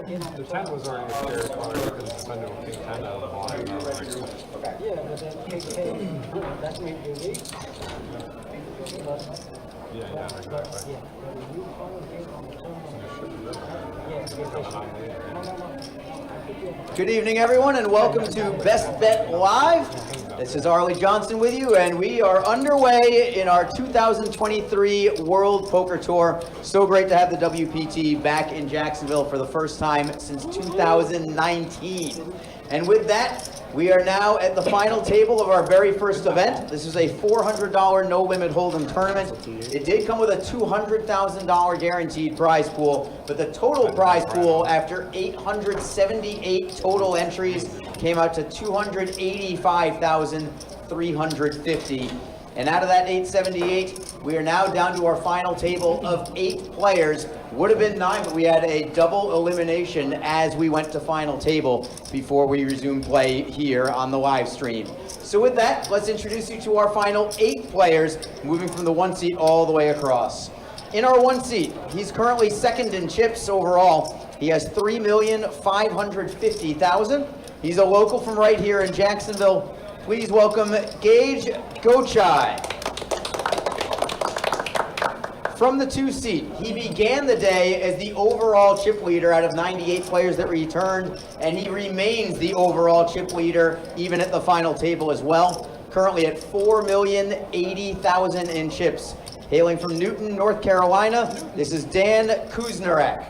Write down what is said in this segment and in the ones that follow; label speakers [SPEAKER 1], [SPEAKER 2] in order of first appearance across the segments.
[SPEAKER 1] The 10 was already a scary card because it's been to a king 10 out of the line.
[SPEAKER 2] Yeah, but then king 10, that's what you need.
[SPEAKER 1] Yeah, exactly.
[SPEAKER 2] Yeah, but if you follow him on the turn,
[SPEAKER 3] Good evening, everyone, and welcome to Best Bet Live. This is Arlie Johnson with you, and we are underway in our 2023 World Poker Tour. So great to have the WPT back in Jacksonville for the first time since 2019. And with that, we are now at the final table of our very first event. This is a $400 no-limit hold'em tournament. It did come with a $200,000 guaranteed prize pool, but the total prize pool after 878 total entries came out to $285,350. And out of that 878, we are now down to our final table of 8 players. Would have been 9, but we had a double elimination as we went to final table before we resumed play here on the live stream. So with that, let's introduce you to our final 8 players, moving from the 1 seat all the way across. In our 1 seat, he's currently second in chips overall. He has $3,550,000. He's a local from right here in Jacksonville. Please welcome Gage Gochai. From the 2 seat, he began the day as the overall chip leader out of 98 players that returned, and he remains the overall chip leader even at the final table as well. Currently at $4,080,000 in chips. Hailing from Newton, North Carolina, this is Dan Kuznarek.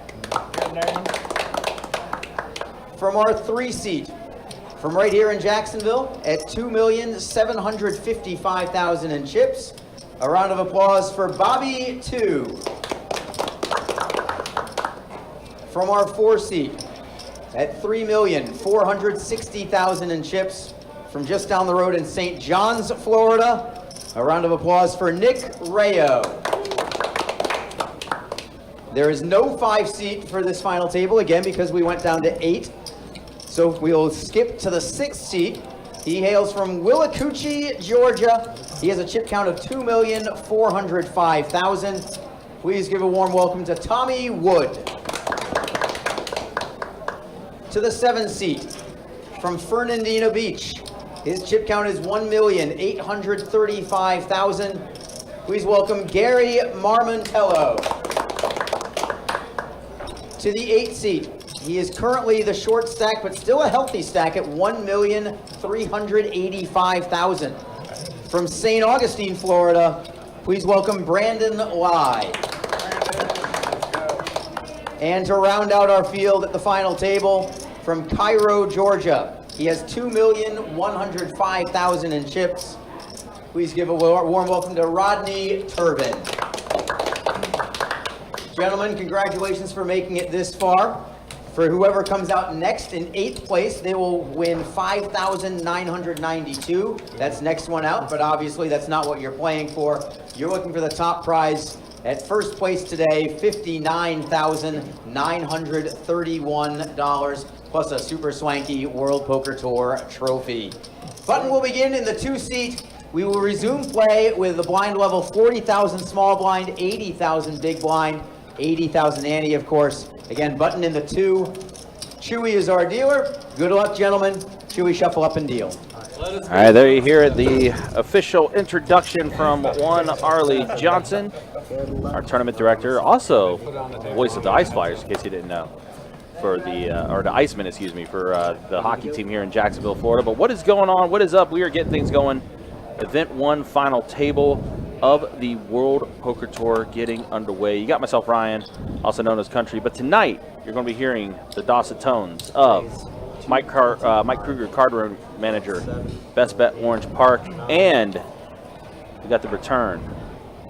[SPEAKER 3] From our 3 seat, from right here in Jacksonville at $2,755,000 in chips. A round of applause for Bobby 2. From our 4 seat at $3,460,000 in chips from just down the road in St. John's, Florida. A round of applause for Nick Rayo. There is no 5 seat for this final table, again, because we went down to 8. So we'll skip to the 6th seat. He hails from Willacoochee, Georgia. He has a chip count of $2,405,000. Please give a warm welcome to Tommy Wood. To the 7th seat, from Fernandina Beach. His chip count is $1,835,000. Please welcome Gary Marmontello. To the 8th seat, he is currently the short stack, but still a healthy stack at $1,385,000. From St. Augustine, Florida, please welcome Brandon Lai. And to round out our field at the final table, from Cairo, Georgia, he has $2,105,000 in chips. Please give a warm welcome to Rodney Turbin. Gentlemen, congratulations for making it this far. For whoever comes out next in 8th place, they will win $5,992. That's next one out, but obviously that's not what you're playing for. You're looking for the top prize at first place today, $59,931, plus a super swanky World Poker Tour trophy. Button will begin in the 2 seat. We will resume play with the blind level 40,000 small blind, 80,000 big blind, 80,000 ante, of course. Again, button in the 2. Chewy is our dealer. Good luck, gentlemen. Chewy, shuffle up and deal.
[SPEAKER 4] All right, there you hear it, the official introduction from one Arlie Johnson, our tournament director, also voice of the Ice Flyers, in case you didn't know, for the or the Icemen, excuse me, for the hockey team here in Jacksonville, Florida. But what is going on? What is up? We are getting things going. Event 1 final table of the World Poker Tour getting underway. You got myself, Ryan, also known as Country, but tonight you're going to be hearing the dulcet tones of Mike Kruger, card room manager, Best Bet Orange Park, and we got the return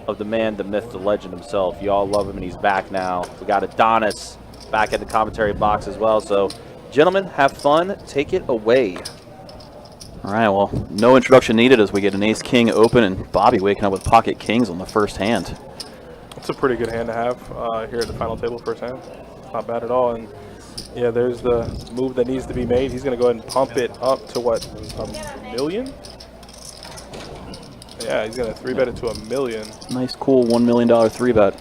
[SPEAKER 4] of the man, the myth, the legend himself. You all love him, and he's back now. We got Adonis back at the commentary box as well. So, gentlemen, have fun. Take it away.
[SPEAKER 5] All right, well, no introduction needed as we get an ace-king open and Bobby waking up with pocket kings on the first hand.
[SPEAKER 6] It's a pretty good hand to have here at the final table, first hand. Not bad at all. And yeah, there's the move that needs to be made. He's going to go ahead and pump it up to what, $1 million? Yeah, he's going to 3-bet it to $1 million.
[SPEAKER 5] Nice, cool $1 million 3-bet.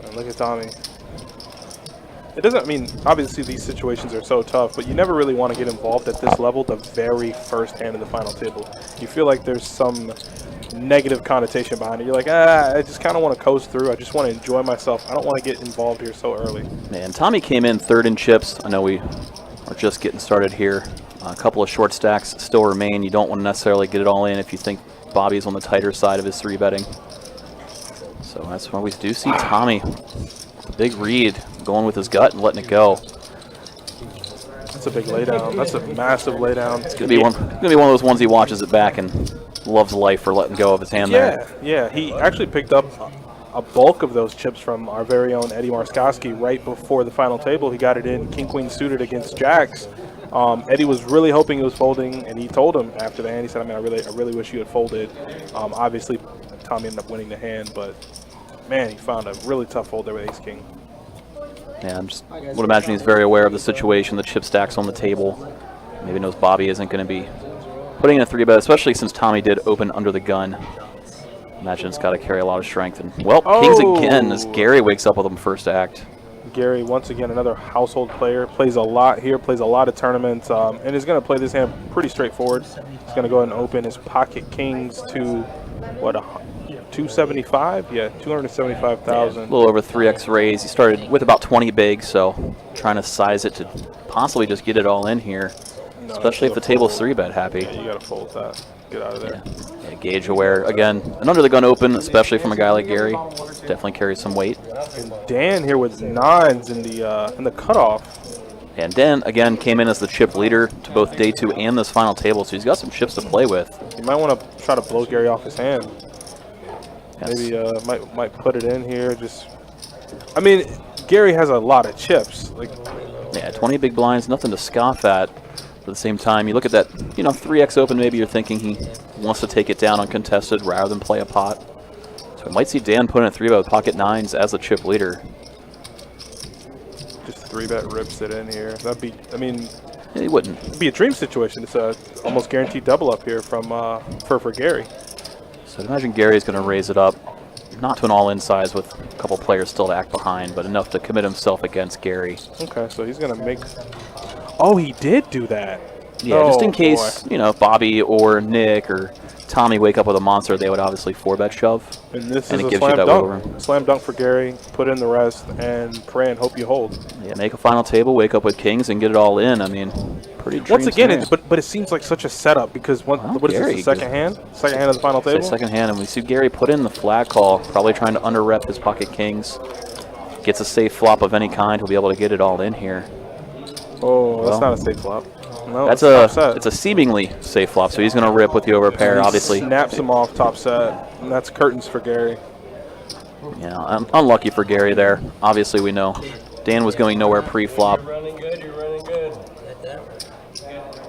[SPEAKER 6] And look at Tommy. it doesn't, I mean, obviously these situations are so tough, but you never really want to get involved at this level the very first hand of the final table. You feel like there's some negative connotation behind it. You're like, I just kind of want to coast through. I just want to enjoy myself. I don't want to get involved here so early.
[SPEAKER 5] Man, Tommy came in third in chips. I know we are just getting started here. A couple of short stacks still remain. You don't want to necessarily get it all in if you think Bobby's on the tighter side of his 3-betting. So that's why we do see Tommy, the big read, going with his gut and letting it go.
[SPEAKER 6] That's a big laydown. That's a massive laydown.
[SPEAKER 5] It's gonna be one of those ones he watches it back and loves life for letting go of his hand there.
[SPEAKER 6] Yeah. He actually picked up a bulk of those chips from our very own Eddie Marskoski right before the final table. He got it in King Queen suited against Jacks. Eddie was really hoping he was folding, and he told him after the hand, he said, I mean, I really wish you had folded. Obviously, Tommy ended up winning the hand, but man, he found a really tough fold there with Ace King.
[SPEAKER 5] Yeah, I would imagine he's very aware of the situation, the chip stacks on the table. Maybe knows Bobby isn't going to be putting in a 3-bet, especially since Tommy did open under the gun. Imagine it's got to carry a lot of strength. And, well, Kings again as Gary wakes up with him first act.
[SPEAKER 6] Gary, once again, another household player, plays a lot here, plays a lot of tournaments, and is going to play this hand pretty straightforward. He's going to go ahead and open his pocket kings to, what, 275? Yeah, 275,000.
[SPEAKER 5] Yeah, a little over 3x raise. He started with about 20 big, so trying to size it to possibly just get it all in here, especially if the table's 3-bet happy.
[SPEAKER 6] Yeah, you got to fold that. Get out of there.
[SPEAKER 5] Yeah, gauge aware. Again, an under the gun open, especially from a guy like Gary, definitely carries some weight.
[SPEAKER 6] And Dan here with 9s in the cutoff.
[SPEAKER 5] And Dan, again, came in as the chip leader to both day 2 and this final table, so he's got some chips to play with.
[SPEAKER 6] You might want to try to blow Gary off his hand.
[SPEAKER 5] Yes.
[SPEAKER 6] Maybe might put it in here. I mean, Gary has a lot of chips.
[SPEAKER 5] Yeah, 20 big blinds, nothing to scoff at. At the same time, you look at that, 3x open, maybe you're thinking he wants to take it down uncontested rather than play a pot. So we might see Dan put in a 3-bet with pocket 9s as the chip leader.
[SPEAKER 6] Just 3-bet rips it in here. That'd be, I mean,
[SPEAKER 5] Yeah, he wouldn't.
[SPEAKER 6] it'd be a dream situation. It's a almost guaranteed double up here from for Gary.
[SPEAKER 5] So I'd imagine Gary's going to raise it up, not to an all-in size with a couple players still to act behind, but enough to commit himself against Gary.
[SPEAKER 6] Okay, so he's going to make... Oh, he did do that.
[SPEAKER 5] Yeah, just in case, Bobby or Nick or Tommy wake up with a monster, they would obviously 4-bet shove.
[SPEAKER 6] And this
[SPEAKER 5] and
[SPEAKER 6] is
[SPEAKER 5] it
[SPEAKER 6] a
[SPEAKER 5] gives you
[SPEAKER 6] slam
[SPEAKER 5] that wiggle room.
[SPEAKER 6] dunk. Slam dunk for Gary. Put in the rest and pray and hope you hold.
[SPEAKER 5] Yeah, make a final table, wake up with kings, and get it all in. I mean, pretty dream
[SPEAKER 6] Once again,
[SPEAKER 5] scenario.
[SPEAKER 6] but it seems like such a setup because what is
[SPEAKER 5] Gary,
[SPEAKER 6] this, the second hand? Second hand of the final table?
[SPEAKER 5] Second hand, and we see Gary put in the flag call, probably trying to under-rep his pocket kings. Gets a safe flop of any kind, he'll be able to get it all in here.
[SPEAKER 6] Oh, that's not a safe flop. No,
[SPEAKER 5] That's it's a seemingly safe flop, so he's going to rip with the overpair, obviously.
[SPEAKER 6] Snaps him off top set, and that's curtains for Gary.
[SPEAKER 5] Yeah, unlucky for Gary there. Obviously, we know Dan was going nowhere pre-flop.
[SPEAKER 2] You're running good.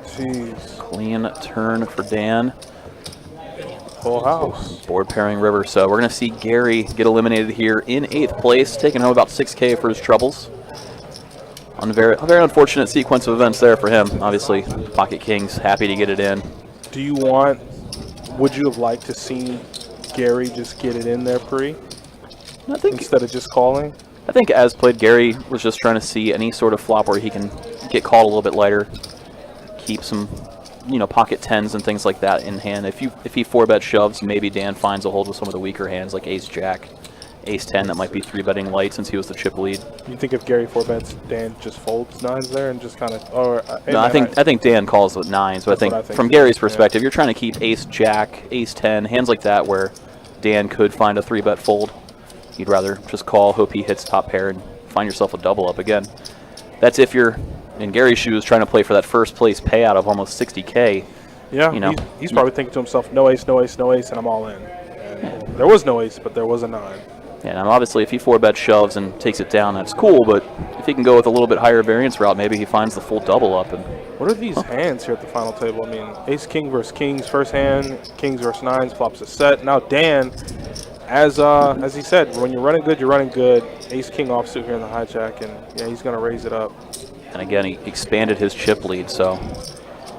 [SPEAKER 6] Jeez.
[SPEAKER 5] Clean turn for Dan.
[SPEAKER 6] Full house.
[SPEAKER 5] Board pairing river, so we're going to see Gary get eliminated here in 8th place, taking home about 6K for his troubles. A very unfortunate sequence of events there for him. Obviously, pocket kings, happy to get it in.
[SPEAKER 6] Would you have liked to see Gary just get it in there pre?
[SPEAKER 5] I think
[SPEAKER 6] Instead of just calling?
[SPEAKER 5] I think as played, Gary was just trying to see any sort of flop where he can get called a little bit lighter, keep some, pocket 10s and things like that in hand. If he 4-bet shoves, maybe Dan finds a hold with some of the weaker hands like Ace Jack, Ace 10 that might be 3-betting light since he was the chip lead.
[SPEAKER 6] You think if Gary 4-bets, Dan just folds 9s there and just kind of?
[SPEAKER 5] No, I think Dan calls with 9s, but I think from Gary's perspective, you're trying to keep Ace Jack, Ace 10, hands like that where Dan could find a 3-bet fold. You'd rather just call, hope he hits top pair, and find yourself a double up again. That's if you're in Gary's shoes trying to play for that first place payout of almost 60K.
[SPEAKER 6] Yeah, he's probably thinking to himself, no ace, and I'm all in. And there was no ace, but there was a 9.
[SPEAKER 5] Yeah, and obviously if he 4-bet shoves and takes it down, that's cool, but if he can go with a little bit higher variance route, maybe he finds the full double up. And
[SPEAKER 6] what are these hands here at the final table? I mean, ace king versus kings, first hand, kings versus 9s, flops a set. Now Dan, as he said, when you're running good, you're running good. Ace king offsuit here in the hijack, and yeah, he's going to raise it up.
[SPEAKER 5] And again, he expanded his chip lead, so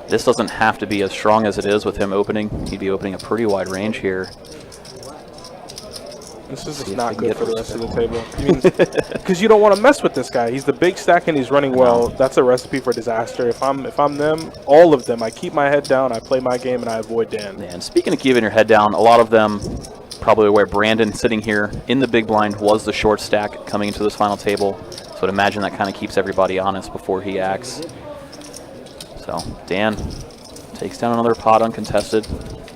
[SPEAKER 5] this doesn't have to be as strong as it is with him opening. He'd be opening a pretty wide range here.
[SPEAKER 6] This is
[SPEAKER 5] See
[SPEAKER 6] just
[SPEAKER 5] if
[SPEAKER 6] not
[SPEAKER 5] we can
[SPEAKER 6] good
[SPEAKER 5] get
[SPEAKER 6] for the
[SPEAKER 5] it.
[SPEAKER 6] rest of the table. I mean, because you don't want to mess with this guy. He's the big stack and he's running well. That's a recipe for disaster. If I'm them, all of them, I keep my head down, I play my game, and I avoid Dan.
[SPEAKER 5] And speaking of keeping your head down, a lot of them probably aware Brandon sitting here in the big blind was the short stack coming into this final table. So I'd imagine that kind of keeps everybody honest before he acts. So Dan takes down another pot uncontested.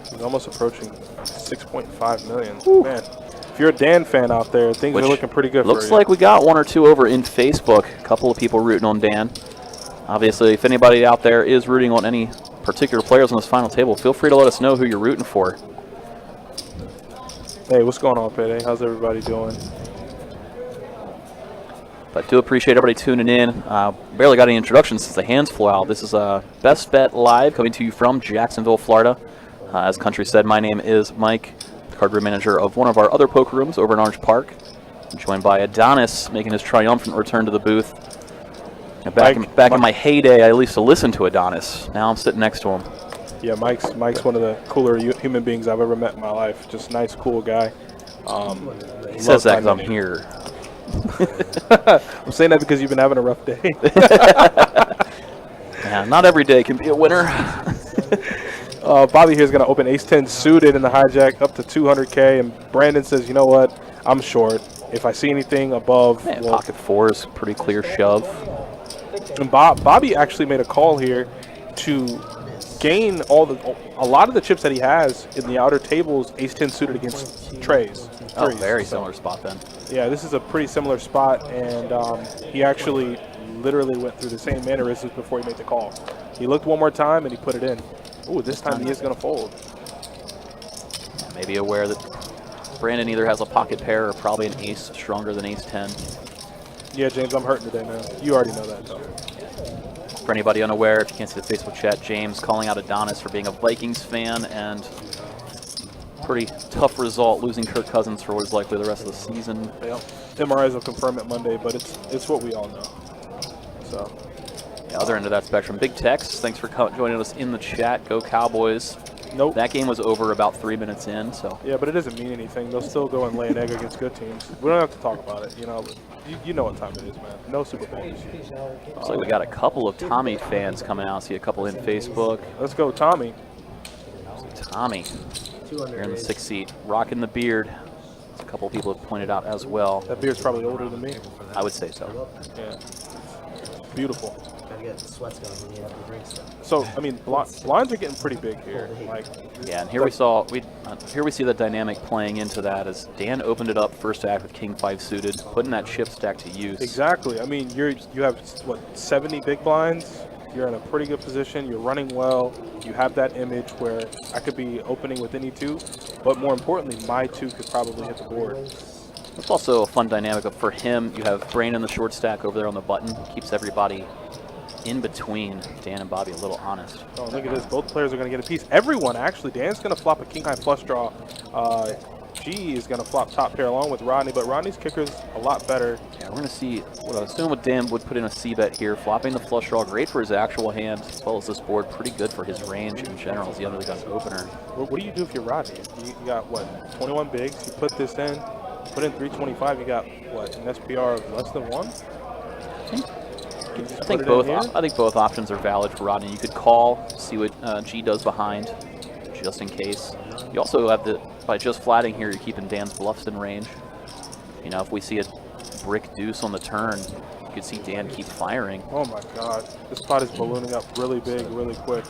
[SPEAKER 6] He's almost approaching 6.5 million. Ooh. Man, if you're a Dan fan out there, things are looking pretty good for you.
[SPEAKER 5] Looks like we got one or two over in Facebook. A couple of people rooting on Dan. Obviously, if anybody out there is rooting on any particular players on this final table, feel free to let us know who you're rooting for.
[SPEAKER 6] Hey, what's going on, Payday? How's everybody doing?
[SPEAKER 5] But do appreciate everybody tuning in. Barely got any introductions since the hands flew out. This is Best Bet Live coming to you from Jacksonville, Florida. As Country said, my name is Mike, card room manager of one of our other poker rooms over in Orange Park. I'm joined by Adonis making his triumphant return to the booth. And back in my heyday, I used to listen to Adonis. Now I'm sitting next to him.
[SPEAKER 6] Yeah, Mike's one of the cooler human beings I've ever met in my life. Just nice, cool guy.
[SPEAKER 5] He says that because I'm here.
[SPEAKER 6] I'm saying that because you've been having a rough day.
[SPEAKER 5] Yeah, not every day can be a winner.
[SPEAKER 6] Bobby here is going to open ace-10 suited in the hijack up to 200K, and Brandon says, you know what, I'm short. If I see anything above...
[SPEAKER 5] Man, pocket four is pretty clear shove.
[SPEAKER 6] And Bobby actually made a call here to gain a lot of the chips that he has in the outer tables, ace-10 suited against trays.
[SPEAKER 5] Oh, very similar spot then.
[SPEAKER 6] Yeah, this is a pretty similar spot, and he actually literally went through the same mannerisms before he made the call. He looked one more time, and he put it in. Ooh, this time he is going to fold.
[SPEAKER 5] Yeah, maybe aware that Brandon either has a pocket pair or probably an ace stronger than ace-10.
[SPEAKER 6] Yeah, James, I'm hurting today, man. You already know that, though.
[SPEAKER 5] For anybody unaware, if you can't see the Facebook chat, James calling out Adonis for being a Vikings fan and pretty tough result, losing Kirk Cousins for what is likely the rest of the season.
[SPEAKER 6] Yeah. MRIs will confirm it Monday, but it's what we all know. So,
[SPEAKER 5] the other end of that spectrum, Big Tex, thanks for joining us in the chat. Go Cowboys.
[SPEAKER 6] Nope.
[SPEAKER 5] That game was over about 3 minutes in, so.
[SPEAKER 6] Yeah, but it doesn't mean anything. They'll still go and lay an egg against good teams. We don't have to talk about it. You know, you know what time it is, man. No Super Bowl this year.
[SPEAKER 5] Looks like we got a couple of Tommy fans coming out. See a couple in Facebook.
[SPEAKER 6] Let's go, Tommy.
[SPEAKER 5] Tommy, here in the 6th seat, rocking the beard. A couple of people have pointed out as well.
[SPEAKER 6] That beard's probably older than me.
[SPEAKER 5] I would say so.
[SPEAKER 6] Yeah. Beautiful.
[SPEAKER 2] Gotta get the sweats going when you have to drink stuff.
[SPEAKER 6] So, I mean, blinds are getting pretty big here. Like,
[SPEAKER 5] yeah, and here we see the dynamic playing into that as Dan opened it up first act with King 5 suited, putting that chip stack to use.
[SPEAKER 6] Exactly. I mean, you have what, 70 big blinds. You're in a pretty good position. You're running well. You have that image where I could be opening with any two, but more importantly, my two could probably hit the board.
[SPEAKER 5] It's also a fun dynamic for him. You have Brain in the short stack over there on the button, keeps everybody in between Dan and Bobby a little honest.
[SPEAKER 6] Oh, look at this. Both players are going to get a piece. Everyone, actually. Dan's going to flop a king-high flush draw. G is going to flop top pair along with Rodney, but Rodney's kicker's a lot better.
[SPEAKER 5] Yeah, we're going to see what I assume what Dan would put in a C-bet here. Flopping the flush draw, great for his actual hand, as well as this board. Pretty good for his range in general as the under the gun opener.
[SPEAKER 6] What do you do if you're Rodney? You got, what, 21 bigs? You put this in, put in 325, you got, what, an SPR of less than 1?
[SPEAKER 5] I think both options are valid for Rodney. You could call, see what G does behind, just in case. You also have by just flatting here, you're keeping Dan's bluffs in range. You know, if we see a brick deuce on the turn, you could see Dan keep firing.
[SPEAKER 6] Oh my God, this pot is ballooning up really big, really quick.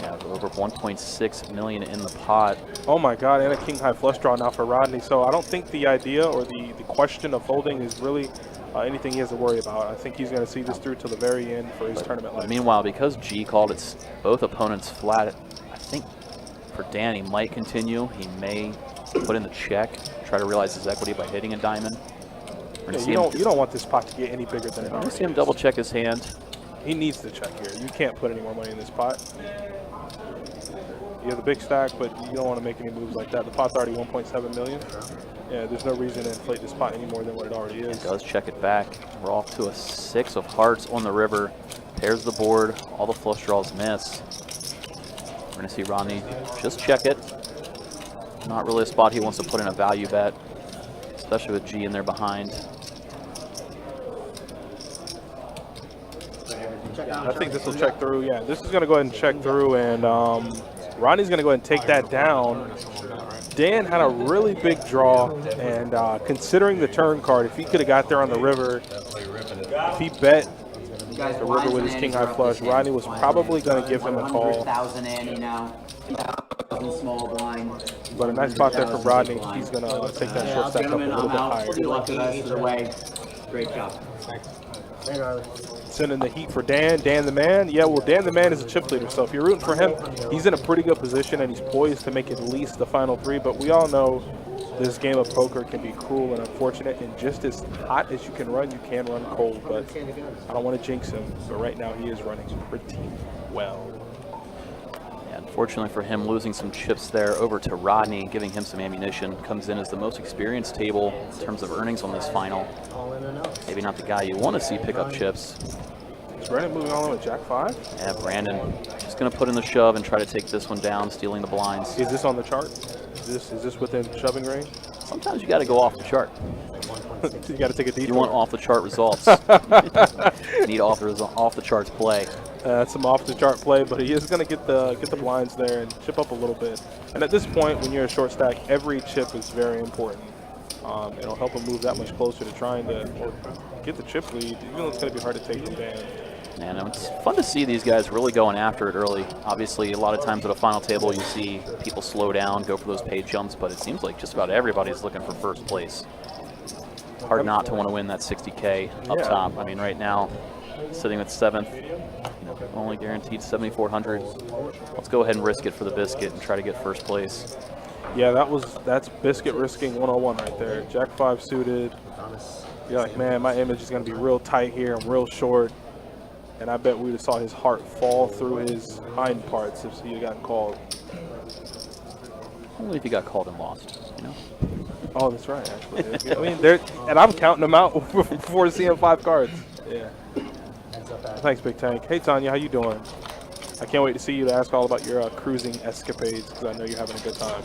[SPEAKER 5] Yeah, over 1.6 million in the pot.
[SPEAKER 6] Oh my God, and a king high flush draw now for Rodney. So I don't think the idea or the question of folding is really anything he has to worry about. I think he's going to see this through to the very end for his tournament life.
[SPEAKER 5] Meanwhile, because G called it both opponents flat, I think for Dan he might continue. He may put in the check, try to realize his equity by hitting a diamond.
[SPEAKER 6] Yeah, you don't want this pot to get any bigger than it already is.
[SPEAKER 5] See him double check his hand.
[SPEAKER 6] He needs to check here. You can't put any more money in this pot. You have the big stack, but you don't want to make any moves like that. The pot's already 1.7 million. Yeah, there's no reason to inflate this pot any more than what it already is.
[SPEAKER 5] It does check it back. We're off to a 6 of hearts on the river. Pairs the board. All the flush draws miss. We're going to see Rodney just check it. Not really a spot he wants to put in a value bet. especially with G in there behind.
[SPEAKER 6] I think this will check through. Yeah, this is going to go ahead and check through, and Ronnie's going to go ahead and take that down. Dan had a really big draw, and considering the turn card, if he could have got there on the river, if he bet the river with his king high flush, Ronnie was probably going to give him a call.
[SPEAKER 3] 100,000 ante now. 2,000 small blind.
[SPEAKER 6] But a nice spot there for Rodney. He's going to take that short stack up a little bit higher.
[SPEAKER 3] Pretty lucky either way. Great job.
[SPEAKER 6] Sending the heat for Dan. Dan the man. Yeah, well, Dan the man is a chip leader, so if you're rooting for him, he's in a pretty good position, and he's poised to make at least the final 3. But we all know this game of poker can be cruel and unfortunate, and just as hot as you can run cold. But I don't want to jinx him, but right now he is running pretty well.
[SPEAKER 5] Yeah, unfortunately for him, losing some chips there over to Rodney, giving him some ammunition, comes in as the most experienced table in terms of earnings on this final. Maybe not the guy you want to see pick up chips.
[SPEAKER 6] Is Brandon moving on with Jack 5?
[SPEAKER 5] Yeah, Brandon just going to put in the shove and try to take this one down, stealing the blinds.
[SPEAKER 6] Is this on the chart? Is this within shoving range?
[SPEAKER 5] Sometimes you got to go off the chart.
[SPEAKER 6] You got to take a detour.
[SPEAKER 5] You want off the chart results. You need off the charts play.
[SPEAKER 6] That's some off the chart play, but he is going to get the blinds there and chip up a little bit. And at this point, when you're a short stack, every chip is very important. It'll help him move that much closer to trying to get the chip lead, even though it's going to be hard to take him down.
[SPEAKER 5] And it's fun to see these guys really going after it early. Obviously, a lot of times at a final table, you see people slow down, go for those paid jumps, but it seems like just about everybody's looking for first place. Hard not to want to win that 60K up top. I mean, right now, sitting at 7th, only guaranteed 7,400. Let's go ahead and risk it for the biscuit and try to get first place.
[SPEAKER 6] Yeah, that's biscuit risking 101 right there. Jack 5 suited. You're like, man, my image is going to be real tight here. I'm real short. And I bet we would have saw his heart fall through his hind parts if he had gotten called.
[SPEAKER 5] Only if he got called and lost, you know?
[SPEAKER 6] Oh, that's right, actually. I mean, and I'm counting them out before seeing 5 cards. Yeah. Thanks, Big Tank. Hey, Tanya, how you doing? I can't wait to see you to ask all about your cruising escapades, because I know you're having a good time.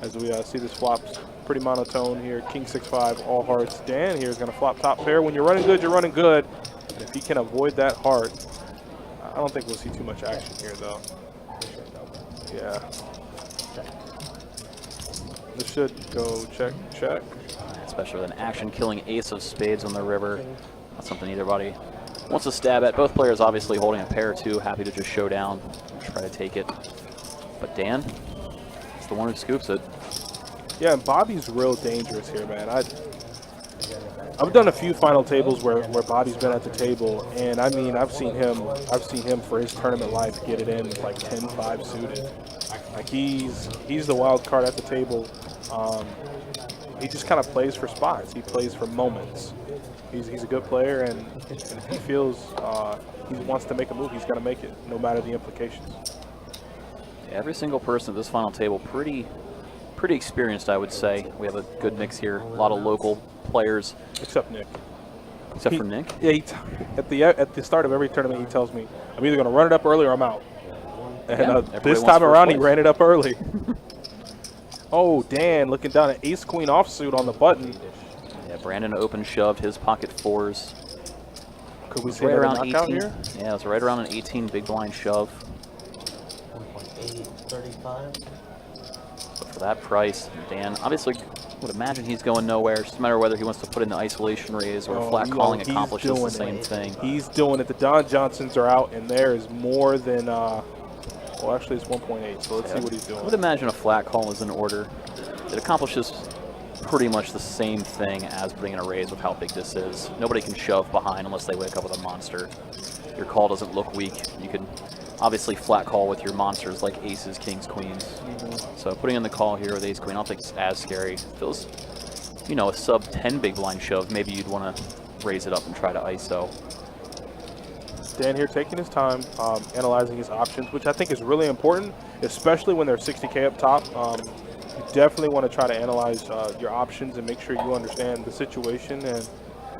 [SPEAKER 6] As we see this flop, pretty monotone here. King 6-5, all hearts. Dan here is going to flop top pair. When you're running good, you're running good. And if he can avoid that heart, I don't think we'll see too much action here, though. Yeah. This should go check, check.
[SPEAKER 5] Especially with an action-killing ace of spades on the river. Not something either body wants to stab at. Both players obviously holding a pair, too. Happy to just show down, try to take it. But Dan is the one who scoops it.
[SPEAKER 6] Yeah, and Bobby's real dangerous here, man. I've done a few final tables where Bobby's been at the table, and I mean, I've seen him for his tournament life get it in like 10-5 suited. Like he's the wild card at the table. He just kind of plays for spots. He plays for moments. He's a good player, and if he feels he wants to make a move, he's going to make it, no matter the implications.
[SPEAKER 5] Every single person at this final table pretty experienced, I would say. We have a good mix here. A lot of local players.
[SPEAKER 6] Except Nick.
[SPEAKER 5] Except for Nick?
[SPEAKER 6] Yeah, at the start of every tournament, he tells me, I'm either going to run it up early or I'm out. And this time around, he ran it up early. Oh, Dan looking down at ace-queen offsuit on the button.
[SPEAKER 5] Yeah, Brandon open shoved his pocket 4s.
[SPEAKER 6] Could we see
[SPEAKER 5] right around
[SPEAKER 6] knockout
[SPEAKER 5] 18
[SPEAKER 6] here?
[SPEAKER 5] Yeah, it was right around an 18 big blind shove.
[SPEAKER 2] 1.835.
[SPEAKER 5] But for that price, Dan obviously would imagine he's going nowhere. It's just a matter of whether he wants to put in the isolation raise or flat calling accomplishes the same thing.
[SPEAKER 6] He's doing it. The Don Johnsons are out, and there is more than, well, actually it's 1.8, so let's see what he's doing.
[SPEAKER 5] I would imagine a flat call is in order. It accomplishes pretty much the same thing as putting in a raise with how big this is. Nobody can shove behind unless they wake up with a monster. Your call doesn't look weak. You can obviously flat call with your monsters like aces, kings, queens. So putting in the call here with ace, queen, I don't think it's as scary. Feels, you know, a sub 10 big blind shove. Maybe you'd want to raise it up and try to ISO.
[SPEAKER 6] Dan here taking his time, analyzing his options, which I think is really important, especially when they're 60K up top. You definitely want to try to analyze your options and make sure you understand the situation and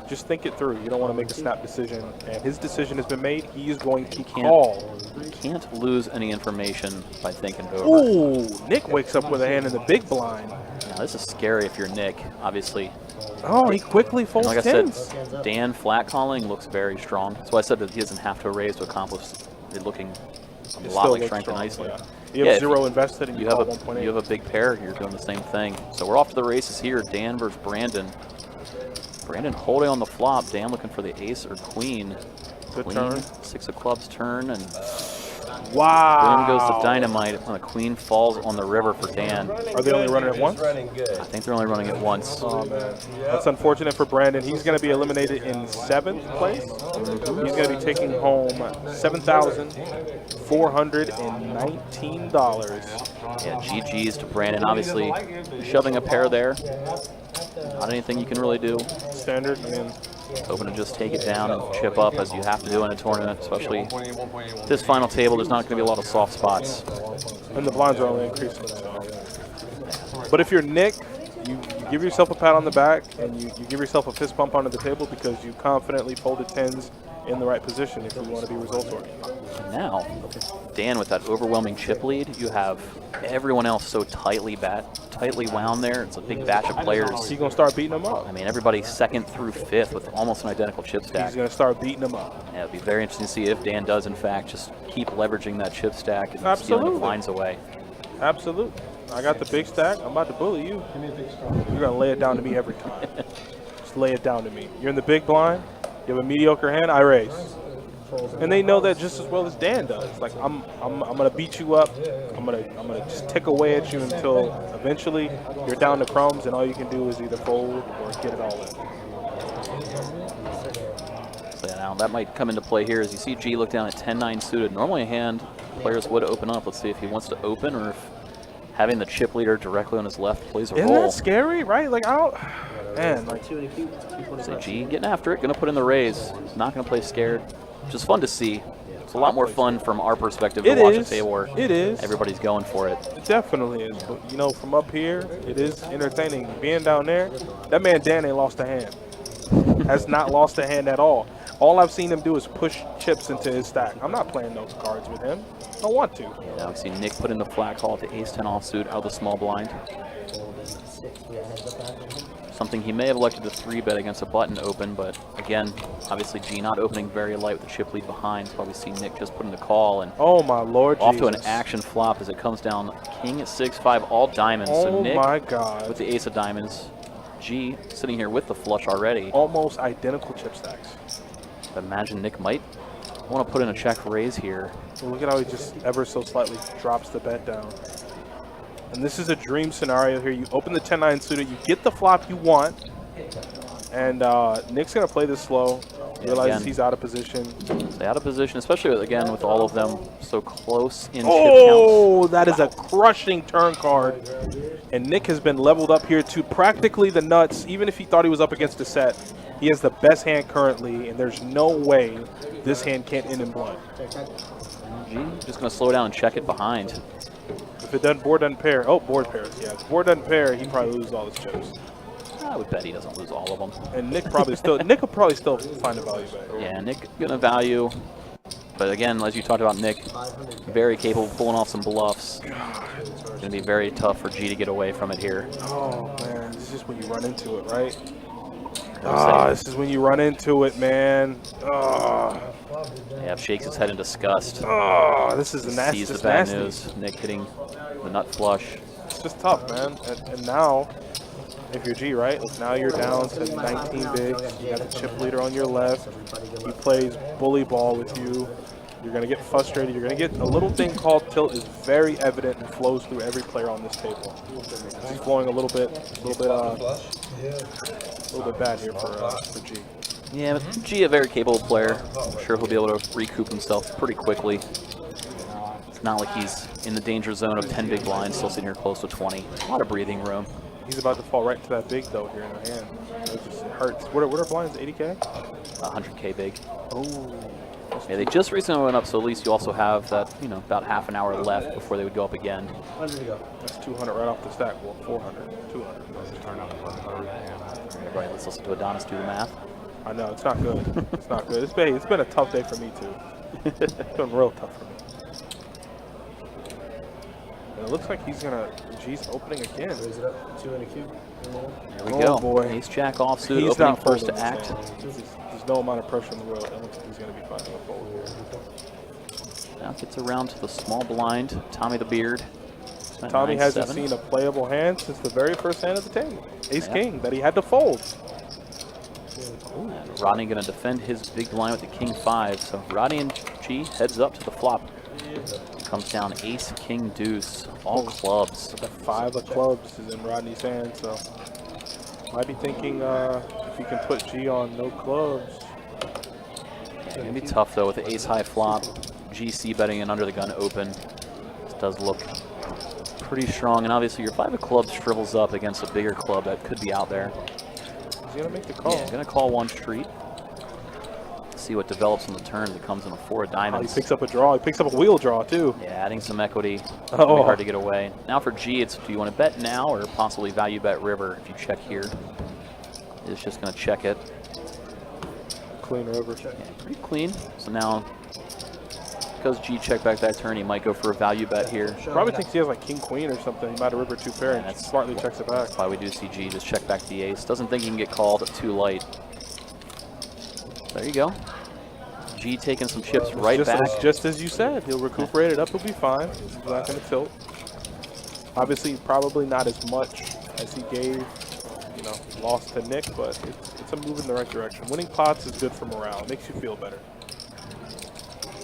[SPEAKER 6] just think it through. You don't want to make a snap decision. And his decision has been made. He is going to call.
[SPEAKER 5] You can't lose any information by thinking over.
[SPEAKER 6] Ooh, Nick wakes up with a hand in the big blind.
[SPEAKER 5] Now, this is scary if you're Nick, obviously.
[SPEAKER 6] Oh, he quickly folds
[SPEAKER 5] Like I
[SPEAKER 6] tens.
[SPEAKER 5] said, Dan flat calling looks very strong. That's why I said that he doesn't have to raise to accomplish it looking a
[SPEAKER 6] It
[SPEAKER 5] lot
[SPEAKER 6] still
[SPEAKER 5] like
[SPEAKER 6] looks
[SPEAKER 5] strength and
[SPEAKER 6] strong,
[SPEAKER 5] Iceland.
[SPEAKER 6] yeah. You have
[SPEAKER 5] if
[SPEAKER 6] 0 invested and you
[SPEAKER 5] have
[SPEAKER 6] call
[SPEAKER 5] a
[SPEAKER 6] 1.8.
[SPEAKER 5] you have a big pair, you're doing the same thing. So we're off to the races here. Dan versus Brandon. Brandon holding on the flop. Dan looking for the ace or queen.
[SPEAKER 6] Good
[SPEAKER 5] Queen,
[SPEAKER 6] turn.
[SPEAKER 5] 6 of clubs turn, and
[SPEAKER 6] Wow.
[SPEAKER 5] boom goes the dynamite, and the queen falls on the river for Dan.
[SPEAKER 6] Are they only running it once?
[SPEAKER 5] I think they're only running it once.
[SPEAKER 6] Oh, man. That's unfortunate for Brandon. He's going to be eliminated in 7th place. He's going to be taking home $7,419.
[SPEAKER 5] Yeah, GG's to Brandon. Obviously, shoving a pair there. Not anything you can really do.
[SPEAKER 6] Standard, I mean,
[SPEAKER 5] Hoping to just take it down and chip up as you have to do in a tournament, especially this final table. There's not going to be a lot of soft spots.
[SPEAKER 6] and the blinds are only increasing. So. But if you're Nick, you give yourself a pat on the back and you give yourself a fist bump under the table because you confidently folded tens in the right position if you want to be result-oriented.
[SPEAKER 5] And now, Dan, with that overwhelming chip lead, you have everyone else so tightly wound there. It's a big batch of players.
[SPEAKER 6] He's going to start beating them up.
[SPEAKER 5] I mean, everybody 2nd through 5th with almost an identical chip stack.
[SPEAKER 6] He's going to start beating them up.
[SPEAKER 5] Yeah, it'd be very interesting to see if Dan does, in fact, just keep leveraging that chip stack and stealing the blinds away.
[SPEAKER 6] Absolutely. I got the big stack. I'm about to bully you. You're going to lay it down to me every time. Just lay it down to me. You're in the big blind. You have a mediocre hand. I raise. And they know that just as well as Dan does. Like I'm gonna beat you up. I'm gonna just tick away at you until eventually you're down to crumbs, and all you can do is either fold or get it all in.
[SPEAKER 5] So yeah, now that might come into play here as you see G look down at 10-9 suited. Normally a hand players would open up. Let's see if he wants to open or if having the chip leader directly on his left plays a
[SPEAKER 6] Isn't
[SPEAKER 5] role.
[SPEAKER 6] that scary, right? Like I don't. Man, like
[SPEAKER 5] So G getting after it, gonna put in the raise. Not gonna play scared, which is fun to see. It's a lot more fun from our perspective to watch a table where
[SPEAKER 6] It is.
[SPEAKER 5] everybody's going for it.
[SPEAKER 6] It definitely is. But you know, from up here, it is entertaining. Being down there, that man Dan ain't lost a hand. Has not lost a hand at all. All I've seen him do is push chips into his stack. I'm not playing those cards with him. I don't want to.
[SPEAKER 5] Now we see Nick put in the flat call to ace-10 offsuit out of the small blind. Something he may have elected to 3-bet against a button open, but again, obviously G not opening very light with the chip lead behind. So we see Nick just put in the call and
[SPEAKER 6] Oh my Lord,
[SPEAKER 5] off to an
[SPEAKER 6] Jesus.
[SPEAKER 5] action flop as it comes down king at 6-5 all diamonds.
[SPEAKER 6] Oh
[SPEAKER 5] So Nick
[SPEAKER 6] my God.
[SPEAKER 5] with the ace of diamonds. G sitting here with the flush already.
[SPEAKER 6] Almost identical chip stacks.
[SPEAKER 5] Imagine Nick might want to put in a check raise here.
[SPEAKER 6] Well, look at how he just ever so slightly drops the bet down. And this is a dream scenario here. You open the 10-9 suited, you get the flop you want, and Nick's going to play this slow, realizes
[SPEAKER 5] again,
[SPEAKER 6] he's out of position.
[SPEAKER 5] Stay out of position, especially again with all of them so close in chip
[SPEAKER 6] Oh,
[SPEAKER 5] counts.
[SPEAKER 6] that is a crushing turn card. And Nick has been leveled up here to practically the nuts. Even if he thought he was up against a set, he has the best hand currently, and there's no way this hand can't end in blood.
[SPEAKER 5] G just going to slow down and check it behind.
[SPEAKER 6] If it doesn't, board doesn't pair. Oh, board pairs. Yeah, if board doesn't pair, he probably loses all his chips.
[SPEAKER 5] I would bet he doesn't lose all of them.
[SPEAKER 6] And Nick probably still, Nick will probably still find a value back.
[SPEAKER 5] Yeah, Nick gonna value. But again, as you talked about, Nick, very capable of pulling off some bluffs. Gonna be very tough for G to get away from it here.
[SPEAKER 6] Oh man, this is when you run into it, right? This is when you run into it, man.
[SPEAKER 5] Yeah, shakes his head in disgust.
[SPEAKER 6] This is a nasty.
[SPEAKER 5] Sees the
[SPEAKER 6] This
[SPEAKER 5] bad
[SPEAKER 6] nasty.
[SPEAKER 5] news. Nick hitting the nut flush.
[SPEAKER 6] It's just tough, man. And now, if you're G, right? Like now you're down to 19 bigs. You got the chip leader on your left. He plays bully ball with you. You're gonna get frustrated. You're gonna get a little thing called tilt is very evident and flows through every player on this table. He's flowing a little bit bad here for G.
[SPEAKER 5] Yeah, but G, a very capable player. I'm sure he'll be able to recoup himself pretty quickly. It's not like he's in the danger zone of 10 big blinds, still sitting here close to 20. A lot of breathing room.
[SPEAKER 6] He's about to fall right into that big though here in the hand. It just hurts. What are blinds? 80K?
[SPEAKER 5] 100K big.
[SPEAKER 6] Oh.
[SPEAKER 5] Yeah, they just recently went up, so at least you also have that, you know, about half an hour left before they would go up again.
[SPEAKER 6] That's 200 right off the stack. Well, 400, 200.
[SPEAKER 5] Right, let's listen to Adonis do the math.
[SPEAKER 6] I know, it's not good. It's not good. It's been a tough day for me, too. It's been real tough for me. And it looks like he's gonna. G's opening again.
[SPEAKER 1] Raise it up. 2 and a cube.
[SPEAKER 5] There we
[SPEAKER 6] Oh,
[SPEAKER 5] go.
[SPEAKER 6] boy.
[SPEAKER 5] Ace Jack offsuit,
[SPEAKER 6] He's
[SPEAKER 5] opening
[SPEAKER 6] not
[SPEAKER 5] first
[SPEAKER 6] folding
[SPEAKER 5] to
[SPEAKER 6] this
[SPEAKER 5] act.
[SPEAKER 6] hand. There's no amount of pressure in the world. I don't think he's gonna be finding a fold here.
[SPEAKER 5] Now gets around to the small blind. Tommy the Beard. At
[SPEAKER 6] Tommy hasn't
[SPEAKER 5] 9-7.
[SPEAKER 6] seen a playable hand since the very first hand of the table. Ace
[SPEAKER 5] Yeah.
[SPEAKER 6] King that he had to fold.
[SPEAKER 5] And Rodney going to defend his big blind with the King 5. So Rodney and G heads up to the flop. Comes down Ace King Deuce, all clubs.
[SPEAKER 6] The 5 of clubs is in Rodney's hand, so might be thinking if he can put G on no clubs.
[SPEAKER 5] Yeah, gonna be tough though with the ace high flop. GC betting in under the gun open. This does look pretty strong, and obviously your 5 of clubs shrivels up against a bigger club that could be out there.
[SPEAKER 6] He's gonna make the call.
[SPEAKER 5] Yeah, gonna call one street. See what develops on the turn. That comes in a 4 of
[SPEAKER 6] Oh, he
[SPEAKER 5] diamonds.
[SPEAKER 6] picks up a draw. He picks up a wheel draw too.
[SPEAKER 5] Yeah, adding some equity.
[SPEAKER 6] Oh.
[SPEAKER 5] Gonna be hard to get away. Now for G, it's do you want to bet now or possibly value bet river if you check here. It's just gonna check it.
[SPEAKER 6] Clean river.
[SPEAKER 5] Yeah, pretty clean. So now, because G checked back that turn, he might go for a value bet here.
[SPEAKER 6] Probably thinks he has like king queen or something. He might have river 2 pair
[SPEAKER 5] Yeah,
[SPEAKER 6] and
[SPEAKER 5] that's
[SPEAKER 6] smartly checks it back.
[SPEAKER 5] That's why we do see G just check back the ace. Doesn't think he can get called too light. There you go. G taking some chips right back.
[SPEAKER 6] Just as you said, he'll recuperate it up. He'll be fine. He's not going to tilt. Obviously, probably not as much as he gave, lost to Nick, but it's a move in the right direction. Winning pots is good for morale. It makes you feel better.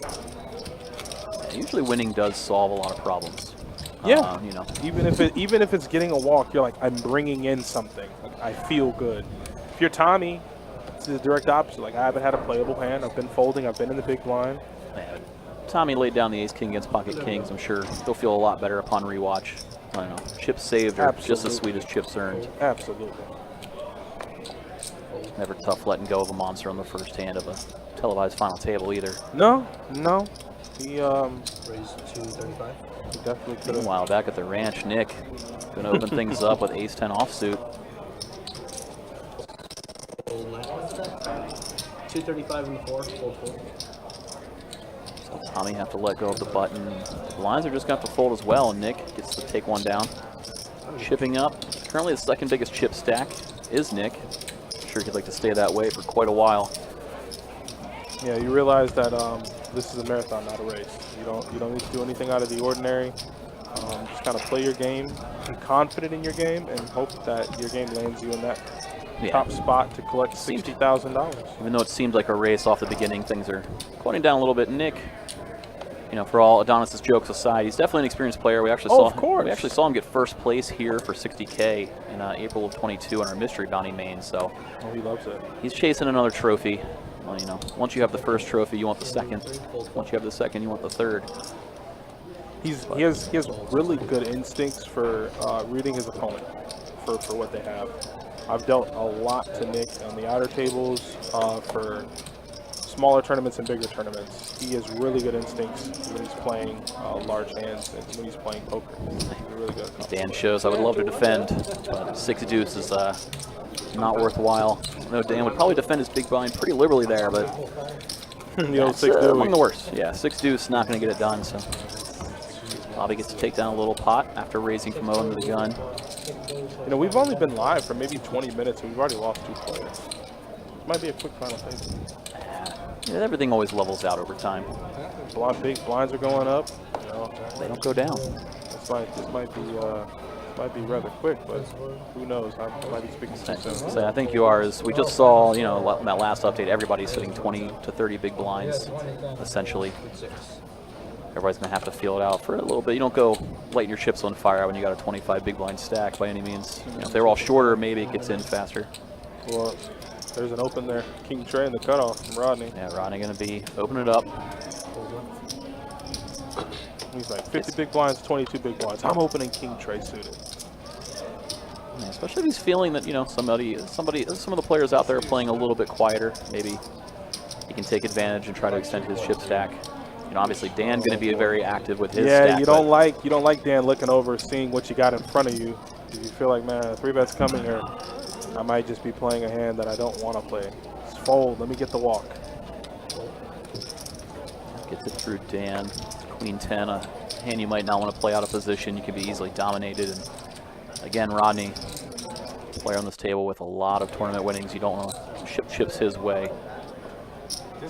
[SPEAKER 5] Yeah, usually winning does solve a lot of problems.
[SPEAKER 6] Yeah.
[SPEAKER 5] You know.
[SPEAKER 6] Even if it's getting a walk, you're like, I'm bringing in something. Like, I feel good. If you're Tommy, it's the direct opposite. Like, I haven't had a playable hand. I've been folding. I've been in the big blind.
[SPEAKER 5] Yeah, Tommy laid down the ace king against pocket kings. I'm sure he'll feel a lot better upon rewatch. I don't know. Chips saved are just as sweet as chips earned.
[SPEAKER 6] Absolutely.
[SPEAKER 5] Never tough letting go of a monster on the first hand of a televised final table either.
[SPEAKER 6] No.
[SPEAKER 1] Raise
[SPEAKER 6] He
[SPEAKER 1] 235.
[SPEAKER 6] he definitely could have.
[SPEAKER 5] Meanwhile, back at the ranch, Nick going to open things up with ace 10 offsuit.
[SPEAKER 1] Fold 9. 235 in the 4. Fold.
[SPEAKER 5] So Tommy have to let go of the button. The blinds are just going to have to fold as well, and Nick gets to take one down. Chipping up. Currently the second biggest chip stack is Nick. I'm sure he'd like to stay that way for quite a while.
[SPEAKER 6] Yeah, you realize that this is a marathon, not a race. You don't need to do anything out of the ordinary. Just kind of play your game, be confident in your game, and hope that your game lands you in that top spot to collect $60,000.
[SPEAKER 5] Even though it seemed like a race off the beginning, things are quieting down a little bit. Nick, for all Adonis's jokes aside, he's definitely an experienced player. We actually saw him get first place here for $60K in April of 22 on our mystery bounty main. So
[SPEAKER 6] he loves it.
[SPEAKER 5] He's chasing another trophy. Well, once you have the first trophy, you want the second. Once you have the second, you want the third.
[SPEAKER 6] He has really good instincts for reading his opponent for what they have. I've dealt a lot to Nick on the outer tables for smaller tournaments and bigger tournaments. He has really good instincts when he's playing large hands and when he's playing poker. He's really good.
[SPEAKER 5] Dan shows I would love to defend, but 6 deuce is not worthwhile. I know Dan would probably defend his big blind pretty liberally there, but
[SPEAKER 6] the old 6 deuce.
[SPEAKER 5] among the worst. Yeah, 6 deuce not going to get it done. So Bobby gets to take down a little pot after raising from 0 into the gun.
[SPEAKER 6] We've only been live for maybe 20 minutes and we've already lost 2 players. This might be a quick final table.
[SPEAKER 5] Yeah, everything always levels out over time.
[SPEAKER 6] Big blinds are going up.
[SPEAKER 5] They don't go down.
[SPEAKER 6] This might be rather quick, but who knows? I might be speaking too soon.
[SPEAKER 5] So I think you are. We just saw, in that last update, everybody's sitting 20 to 30 big blinds, essentially. Everybody's going to have to feel it out for a little bit. You don't go lighting your chips on fire when you got a 25 big blind stack by any means. If they were all shorter, maybe it gets in faster.
[SPEAKER 6] Well, there's an open there. King Trey in the cutoff from Rodney.
[SPEAKER 5] Yeah, Rodney going to be opening it up.
[SPEAKER 6] He's like 50 big blinds, 22 big blinds. I'm opening King Trey suited.
[SPEAKER 5] Yeah, especially if he's feeling that, some of the players out there are playing a little bit quieter. Maybe he can take advantage and try to extend his chip stack. Obviously Dan's going to be very active with his stack.
[SPEAKER 6] Yeah, you don't like Dan looking over, seeing what you got in front of you. You feel like, man, 3-bet's coming, or I might just be playing a hand that I don't want to play. Just fold. Let me get the walk.
[SPEAKER 5] Gets it through Dan. Queen 10, a hand you might not want to play out of position. You can be easily dominated. And again, Rodney, player on this table with a lot of tournament winnings. You don't want to ship chips his way. We're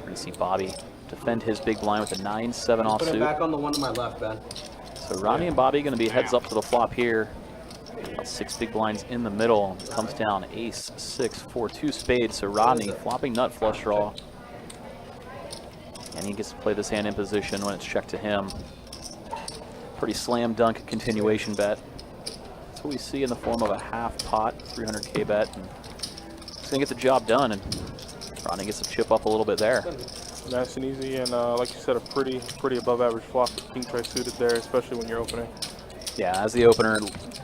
[SPEAKER 5] going to see Bobby defend his big blind with a 9-7
[SPEAKER 1] Put it
[SPEAKER 5] offsuit.
[SPEAKER 1] back on the one to my left, Ben.
[SPEAKER 5] So Rodney and Bobby going to be heads up to the flop here. About 6 big blinds in the middle. Comes down ace, 6, 4, 2 spades. So Rodney flopping nut flush draw. And he gets to play this hand in position when it's checked to him. Pretty slam dunk continuation bet. That's what we see in the form of a half pot, 300K bet. And it's going to get the job done. And Rodney gets to chip up a little bit there.
[SPEAKER 6] Nice and easy, and like you said, a pretty above average flop with king tray suited there, especially when you're opening.
[SPEAKER 5] Yeah, as the opener,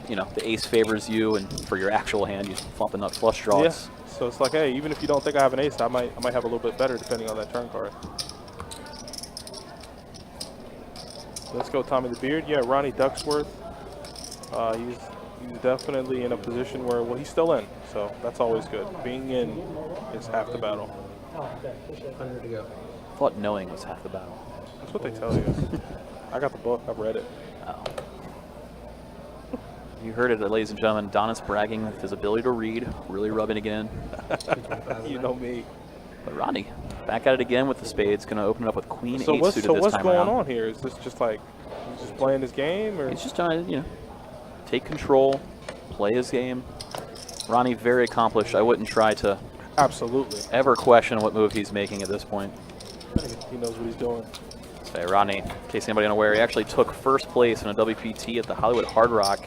[SPEAKER 5] you know, the ace favors you, and for your actual hand, you flop a nut flush draw.
[SPEAKER 6] Yeah. So it's like, hey, even if you don't think I have an ace, I might have a little bit better depending on that turn card. Let's go, Tommy the Beard. Yeah, Ronnie Ducksworth. He's definitely in a position where, well, he's still in, so that's always good. Being in is half the battle.
[SPEAKER 1] 100 to go.
[SPEAKER 5] I thought knowing was half the battle.
[SPEAKER 6] That's what they tell you. I got the book. I've read it.
[SPEAKER 5] Oh. You heard it, ladies and gentlemen. Donna's bragging with his ability to read, really rubbing it in.
[SPEAKER 6] You know me.
[SPEAKER 5] But Rodney, back at it again with the spades. Going to open it up with queen 8
[SPEAKER 6] What's
[SPEAKER 5] suited this time
[SPEAKER 6] going
[SPEAKER 5] around.
[SPEAKER 6] on here? Is this just like he's just playing his game, or
[SPEAKER 5] He's just trying to, you know, take control, play his game. Ronnie, very accomplished. I wouldn't try to
[SPEAKER 6] absolutely
[SPEAKER 5] ever question what move he's making at this point.
[SPEAKER 6] he knows what he's doing.
[SPEAKER 5] Say, Rodney, in case anybody unaware, he actually took first place in a WPT at the Hollywood Hard Rock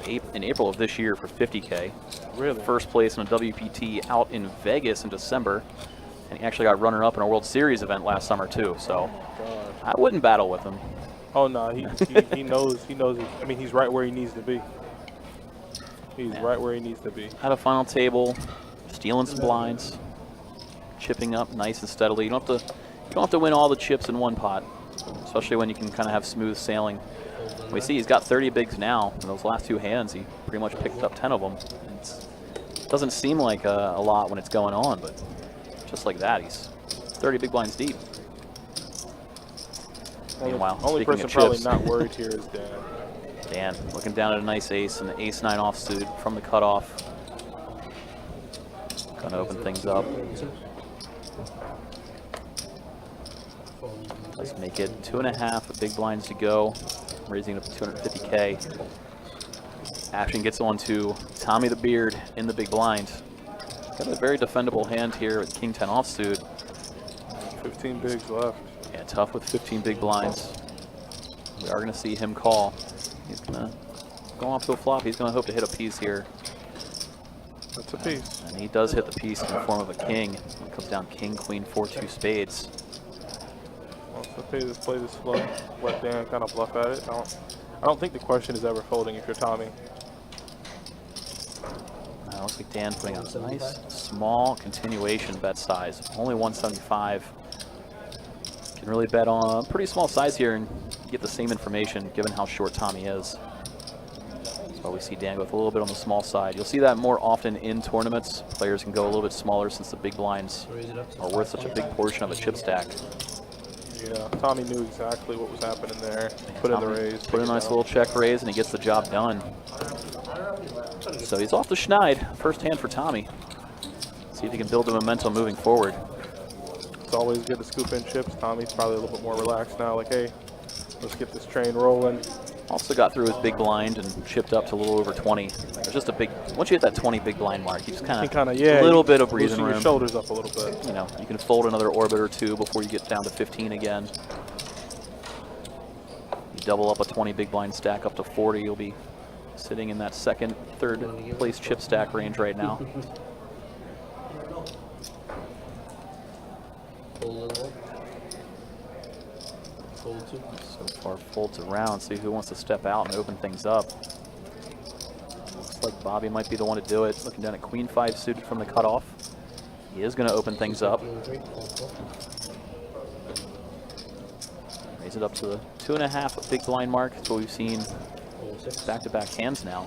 [SPEAKER 5] in April of this year for 50K.
[SPEAKER 6] Really?
[SPEAKER 5] First place in a WPT out in Vegas in December. And he actually got runner-up in a World Series event last summer, too. So
[SPEAKER 6] God.
[SPEAKER 5] I wouldn't battle with him.
[SPEAKER 6] Oh no, he knows. He knows. I mean, he's right where he needs to be. He's right where he needs to be.
[SPEAKER 5] At a final table, stealing some blinds, chipping up nice and steadily. You don't have to win all the chips in one pot, especially when you can kind of have smooth sailing. We see he's got 30 bigs now. In those last 2 hands, he pretty much picked up 10 of them. It doesn't seem like a lot when it's going on, but just like that, he's 30 big blinds deep. Meanwhile,
[SPEAKER 6] Only
[SPEAKER 5] speaking
[SPEAKER 6] person
[SPEAKER 5] of
[SPEAKER 6] probably
[SPEAKER 5] chips,
[SPEAKER 6] not worried here is Dan.
[SPEAKER 5] Dan looking down at a nice ace and the ace-9 offsuit from the cutoff. Gonna open things up. Let's make it 2.5 with big blinds to go, raising it up to 250K. Action gets on to Tommy the Beard in the big blind. Got a very defendable hand here with king 10 offsuit.
[SPEAKER 6] 15 bigs left.
[SPEAKER 5] Yeah, tough with 15 big blinds. We are gonna see him call. He's gonna go off to a flop. He's gonna hope to hit a piece here.
[SPEAKER 6] That's a piece.
[SPEAKER 5] And he does hit the piece in the form of a king. It comes down king, queen, 4, 2 spades.
[SPEAKER 6] Well, let's play this slow. Let Dan kind of bluff at it. I don't think the question is ever folding if you're Tommy.
[SPEAKER 5] Looks like Dan putting out a nice small continuation bet size. Only 175. Can really bet on a pretty small size here and get the same information given how short Tommy is. That's why we see Dan go with a little bit on the small side. You'll see that more often in tournaments. Players can go a little bit smaller since the big blinds are worth such a big portion of a chip stack.
[SPEAKER 6] Yeah, Tommy knew exactly what was happening there. Put in the raise.
[SPEAKER 5] Put in a nice little check raise, and he gets the job done. So he's off the schneid. First hand for Tommy. See if he can build the momentum moving forward.
[SPEAKER 6] It's always good to scoop in chips. Tommy's probably a little bit more relaxed now. Like, hey, let's get this train rolling.
[SPEAKER 5] Also got through his big blind and chipped up to a little over 20. There's just a big, once you hit that 20 big blind mark, you just kind of,
[SPEAKER 6] yeah,
[SPEAKER 5] a little bit of breathing
[SPEAKER 6] loosen
[SPEAKER 5] room.
[SPEAKER 6] your shoulders up a little bit.
[SPEAKER 5] You know, you can fold another orbit or two before you get down to 15 again. You double up a 20 big blind stack up to 40, you'll be sitting in that second, third place chip stack range right now. So far folds around, see who wants to step out and open things up. Looks like Bobby might be the one to do it. Looking down at queen 5 suited from the cutoff. He is going to open things up. Raise it up to the 2.5 big blind mark. That's what we've seen back-to-back hands now.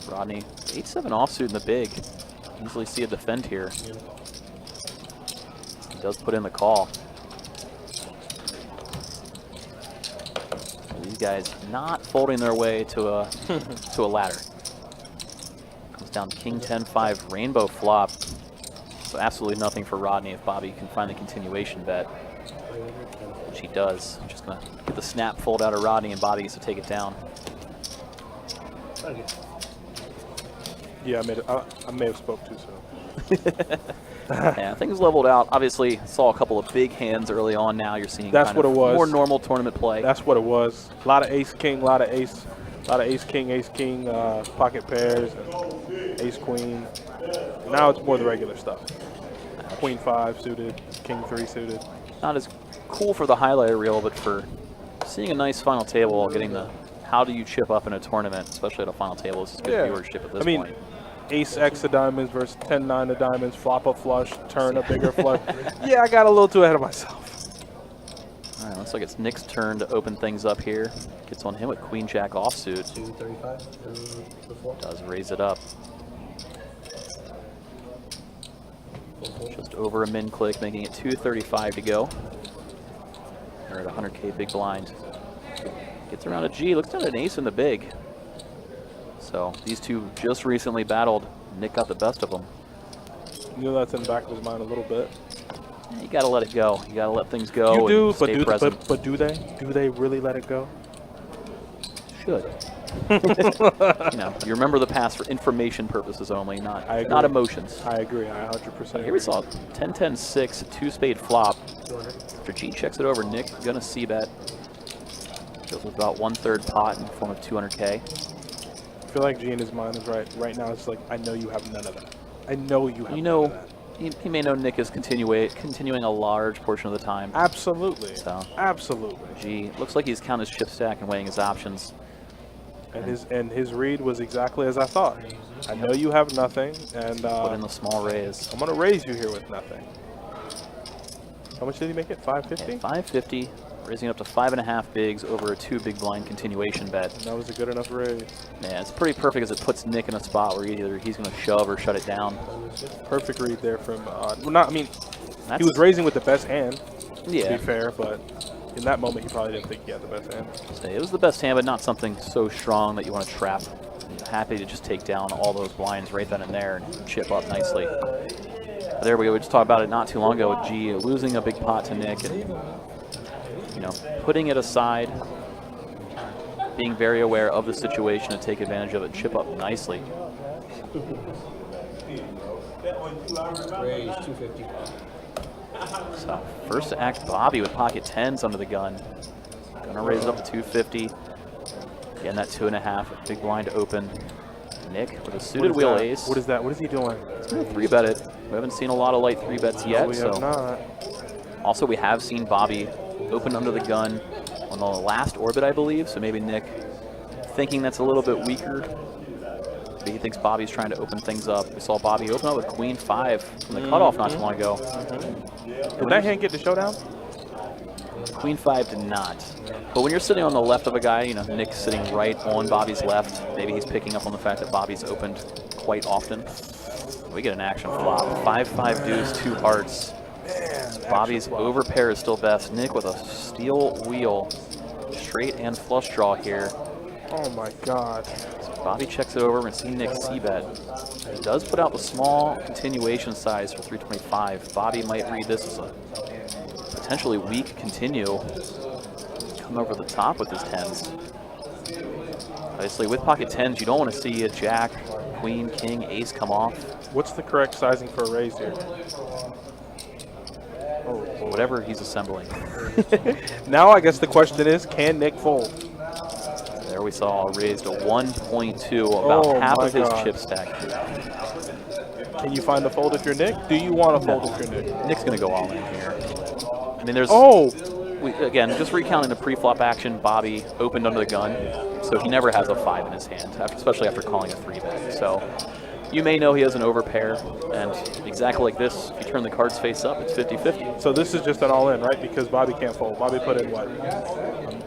[SPEAKER 5] Rodney, 8-7 offsuit in the big. Easily see a defend here. He does put in the call. guys not folding their way to a to a ladder. Comes down King 10-5 rainbow flop. So absolutely nothing for Rodney if Bobby can find the continuation bet, which he does. Just gonna get the snap fold out of Rodney, and Bobby gets to take it down.
[SPEAKER 6] Yeah, I may have spoke too soon.
[SPEAKER 5] Yeah, things leveled out. Obviously, saw a couple of big hands early on. Now you're seeing
[SPEAKER 6] That's
[SPEAKER 5] kind
[SPEAKER 6] what
[SPEAKER 5] of
[SPEAKER 6] it was.
[SPEAKER 5] more normal tournament play.
[SPEAKER 6] That's what it was. A lot of ace king, a lot of ace king, pocket pairs, and ace queen. Now it's more the regular stuff. Queen 5 suited, king 3 suited.
[SPEAKER 5] Not as cool for the highlighter reel, but for seeing a nice final table, getting the how do you chip up in a tournament, especially at a final table. This is good viewership at this point.
[SPEAKER 6] Ace X of diamonds versus 10-9 of diamonds, flop a flush, turn a bigger flush. Yeah, I got a little too ahead of myself.
[SPEAKER 5] All right, looks like it's Nick's turn to open things up here. Gets on him with Queen Jack offsuit.
[SPEAKER 1] 235.
[SPEAKER 5] Does raise it up. Just over a min click, making it 235 to go. They're at 100K big blind. Gets around a G, looks down at an ace in the big. So these two just recently battled. Nick got the best of them.
[SPEAKER 6] You know that's in the back of his mind a little bit.
[SPEAKER 5] You gotta let it go. You gotta let things go.
[SPEAKER 6] You do,
[SPEAKER 5] and stay present.
[SPEAKER 6] but do they? Do they really let it go?
[SPEAKER 5] Should. You know, you remember the past for information purposes only, not emotions.
[SPEAKER 6] I agree. I 100%
[SPEAKER 5] Here we saw 10-10-6, a 2-spade flop. After G checks it over, Nick gonna c-bet. Goes with about 1/3 pot in the form of 200K.
[SPEAKER 6] I feel like G in his mind is right now. It's like, I know you have none of that. I know you have none of that.
[SPEAKER 5] He may know Nick is continuing a large portion of the time.
[SPEAKER 6] Absolutely.
[SPEAKER 5] So
[SPEAKER 6] absolutely.
[SPEAKER 5] G looks like he's counting his chip stack and weighing his options.
[SPEAKER 6] And his read was exactly as I thought. I know you have nothing, and
[SPEAKER 5] put in the small raise.
[SPEAKER 6] I'm gonna raise you here with nothing. How much did he make it? 550.
[SPEAKER 5] Yeah, 550, raising up to 5.5 bigs over a 2 big blind continuation bet. And
[SPEAKER 6] that was a good enough raise.
[SPEAKER 5] Yeah, it's pretty perfect as it puts Nick in a spot where either he's going to shove or shut it down.
[SPEAKER 6] Perfect read there from. He was raising with the best hand.
[SPEAKER 5] Yeah.
[SPEAKER 6] To be fair, but in that moment, he probably didn't think he had the best hand.
[SPEAKER 5] So it was the best hand, but not something so strong that you want to trap. Happy to just take down all those blinds right then and there and chip up nicely. But there we go. We just talked about it not too long ago with G losing a big pot to Nick and, you know, putting it aside, being very aware of the situation to take advantage of it, chip up nicely.
[SPEAKER 1] Raise 250.
[SPEAKER 5] So first to act, Bobby with pocket tens under the gun. Gonna raise it up to 250. Again, that 2.5, big blind to open. Nick with a suited wheel ace.
[SPEAKER 6] What is that? What is he doing?
[SPEAKER 5] He's gonna 3-bet it. We haven't seen a lot of light 3-bets yet.
[SPEAKER 6] No, we have not.
[SPEAKER 5] Also, we have seen Bobby open under the gun on the last orbit, I believe. So maybe Nick thinking that's a little bit weaker. Maybe he thinks Bobby's trying to open things up. We saw Bobby open up with Queen 5 from the cutoff not too long ago.
[SPEAKER 6] Did that hand get the showdown?
[SPEAKER 5] Queen 5 did not. But when you're sitting on the left of a guy, you know, Nick's sitting right on Bobby's left. Maybe he's picking up on the fact that Bobby's opened quite often. We get an action flop. 5-5 deuce, 2 hearts. Bobby's overpair is still best. Nick with a steel wheel. Straight and flush draw here.
[SPEAKER 6] Oh my God.
[SPEAKER 5] So Bobby checks it over and see Nick c-bet. He does put out the small continuation size for 325. Bobby might read this as a potentially weak continue. Come over the top with his tens. Obviously, with pocket tens, you don't want to see a jack, queen, king, ace come off.
[SPEAKER 6] What's the correct sizing for a raise here?
[SPEAKER 5] Whatever he's assembling.
[SPEAKER 6] Now I guess the question is, can Nick fold?
[SPEAKER 5] There we saw raised a 1.2, about half of his chip stack.
[SPEAKER 6] Can you find a fold if you're Nick? Do you want to fold if you're Nick?
[SPEAKER 5] Nick's going to go all in here. I mean, there's... Again, just recounting the pre-flop action, Bobby opened under the gun, so he never has a 5 in his hand, especially after calling a 3-bet. So you may know he has an overpair, and exactly like this, if you turn the cards face up, it's 50-50.
[SPEAKER 6] So this is just an all-in, right? Because Bobby can't fold. Bobby put in what?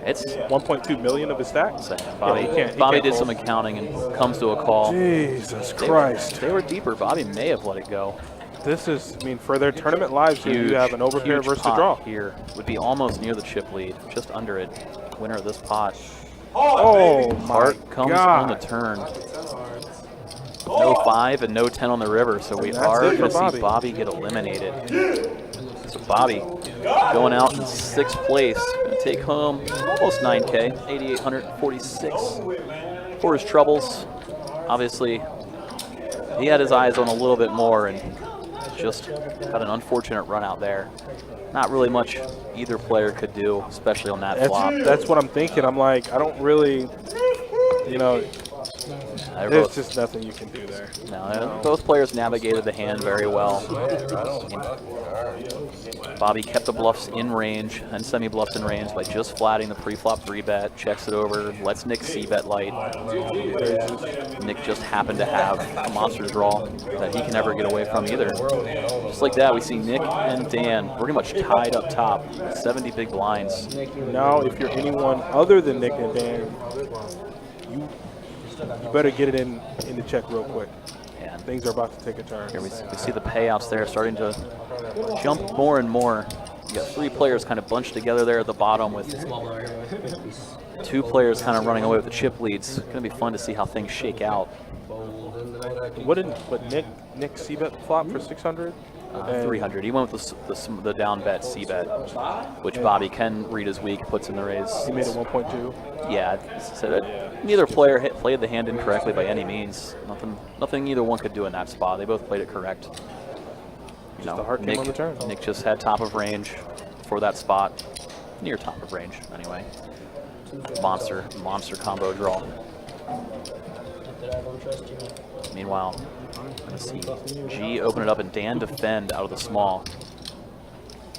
[SPEAKER 5] It's
[SPEAKER 6] 1.2 million of his stack.
[SPEAKER 5] Bobby did some accounting and comes to a call.
[SPEAKER 6] Jesus Christ!
[SPEAKER 5] They were deeper. Bobby may have let it go.
[SPEAKER 6] This is, I mean, for their tournament lives, you have an overpair versus a draw.
[SPEAKER 5] Here would be almost near the chip lead, just under it. Winner of this pot.
[SPEAKER 6] Oh, my
[SPEAKER 5] Heart comes on the turn. No 5 and no 10 on the river, so we
[SPEAKER 6] And that's
[SPEAKER 5] are
[SPEAKER 6] it
[SPEAKER 5] going
[SPEAKER 6] for
[SPEAKER 5] to see Bobby get eliminated. So Bobby going out in 6th place, going to take home almost 9K, 8,846 for his troubles. Obviously, he had his eyes on a little bit more and just got an unfortunate run out there. Not really much either player could do, especially on that flop.
[SPEAKER 6] That's what I'm thinking. I'm like, I don't really, you know, there's just nothing you can do there.
[SPEAKER 5] No, both players navigated the hand very well. Bobby kept the bluffs in range and semi-bluffs in range by just flatting the pre-flop 3-bet, checks it over, lets Nick c-bet light. Nick just happened to have a monster draw that he can never get away from either. Just like that, we see Nick and Dan pretty much tied up top, 70 big blinds.
[SPEAKER 6] Now, if you're anyone other than Nick and Dan, you better get it in the check real quick.
[SPEAKER 5] And
[SPEAKER 6] things are about to take a turn.
[SPEAKER 5] Here we see the payouts there starting to jump more and more. You got 3 players kind of bunched together there at the bottom with 2 players kind of running away with the chip leads. It's going to be fun to see how things shake out.
[SPEAKER 6] What Nick c-bet flop for 600?
[SPEAKER 5] 300. He went with the down bet c-bet, which Bobby can read as weak, puts in the raise.
[SPEAKER 6] He made it 1.2.
[SPEAKER 5] Yeah, so neither player played the hand incorrectly by any means. Nothing either one could do in that spot. They both played it correct. You know,
[SPEAKER 6] the heart came on the turn.
[SPEAKER 5] Nick just had top of range for that spot, near top of range anyway. Monster combo draw. Meanwhile, let's see G open it up and Dan defend out of the small.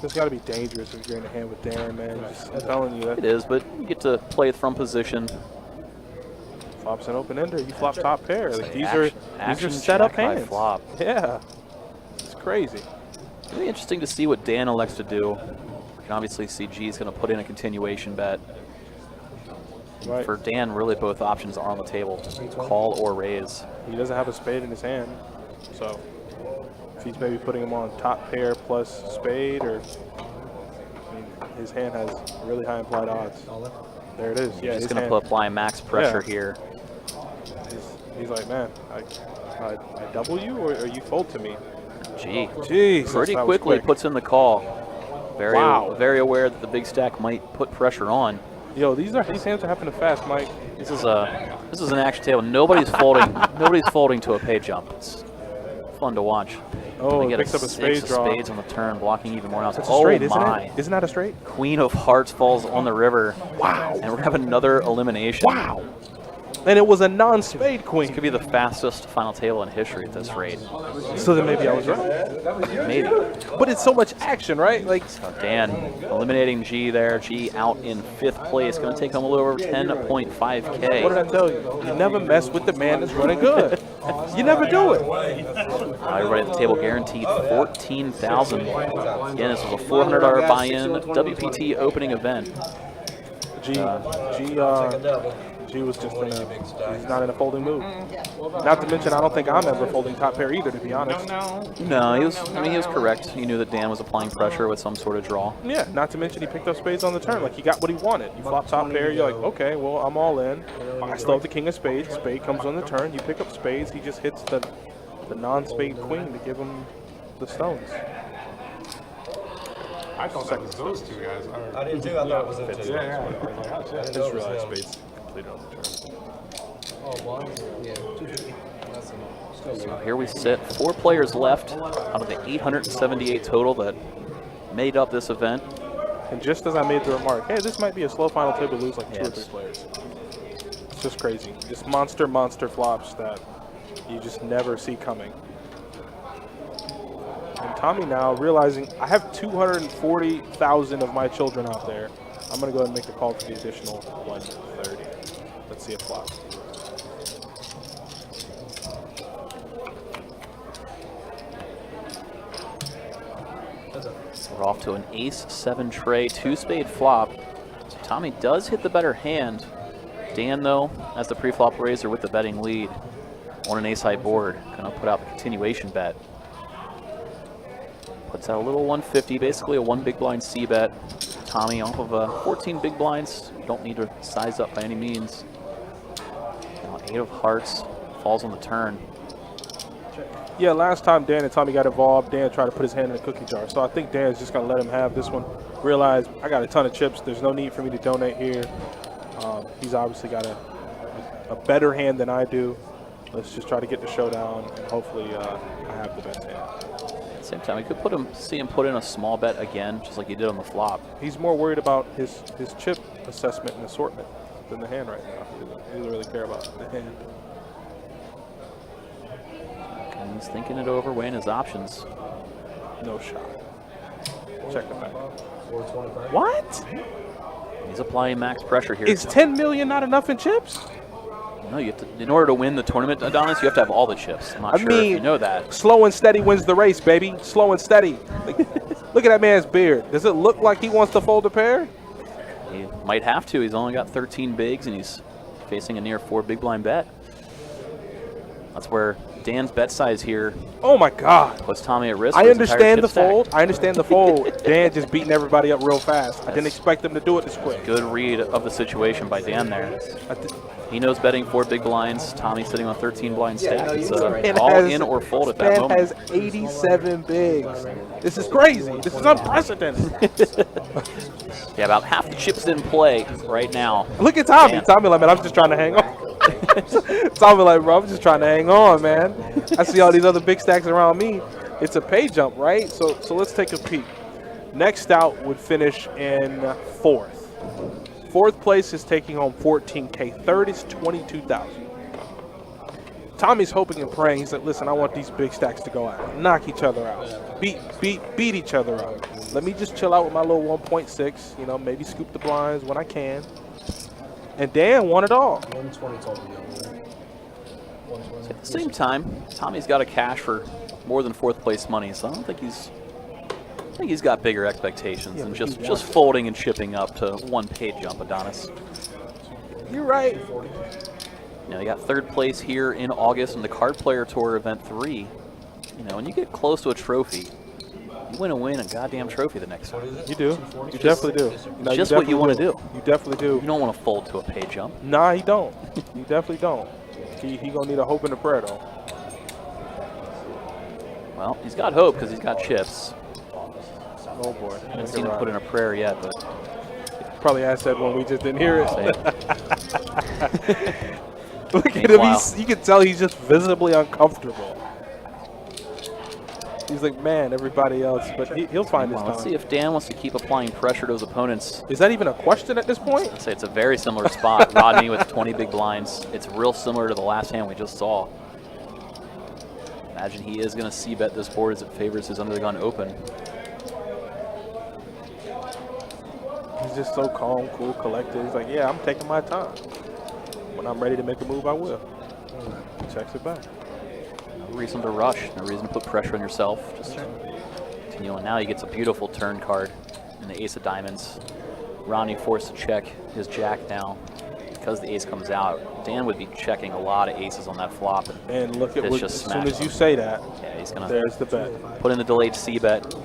[SPEAKER 6] It's got to be dangerous if you're in a hand with Dan, man. I'm telling you that.
[SPEAKER 5] It is, but you get to play it from position.
[SPEAKER 6] Flops an open ender. You flop top pair. Like, these are
[SPEAKER 5] action
[SPEAKER 6] set up
[SPEAKER 5] jack high
[SPEAKER 6] hands.
[SPEAKER 5] flop.
[SPEAKER 6] Yeah, it's crazy.
[SPEAKER 5] It'll be interesting to see what Dan elects to do. You can obviously see G's going to put in a continuation bet.
[SPEAKER 6] Right.
[SPEAKER 5] For Dan, really both options are on the table. Call or raise.
[SPEAKER 6] He doesn't have a spade in his hand, so if he's maybe putting him on top pair plus spade, or I mean, his hand has really high implied odds. There it is. Yeah,
[SPEAKER 5] he's going to apply max pressure here.
[SPEAKER 6] He's like, man, I double you or you fold to me?
[SPEAKER 5] Jeez, pretty quickly puts in the call. Very aware that the big stack might put pressure on.
[SPEAKER 6] Yo, these hands are happening fast, Mike.
[SPEAKER 5] This is an action table. Nobody's folding. Nobody's folding to a pay jump. It's fun to watch.
[SPEAKER 6] Oh,
[SPEAKER 5] they get
[SPEAKER 6] picks up a spade draw.
[SPEAKER 5] Spades on the turn, blocking even more now.
[SPEAKER 6] That's a straight, isn't it? Isn't that a straight?
[SPEAKER 5] Queen of Hearts falls on the river.
[SPEAKER 6] Wow.
[SPEAKER 5] And we have another elimination.
[SPEAKER 6] Wow. And it was a non-spade queen.
[SPEAKER 5] This could be the fastest final table in history at this rate.
[SPEAKER 6] So then maybe I was right.
[SPEAKER 5] Maybe.
[SPEAKER 6] But it's so much action, right? Like,
[SPEAKER 5] so Dan eliminating G there. G out in 5th place. Going to take home a little over 10.5K.
[SPEAKER 6] What did I tell you? You never mess with the man that's running good. You never do it.
[SPEAKER 5] Everybody at the table guaranteed $14,000. Again, this was a $400 buy-in WPT opening event.
[SPEAKER 6] G was just he's not in a folding mood. Not to mention, I don't think I'm ever folding top pair either, to be honest.
[SPEAKER 5] No, he was correct. He knew that Dan was applying pressure with some sort of draw.
[SPEAKER 6] Yeah, not to mention he picked up spades on the turn. Like, he got what he wanted. You flop top pair, you're like, okay, well, I'm all in. I still have the king of spades. Spade comes on the turn. You pick up spades. He just hits the non-spade queen to give him the stones.
[SPEAKER 7] I thought that was those two guys.
[SPEAKER 2] I did too. I thought it was them two.
[SPEAKER 7] Yeah.
[SPEAKER 6] I just realized spades completed on the turn.
[SPEAKER 5] So here we sit. 4 players left out of the 878 total that made up this event.
[SPEAKER 6] And just as I made the remark, hey, this might be a slow final table, lose like 2 or 3 players. It's just crazy. Just monster flops that you just never see coming. And Tommy now realizing I have 240,000 of my children out there. I'm going to go ahead and make the call for the additional 130. Let's see a flop.
[SPEAKER 5] We're off to an ace-7 tray, 2-spade flop. So Tommy does hit the better hand. Dan, though, as the pre-flop raiser with the betting lead on an ace-high board, going to put out the continuation bet. Puts out a little 150, basically a 1 big blind C bet. Tommy off of 14 big blinds. You don't need to size up by any means. Now 8 of hearts falls on the turn.
[SPEAKER 6] Yeah, last time Dan and Tommy got involved, Dan tried to put his hand in the cookie jar. So I think Dan's just going to let him have this one. Realize I got a ton of chips. There's no need for me to donate here. He's obviously got a better hand than I do. Let's just try to get the showdown, and hopefully I have the best hand.
[SPEAKER 5] At the same time, we could see him put in a small bet again, just like he did on the flop.
[SPEAKER 6] He's more worried about his chip assessment and assortment than the hand right now. He doesn't really care about the hand.
[SPEAKER 5] And he's thinking it over, weighing his options.
[SPEAKER 6] No shot. Check the back.
[SPEAKER 1] 425.
[SPEAKER 6] What?
[SPEAKER 5] He's applying max pressure here.
[SPEAKER 6] Is 10 million not enough in chips?
[SPEAKER 5] No, you have to, in order to win the tournament, Adonis, you have to have all the chips. I'm not sure if you know that.
[SPEAKER 6] Slow and steady wins the race, baby. Slow and steady. Look at that man's beard. Does it look like he wants to fold a pair?
[SPEAKER 5] He might have to. He's only got 13 bigs, and he's facing a near 4 big blind bet. That's where Dan's bet size here
[SPEAKER 6] Oh my God.
[SPEAKER 5] puts Tommy at risk.
[SPEAKER 6] I
[SPEAKER 5] for his entire
[SPEAKER 6] understand
[SPEAKER 5] chip
[SPEAKER 6] the fold.
[SPEAKER 5] stack.
[SPEAKER 6] I understand the fold. Dan just beating everybody up real fast. I didn't expect him to do it this quick.
[SPEAKER 5] Good read of the situation by Dan there. He knows betting 4 big blinds. Tommy's sitting on 13 blind stack. It's all in or fold at that
[SPEAKER 6] Man
[SPEAKER 5] moment.
[SPEAKER 6] has 87 bigs. This is crazy. This is unprecedented.
[SPEAKER 5] Yeah, about half the chips in play right now.
[SPEAKER 6] Look at Tommy.
[SPEAKER 5] Man.
[SPEAKER 6] Tommy like, man, I'm just trying to hang on. Tommy like, bro, I'm just trying to hang on, man. I see all these other big stacks around me. It's a pay jump, right? So let's take a peek. Next out would finish in 4th. 4th place is taking home 14K. 3rd is 22,000. Tommy's hoping and praying. He's like, listen, I want these big stacks to go out, knock each other out, beat each other out. Let me just chill out with my little 1.6. You know, maybe scoop the blinds when I can. And Dan won it all.
[SPEAKER 1] 120 total.
[SPEAKER 5] At the same time, Tommy's got a cash for more than 4th place money, so I don't think he's got bigger expectations than just folding and chipping up to 1 paid jump, Adonis.
[SPEAKER 6] You're right.
[SPEAKER 5] You know, you got 3rd place here in August in the Card Player Tour Event 3. You know, when you get close to a trophy, you win a goddamn trophy the next time.
[SPEAKER 6] You do. You definitely do.
[SPEAKER 5] It's just what you want to do.
[SPEAKER 6] You definitely do.
[SPEAKER 5] You don't want to fold to a paid jump.
[SPEAKER 6] Nah, he don't. You definitely don't. He gonna need a hope and a prayer though.
[SPEAKER 5] Well, he's got hope because he's got chips.
[SPEAKER 6] Oh boy.
[SPEAKER 5] I haven't seen him put in a prayer yet, but
[SPEAKER 6] Probably asked that one, we just didn't hear it.
[SPEAKER 5] Same.
[SPEAKER 6] Look at him.
[SPEAKER 5] Meanwhile-
[SPEAKER 6] You can tell he's just visibly uncomfortable. He's like, man, everybody else, but he'll find his
[SPEAKER 5] Well, let's see
[SPEAKER 6] time.
[SPEAKER 5] if Dan wants to keep applying pressure to his opponents.
[SPEAKER 6] Is that even a question at this point?
[SPEAKER 5] I'd say it's a very similar spot. Rodney with 20 big blinds. It's real similar to the last hand we just saw. Imagine he is going to c-bet this board as it favors his under the gun open.
[SPEAKER 6] He's just so calm, cool, collected. He's like, yeah, I'm taking my time. When I'm ready to make a move, I will. Checks it back.
[SPEAKER 5] No reason to rush. No reason to put pressure on yourself. Just continue on. Now he gets a beautiful turn card in the ace of diamonds. Ronnie forced to check his jack now because the ace comes out. Dan would be checking a lot of aces on that flop.
[SPEAKER 6] And look at
[SPEAKER 5] It's
[SPEAKER 6] what,
[SPEAKER 5] just
[SPEAKER 6] as soon as
[SPEAKER 5] smashed
[SPEAKER 6] you
[SPEAKER 5] him.
[SPEAKER 6] say that,
[SPEAKER 5] Yeah, he's going to
[SPEAKER 6] there's the bet.
[SPEAKER 5] put in the delayed c-bet.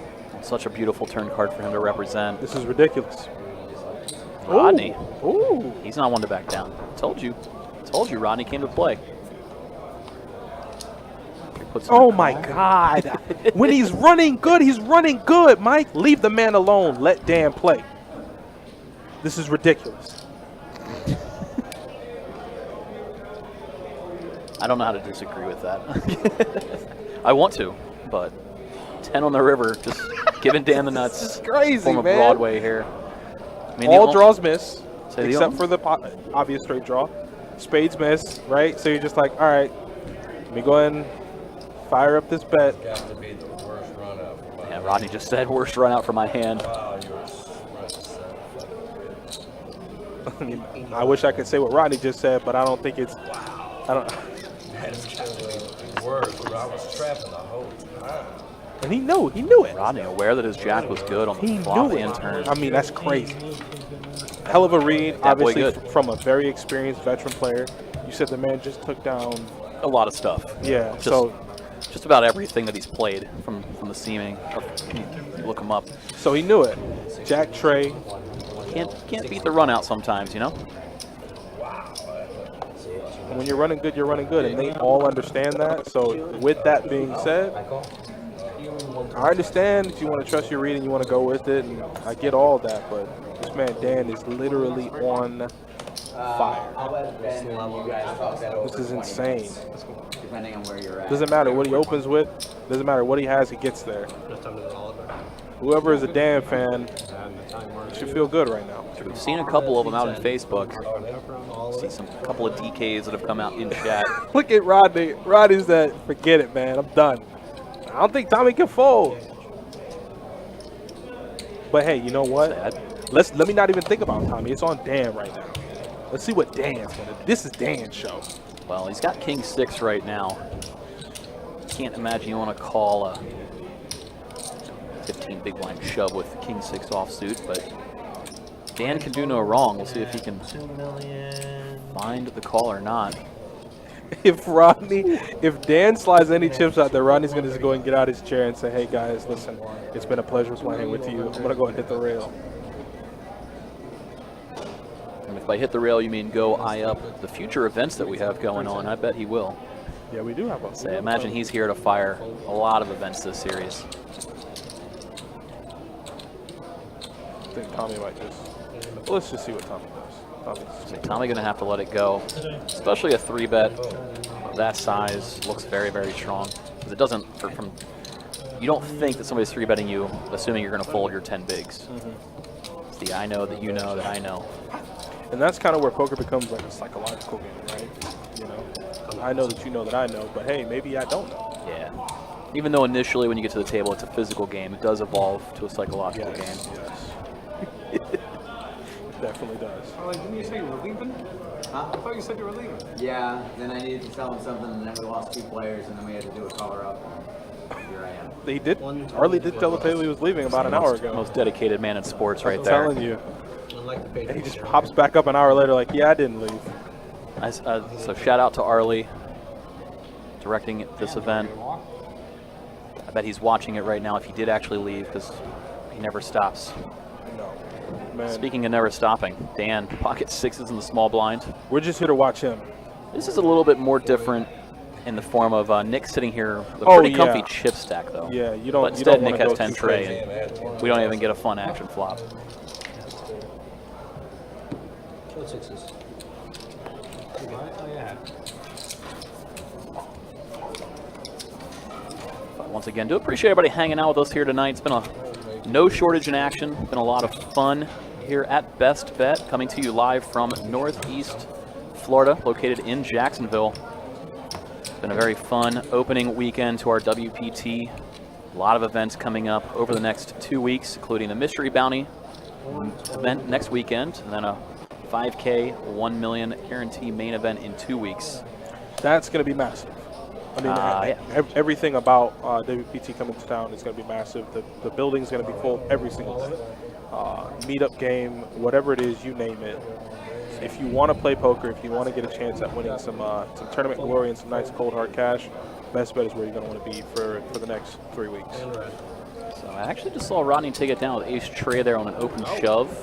[SPEAKER 5] Such a beautiful turn card for him to represent.
[SPEAKER 6] This is ridiculous.
[SPEAKER 5] Rodney,
[SPEAKER 6] Ooh.
[SPEAKER 5] he's not one to back down. Told you, Rodney came to play. He puts in
[SPEAKER 6] Oh
[SPEAKER 5] a
[SPEAKER 6] my
[SPEAKER 5] call.
[SPEAKER 6] God. When he's running good, Mike. Leave the man alone. Let Dan play. This is ridiculous.
[SPEAKER 5] I don't know how to disagree with that. I want to, but 10 on the river, just giving Dan the nuts.
[SPEAKER 6] This is crazy,
[SPEAKER 5] Form of
[SPEAKER 6] man.
[SPEAKER 5] Broadway here. I mean,
[SPEAKER 6] All draws miss,
[SPEAKER 5] Say the
[SPEAKER 6] except
[SPEAKER 5] only-
[SPEAKER 6] for the obvious straight draw. Spades miss, right? So you're just like, all right, let me go ahead and fire up this bet.
[SPEAKER 7] Got to be the worst run out for my
[SPEAKER 5] Yeah, Rodney just said worst run out for my hand.
[SPEAKER 7] Wow, you were
[SPEAKER 6] I wish I could say what Rodney just said, but I don't think it's. I don't.
[SPEAKER 7] the worst, bro. I was trapping the whole time.
[SPEAKER 6] And he knew it.
[SPEAKER 5] Rodney aware that his jack was good on
[SPEAKER 6] He
[SPEAKER 5] the flop
[SPEAKER 6] knew
[SPEAKER 5] and
[SPEAKER 6] it.
[SPEAKER 5] turn.
[SPEAKER 6] I mean, that's crazy. Hell of a read,
[SPEAKER 5] That boy
[SPEAKER 6] obviously
[SPEAKER 5] good.
[SPEAKER 6] from a very experienced veteran player. You said the man just took down.
[SPEAKER 5] A lot of stuff.
[SPEAKER 6] Yeah.
[SPEAKER 5] Just
[SPEAKER 6] So
[SPEAKER 5] just about everything that he's played from the seaming. You look him up.
[SPEAKER 6] So he knew it. Jack Trey.
[SPEAKER 5] Can't beat the run out sometimes, you know?
[SPEAKER 6] When you're running good, and they all understand that. So with that being said, I understand if you want to trust your reading, you want to go with it, and I get all that, but this man Dan is literally on fire. This is insane.
[SPEAKER 3] Depending on where you're at.
[SPEAKER 6] Doesn't matter what he opens with, doesn't matter what he has, he gets there. Whoever is a Dan fan should feel good right now.
[SPEAKER 5] We've seen a couple of them out on Facebook. See some couple of DKs that have come out in chat.
[SPEAKER 6] Look at Rodney. Rodney said, forget it, man. I'm done. I don't think Tommy can fold. But hey, you know what? Let me not even think about Tommy. It's on Dan right now. Let's see what Dan's gonna do. This is Dan's show.
[SPEAKER 5] Well, he's got King 6 right now. Can't imagine you want to call a 15 big blind shove with King 6 offsuit, but Dan can do no wrong. We'll see if he can find the call or not.
[SPEAKER 6] If Dan slides any chips out there, Rodney's gonna just go and get out his chair and say, hey guys, listen, it's been a pleasure playing with you. I'm gonna go and hit the rail.
[SPEAKER 5] And if by hit the rail you mean go eye up the future events that we have going on, I bet he will.
[SPEAKER 6] Yeah, we do have one.
[SPEAKER 5] So I imagine he's here to fire a lot of events this series.
[SPEAKER 6] I think Tommy might just. Well, let's just see what Tommy does.
[SPEAKER 5] Tommy going to have to let it go, especially a 3-bet of that size looks very, very strong. Because it doesn't, you don't think that somebody's 3-betting you, assuming you're going to fold your 10 bigs. It's the I know that you know that I know.
[SPEAKER 6] And that's kind of where poker becomes like a psychological game, right? You know, I know that you know that I know, but hey, maybe I don't know.
[SPEAKER 5] Yeah. Even though initially when you get to the table it's a physical game, it does evolve to a psychological game.
[SPEAKER 6] Yes. Definitely does.
[SPEAKER 1] Oh, didn't you say you were leaving?
[SPEAKER 3] Huh?
[SPEAKER 1] I thought you said you were leaving.
[SPEAKER 3] Yeah, then I needed to tell him something, and then we lost 2 players, and then we had to do a cover-up. Here I am.
[SPEAKER 6] He did. Arlie did tell the table he was leaving about an hour ago.
[SPEAKER 5] Most dedicated man in sports right there.
[SPEAKER 6] I'm telling you. And he just pops back up an hour later like, yeah, I didn't leave.
[SPEAKER 5] So shout out to Arlie directing this event. I bet he's watching it right now if he did actually leave, because he never stops.
[SPEAKER 6] No. Man.
[SPEAKER 5] Speaking of never stopping, Dan, pocket 6s in the small blind.
[SPEAKER 6] We're just here to watch him.
[SPEAKER 5] This is a little bit more different in the form of Nick sitting here with a pretty comfy chip stack, though.
[SPEAKER 6] Yeah, you don't.
[SPEAKER 5] But instead,
[SPEAKER 6] you don't
[SPEAKER 5] Nick has 10 tray, and we don't even get a fun action flop.
[SPEAKER 2] Kill 6s.
[SPEAKER 1] Oh, yeah.
[SPEAKER 5] Once again, do appreciate everybody hanging out with us here tonight. It's been no shortage in action. Been a lot of fun here at Best Bet, coming to you live from Northeast Florida, located in Jacksonville. It's been a very fun opening weekend to our WPT. A lot of events coming up over the next 2 weeks, including the Mystery Bounty event next weekend, and then a 5K, 1 million guarantee main event in 2 weeks.
[SPEAKER 6] That's going to be massive. I mean, everything about WPT coming to town is going to be massive. The building's going to be full every single day. Meetup game, whatever it is, you name it. If you want to play poker, if you want to get a chance at winning some tournament glory and some nice cold hard cash, Best Bet is where you're going to want to be for the next 3 weeks.
[SPEAKER 5] So I actually just saw Rodney take it down with ace tray there on an open shove.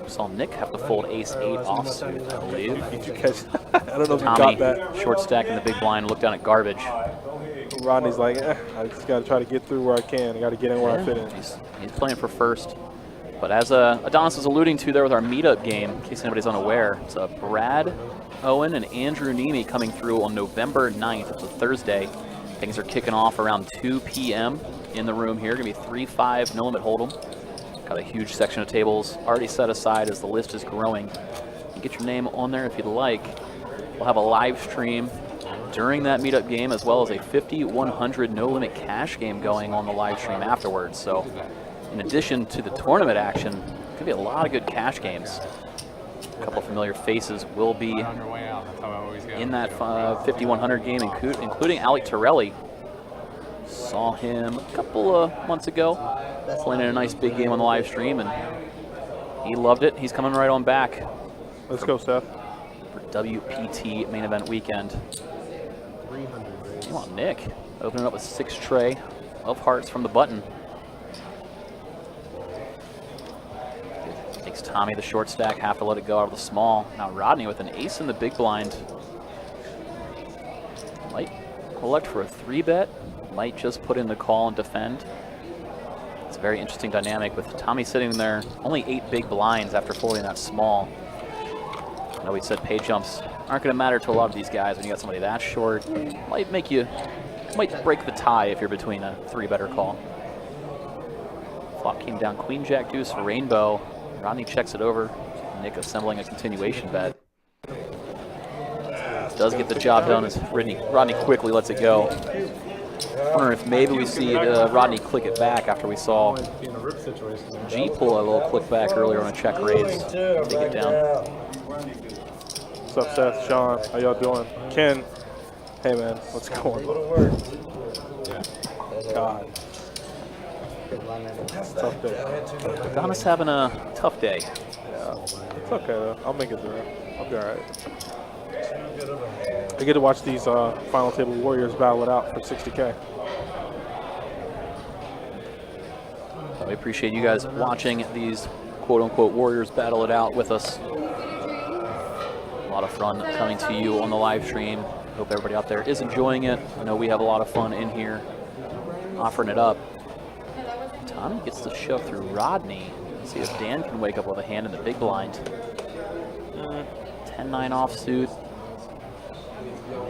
[SPEAKER 5] Saw Nick have to fold ace-8 offsuit, I believe.
[SPEAKER 6] Did you catch that? I don't know if you
[SPEAKER 5] Tommy,
[SPEAKER 6] got that.
[SPEAKER 5] short stack in the big blind, looked down at garbage.
[SPEAKER 6] Rodney's like, I just got to try to get through where I can. I got to get in where I fit in.
[SPEAKER 5] He's playing for first. But as Adonis was alluding to there with our meetup game, in case anybody's unaware, it's Brad Owen and Andrew Nemi coming through on November 9th. It's a Thursday. Things are kicking off around 2 p.m. in the room here. Going to be 3-5 no limit hold'em. Got a huge section of tables already set aside as the list is growing. You get your name on there if you'd like. We'll have a live stream during that meetup game, as well as a 50-100 no limit cash game going on the live stream afterwards. So in addition to the tournament action, could be a lot of good cash games. A couple of familiar faces will be in that 50-100 game, including Alec Torelli. Saw him a couple of months ago playing in a nice big game on the live stream, and he loved it. He's coming right on back.
[SPEAKER 6] Let's go, Seth.
[SPEAKER 5] For WPT main event weekend.
[SPEAKER 1] 300 raised.
[SPEAKER 5] Come on, Nick. Opening up with 6 tray of hearts from the button. Takes Tommy the short stack, have to let it go out of the small. Now Rodney with an ace in the big blind. Might elect for a 3-bet. Might just put in the call and defend. It's a very interesting dynamic with Tommy sitting there, only 8 big blinds after folding that small. I know we said pay jumps aren't going to matter to a lot of these guys when you got somebody that short. Might break the tie if you're between a 3-better call. Flop came down Queen Jack Deuce for Rainbow. Rodney checks it over. Nick assembling a continuation bet. Does get the job done as Rodney quickly lets it go. I wonder if maybe we see Rodney click it back after we saw G pull a little click back earlier on a check raise. Take it down.
[SPEAKER 6] What's up, Seth, Sean? How y'all doing? Ken, hey man, what's going on? God. It's a tough day.
[SPEAKER 5] Donna's having a tough day.
[SPEAKER 6] Yeah, it's okay though. I'll make it through. I'll be alright. I get to watch these final table warriors battle it out for 60K.
[SPEAKER 5] We appreciate you guys watching these quote-unquote warriors battle it out with us. A lot of fun coming to you on the live stream. Hope everybody out there is enjoying it. I know we have a lot of fun in here offering it up. Tommy gets the shove through Rodney. Let's see if Dan can wake up with a hand in the big blind. 10-9 offsuit.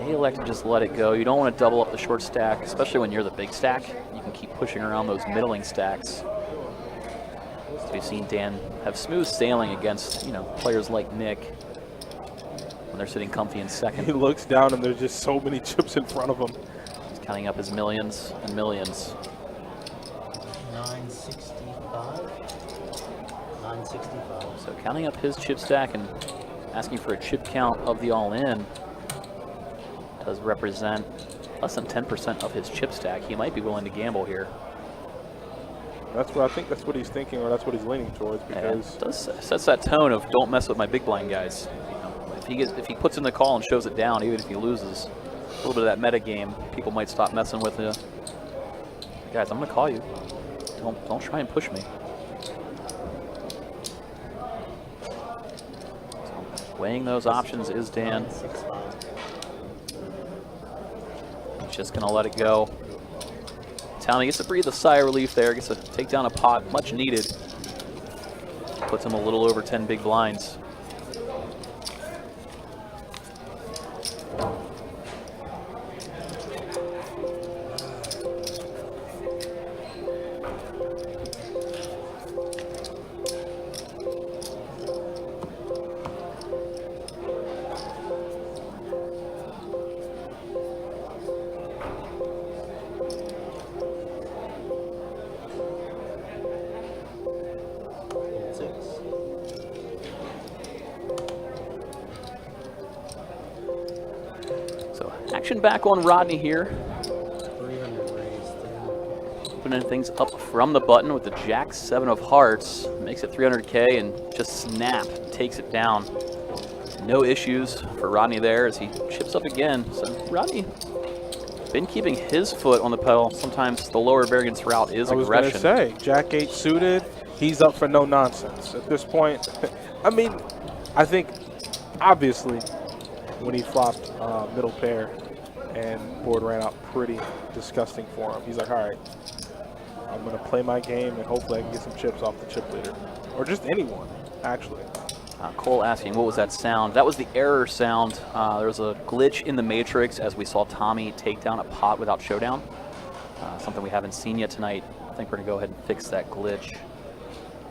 [SPEAKER 5] They elect to just let it go. You don't want to double up the short stack, especially when you're the big stack. You can keep pushing around those middling stacks. So we've seen Dan have smooth sailing against, players like Nick when they're sitting comfy in second.
[SPEAKER 6] He looks down and there's just so many chips in front of him.
[SPEAKER 5] He's counting up his millions and millions.
[SPEAKER 2] 965. 965.
[SPEAKER 5] So counting up his chip stack and asking for a chip count of the all-in does represent less than 10% of his chip stack. He might be willing to gamble here.
[SPEAKER 6] I think that's what he's thinking, or that's what he's leaning towards, because
[SPEAKER 5] it does sets that tone of don't mess with my big blind guys. If he puts in the call and shows it down, even if he loses, a little bit of that meta game, people might stop messing with you. Guys, I'm gonna call you. Don't try and push me. So, weighing those options is Dan. He's just gonna let it go. Tommy gets to breathe a sigh of relief there, gets to take down a pot, much needed. Puts him a little over 10 big blinds. Action back on Rodney here.
[SPEAKER 1] 300 raised.
[SPEAKER 5] Opening things up from the button with the Jack 7 of hearts. Makes it 300K and just snap, takes it down. No issues for Rodney there as he chips up again. So Rodney been keeping his foot on the pedal. Sometimes the lower variance route is aggression.
[SPEAKER 6] I was going to say, Jack 8 suited, he's up for no nonsense. At this point, I mean, I think, obviously, when he flopped middle pair and board ran out pretty disgusting for him, he's like, all right, I'm going to play my game and hopefully I can get some chips off the chip leader. Or just anyone, actually.
[SPEAKER 5] Cole asking, what was that sound? That was the error sound. There was a glitch in the matrix as we saw Tommy take down a pot without showdown. Something we haven't seen yet tonight. I think we're going to go ahead and fix that glitch.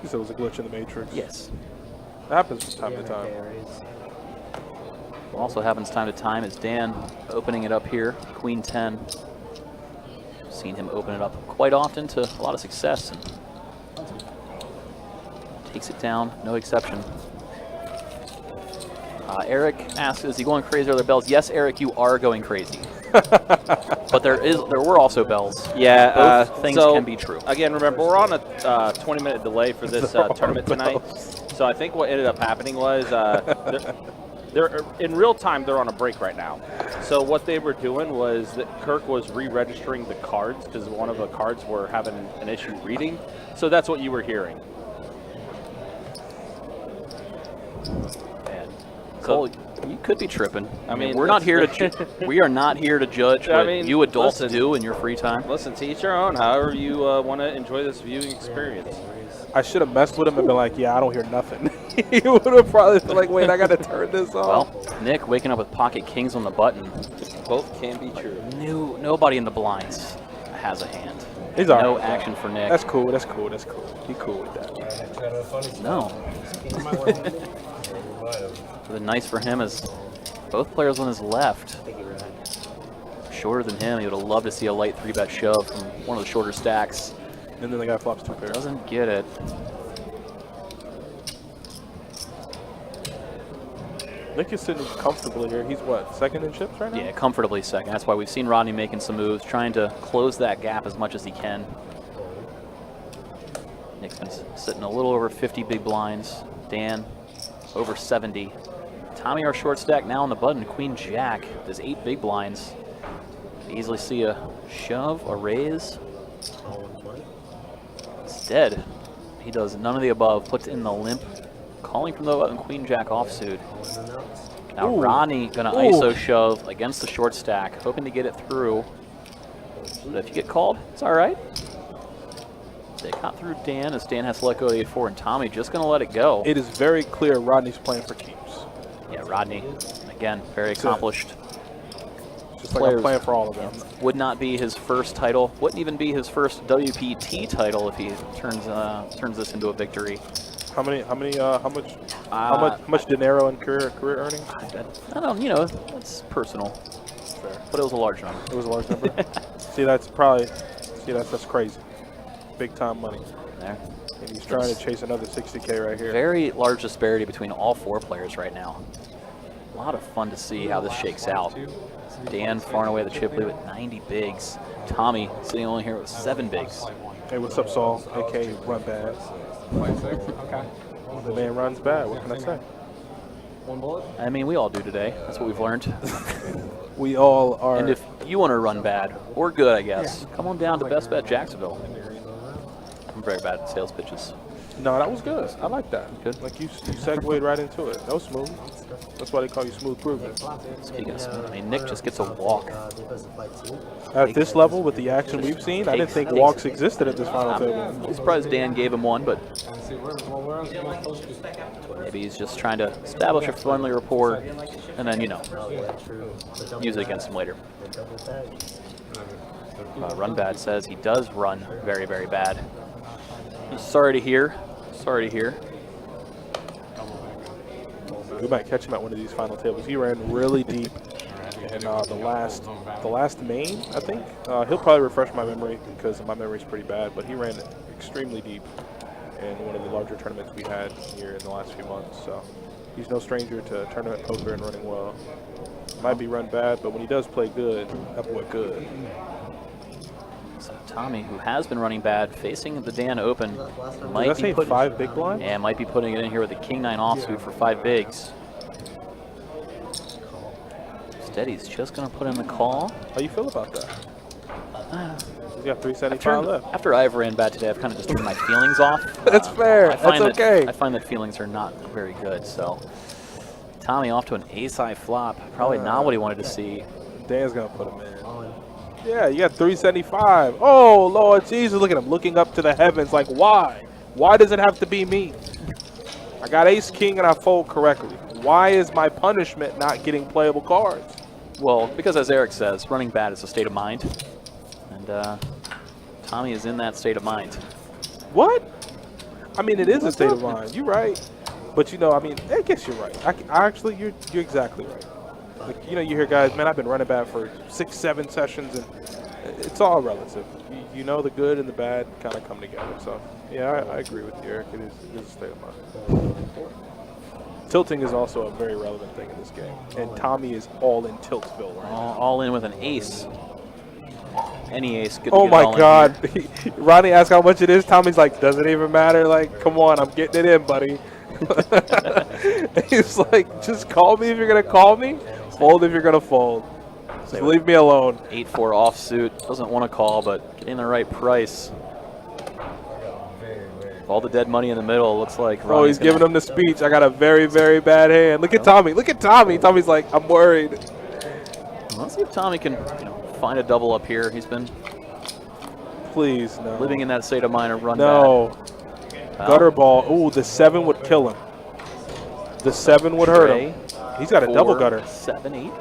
[SPEAKER 6] You said it was a glitch in the matrix?
[SPEAKER 5] Yes.
[SPEAKER 6] That happens from time to time.
[SPEAKER 5] What also happens time to time is Dan opening it up here, Queen 10. Seen him open it up quite often to a lot of success. And takes it down, no exception. Eric asks, is he going crazy? Are there bells? Yes, Eric, you are going crazy. But there were also bells.
[SPEAKER 4] Yeah,
[SPEAKER 5] both things can be true.
[SPEAKER 4] Again, remember, we're on a 20-minute delay for this tournament tonight. So I think what ended up happening was they're in real time. They're on a break right now. So what they were doing was that Kirk was re-registering the cards because one of the cards were having an issue reading. So that's what you were hearing.
[SPEAKER 5] And Cole, you could be tripping.
[SPEAKER 4] I mean,
[SPEAKER 5] we're not here to we are not here to judge what you adults do in your free time.
[SPEAKER 4] Listen, to each your own. However you want to enjoy this viewing experience.
[SPEAKER 6] I should have messed with him and been like, yeah, I don't hear nothing. He would have probably been like, wait, I got to turn this off.
[SPEAKER 5] Well, Nick waking up with pocket kings on the button.
[SPEAKER 4] Both can be true.
[SPEAKER 5] Nobody in the blinds has a hand.
[SPEAKER 6] He's all
[SPEAKER 5] no
[SPEAKER 6] right.
[SPEAKER 5] action for Nick.
[SPEAKER 6] That's cool. That's cool. That's cool. He cool with that.
[SPEAKER 5] No. But nice for him is both players on his left. Shorter than him. He would have loved to see a light 3-bet shove from one of the shorter stacks.
[SPEAKER 6] And then the guy flops 2 pairs.
[SPEAKER 5] Doesn't get it.
[SPEAKER 6] Nick is sitting comfortably here. He's what, second in chips right now?
[SPEAKER 5] Yeah, comfortably second. That's why we've seen Rodney making some moves, trying to close that gap as much as he can. Nick's been sitting a little over 50 big blinds. Dan over 70. Tommy, our short stack, now on the button. Queen Jack does 8 big blinds. Easily see a shove, a raise. Instead, he does none of the above, puts in the limp, calling from the button, Queen Jack offsuit. Now Rodney gonna ISO shove against the short stack, hoping to get it through. But if you get called, it's all right. They got through Dan as Dan has to let go of the 8-4, and Tommy just gonna let it go.
[SPEAKER 6] It is very clear Rodney's playing for keeps.
[SPEAKER 5] Yeah, Rodney, again, very accomplished.
[SPEAKER 6] Just like I'm playing for all of them.
[SPEAKER 5] Would not be his first title. Wouldn't even be his first WPT title if he turns this into a victory.
[SPEAKER 6] How much dinero in career earnings?
[SPEAKER 5] I don't, it's personal.
[SPEAKER 6] Fair.
[SPEAKER 5] But it was a large number.
[SPEAKER 6] It was a large number. That's crazy. Big time money.
[SPEAKER 5] There.
[SPEAKER 6] And he's trying to chase another 60K right here.
[SPEAKER 5] Very large disparity between all 4 players right now. A lot of fun to see how this shakes out. Dan far and away the chip lead with 90 bigs. Tommy sitting only here with 7 bigs.
[SPEAKER 6] Hey, what's up, Saul? AK Run Bad. The man runs bad. What can I say?
[SPEAKER 5] I mean, we all do today. That's what we've learned.
[SPEAKER 6] We all are.
[SPEAKER 5] And if you want to run bad, or good, I guess, come on down to Best Bet Jacksonville. I'm very bad at sales pitches.
[SPEAKER 6] No, that was good. I like that.
[SPEAKER 5] Good.
[SPEAKER 6] Like you segued right into it. That was smooth. That's why they call you Smooth Groovin.
[SPEAKER 5] Speaking of smooth, I mean, Nick just gets a walk.
[SPEAKER 6] At this level, with the action we've seen, I didn't think walks existed at this final table.
[SPEAKER 5] I'm surprised Dan gave him one, but maybe he's just trying to establish a friendly rapport and then, use it against him later. Run Bad says he does run very, very bad. Sorry to hear. Sorry to hear.
[SPEAKER 6] We might catch him at one of these final tables. He ran really deep in the last main, I think. He'll probably refresh my memory because my memory's pretty bad, but he ran extremely deep in one of the larger tournaments we had here in the last few months. So he's no stranger to tournament poker and running well. Might be run bad, but when he does play good, that boy good.
[SPEAKER 5] So Tommy, who has been running bad, facing the Dan Open,
[SPEAKER 6] Might be putting 5 big blind?
[SPEAKER 5] And might be putting it in here with a King-9 offsuit for 5 bigs. Instead, he's just going to put in the call.
[SPEAKER 6] How you feel about that? He's got 375 left.
[SPEAKER 5] After I've ran bad today, I've kind of just turned my feelings off.
[SPEAKER 6] That's fair. That's okay.
[SPEAKER 5] I find that feelings are not very good. So Tommy off to an ace-high flop. Probably not what he wanted to see.
[SPEAKER 6] Dan's going to put him in. Yeah, you got 375. Oh, Lord Jesus, look at him looking up to the heavens like, why? Why does it have to be me? I got ace-king and I fold correctly. Why is my punishment not getting playable cards?
[SPEAKER 5] Well, because as Eric says, running bad is a state of mind. And Tommy is in that state of mind.
[SPEAKER 6] What? I mean, it is a state of mind. You're right. But, I guess you're right. Actually, you're exactly right. Like, you hear guys, man, I've been running bad for 6-7 sessions, and it's all relative. The good and the bad kind of come together. So, yeah, I agree with you, Eric. It is a state of mind. Tilting is also a very relevant thing in this game, and Tommy is all in Tiltsville right now.
[SPEAKER 5] All in with an ace. Any ace. Good
[SPEAKER 6] Oh my God! Ronnie asked how much it is. Tommy's like, doesn't even matter. Like, come on, I'm getting it in, buddy. He's like, just call me if you're gonna call me. Fold if you're gonna fold. Just leave me alone.
[SPEAKER 5] 8-4 offsuit. Doesn't want to call, but getting the right price. All the dead money in the middle, looks like.
[SPEAKER 6] Oh, he's giving him the speech. I got a very, very bad hand. Look at Tommy. Look at Tommy. Tommy's like, I'm worried.
[SPEAKER 5] Let's see if Tommy can find a double up here. He's been
[SPEAKER 6] Please, no.
[SPEAKER 5] living in that state of mind of run
[SPEAKER 6] No.
[SPEAKER 5] bad.
[SPEAKER 6] Gutter ball. Ooh, the 7 would kill him. The 7 would hurt him. He's got a double gutter.
[SPEAKER 5] 7, 8.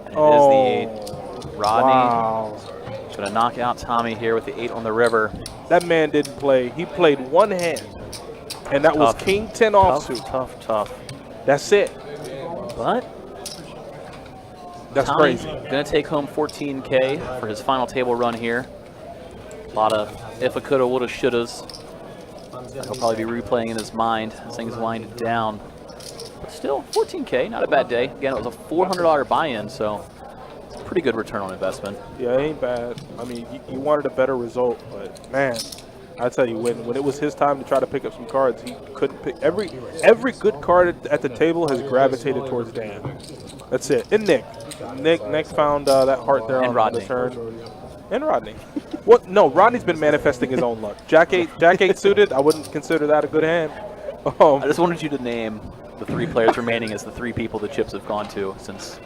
[SPEAKER 5] And it
[SPEAKER 6] Oh,
[SPEAKER 5] is the 8. Rodney
[SPEAKER 6] wow.
[SPEAKER 5] going to knock out Tommy here with the 8 on the river.
[SPEAKER 6] That man didn't play. He played one hand, and that was
[SPEAKER 5] Tough.
[SPEAKER 6] King 10 offsuit.
[SPEAKER 5] Tough.
[SPEAKER 6] That's it.
[SPEAKER 5] But
[SPEAKER 6] That's
[SPEAKER 5] Tommy
[SPEAKER 6] crazy.
[SPEAKER 5] going to take home $14K for his final table run here. A lot of if'a, coulda, woulda, shouldas. He'll probably be replaying in his mind as things wind down. But still, $14K, not a bad day. Again, it was a $400 buy-in, so it's a pretty good return on investment.
[SPEAKER 6] Yeah, it ain't bad. I mean, you wanted a better result, but man, I tell you, when it was his time to try to pick up some cards, he couldn't pick. Every good card at the table has gravitated towards Dan. That's it. And Nick. Nick found that heart there
[SPEAKER 5] And
[SPEAKER 6] on
[SPEAKER 5] Rodney.
[SPEAKER 6] the turn. And Rodney. What? No, Rodney's been manifesting his own luck. Jack 8 suited, I wouldn't consider that a good hand.
[SPEAKER 5] I just wanted you to name the 3 players remaining as the 3 people the chips have gone to, since it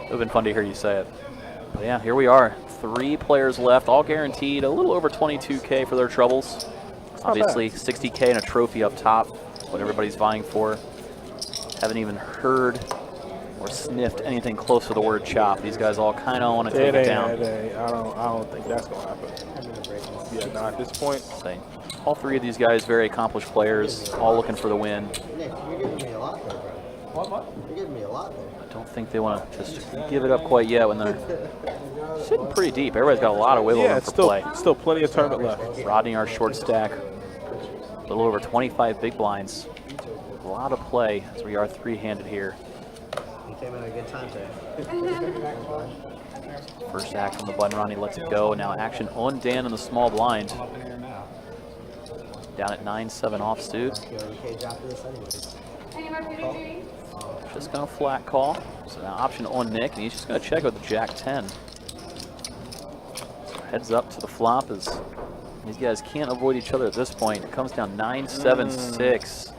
[SPEAKER 5] would have been fun to hear you say it. But yeah, here we are. 3 players left, all guaranteed a little over $22K for their troubles. Obviously, $60K and a trophy up top, what everybody's vying for. Haven't even heard or sniffed anything close to the word chop. These guys all kind of want to take it down.
[SPEAKER 6] I don't think that's gonna happen. Yeah, not at this point.
[SPEAKER 5] Say, all 3 of these guys, very accomplished players, all looking for the win.
[SPEAKER 2] Nick, you're giving me a lot there, bro. What? You're giving me a lot there.
[SPEAKER 5] I don't think they want to just give it up quite yet when they're sitting pretty deep. Everybody's got a lot of wiggle
[SPEAKER 6] Yeah,
[SPEAKER 5] room
[SPEAKER 6] it's
[SPEAKER 5] for play.
[SPEAKER 6] still plenty of tournament left.
[SPEAKER 5] Rodney, our short stack, a little over 25 big blinds. A lot of play as we are 3-handed here.
[SPEAKER 2] You came in at a good time today.
[SPEAKER 5] First act from the button, Rodney lets it go. Now action on Dan in the small blind. Down at 9-7 offsuit.
[SPEAKER 2] You're in cage after this anyways.
[SPEAKER 5] Just going to flat call. So now option on Nick, and he's just going to check with the Jack 10. So heads up to the flop as these guys can't avoid each other at this point. It comes down 9-7-6.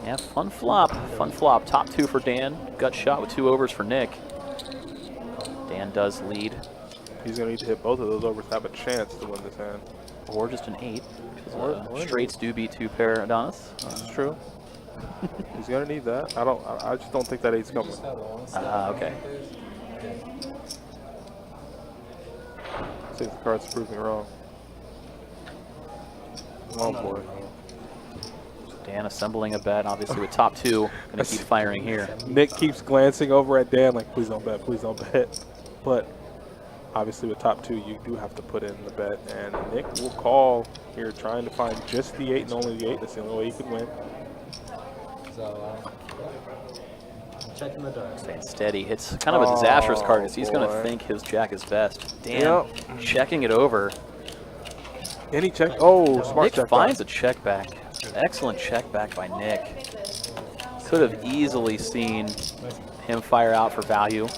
[SPEAKER 5] Yeah, fun flop. Fun flop. Top 2 for Dan. Gut shot with 2 overs for Nick. Dan does lead.
[SPEAKER 6] He's gonna need to hit both of those overs to have a chance to win this hand.
[SPEAKER 5] Or just an 8.
[SPEAKER 6] Or
[SPEAKER 5] Straights do beat 2 pair Adonis.
[SPEAKER 6] That's true. He's gonna need that. I just don't think that 8's coming.
[SPEAKER 5] Okay.
[SPEAKER 6] See if the card's proving wrong. Oh boy.
[SPEAKER 5] Dan assembling a bet, obviously with top 2. Going to keep firing here.
[SPEAKER 6] Nick keeps glancing over at Dan like, please don't bet, please don't bet. But obviously with top 2, you do have to put in the bet. And Nick will call here trying to find just the 8 and only the 8. That's the only way he can win.
[SPEAKER 2] Checking the dark.
[SPEAKER 5] Staying steady. Hits kind of a disastrous card because he's going to think his Jack is best. Dan checking it over.
[SPEAKER 6] And he checked. Oh, smart
[SPEAKER 5] Nick
[SPEAKER 6] check.
[SPEAKER 5] finds a check back. Excellent check back by Nick. Could have easily seen him fire out for value.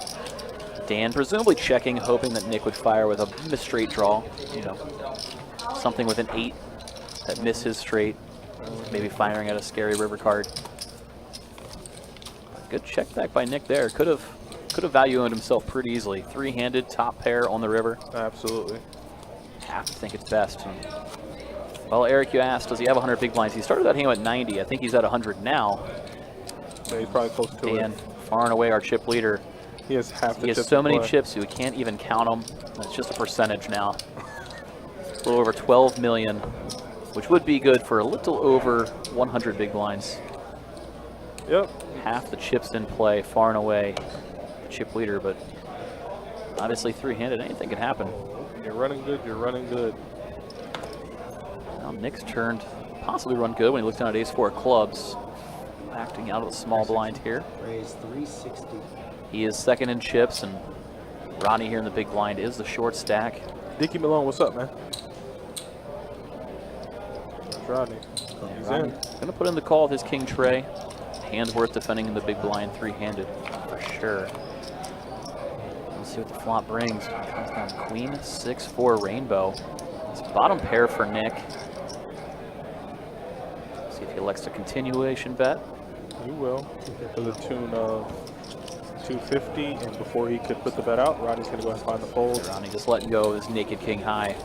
[SPEAKER 5] Dan presumably checking, hoping that Nick would fire with a straight draw. You know, something with an 8 that missed his straight. Maybe firing at a scary river card. Good check back by Nick there. Could have value-owned himself pretty easily. 3-handed, top pair on the river.
[SPEAKER 6] Absolutely.
[SPEAKER 5] Have to think it's best. And, well, Eric, you asked, does he have 100 big blinds? He started that game at 90. I think he's at 100 now.
[SPEAKER 6] Yeah, he's probably close to
[SPEAKER 5] Dan,
[SPEAKER 6] it.
[SPEAKER 5] far and away our chip leader.
[SPEAKER 6] He has half the
[SPEAKER 5] He has
[SPEAKER 6] chips
[SPEAKER 5] so
[SPEAKER 6] to
[SPEAKER 5] many
[SPEAKER 6] play.
[SPEAKER 5] chips, we can't even count them. It's just a percentage now. A little over 12 million, which would be good for a little over 100 big blinds.
[SPEAKER 6] Yep.
[SPEAKER 5] Half the chips in play, far and away the chip leader, but obviously 3-handed, anything can happen.
[SPEAKER 6] You're running good. You're running good.
[SPEAKER 5] Now Nick's turned, possibly run good when he looks down at ace-4 of clubs. Acting out of the small blind here.
[SPEAKER 2] Raise 360.
[SPEAKER 5] He is second in chips, and Rodney here in the big blind is the short stack.
[SPEAKER 6] Dickie Malone, what's up, man? Rodney. He's in.
[SPEAKER 5] Gonna put in the call with his king tray. Hand worth defending in the big blind three-handed for sure. Let's see what the flop brings. Comes down queen, 6-4 rainbow. It's bottom pair for Nick. See if he elects a continuation bet.
[SPEAKER 6] You will. To the tune of 250, and before he could put the bet out, Rodney's going to go ahead and find the fold.
[SPEAKER 5] Rodney just letting go of his naked king high.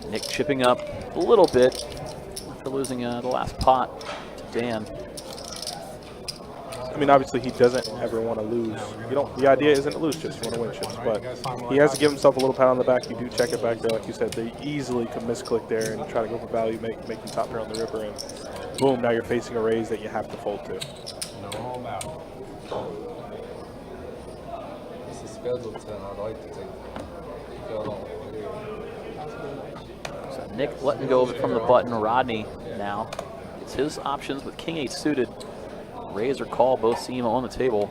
[SPEAKER 5] Nick chipping up a little bit after losing the last pot to Dan.
[SPEAKER 6] I mean, obviously he doesn't ever want to lose. You don't. The idea isn't to lose chips. You want to win chips, but he has to give himself a little pat on the back. You do check it back there, like you said. They easily could misclick there and try to go for value, make them top pair on the river, and boom, now you're facing a raise that you have to fold to.
[SPEAKER 7] No matter. This is scheduled 10. I'd like to take
[SPEAKER 5] So Nick letting go of it from the button. Rodney now. It's his options with king 8 suited. Raise or call, both seem on the table.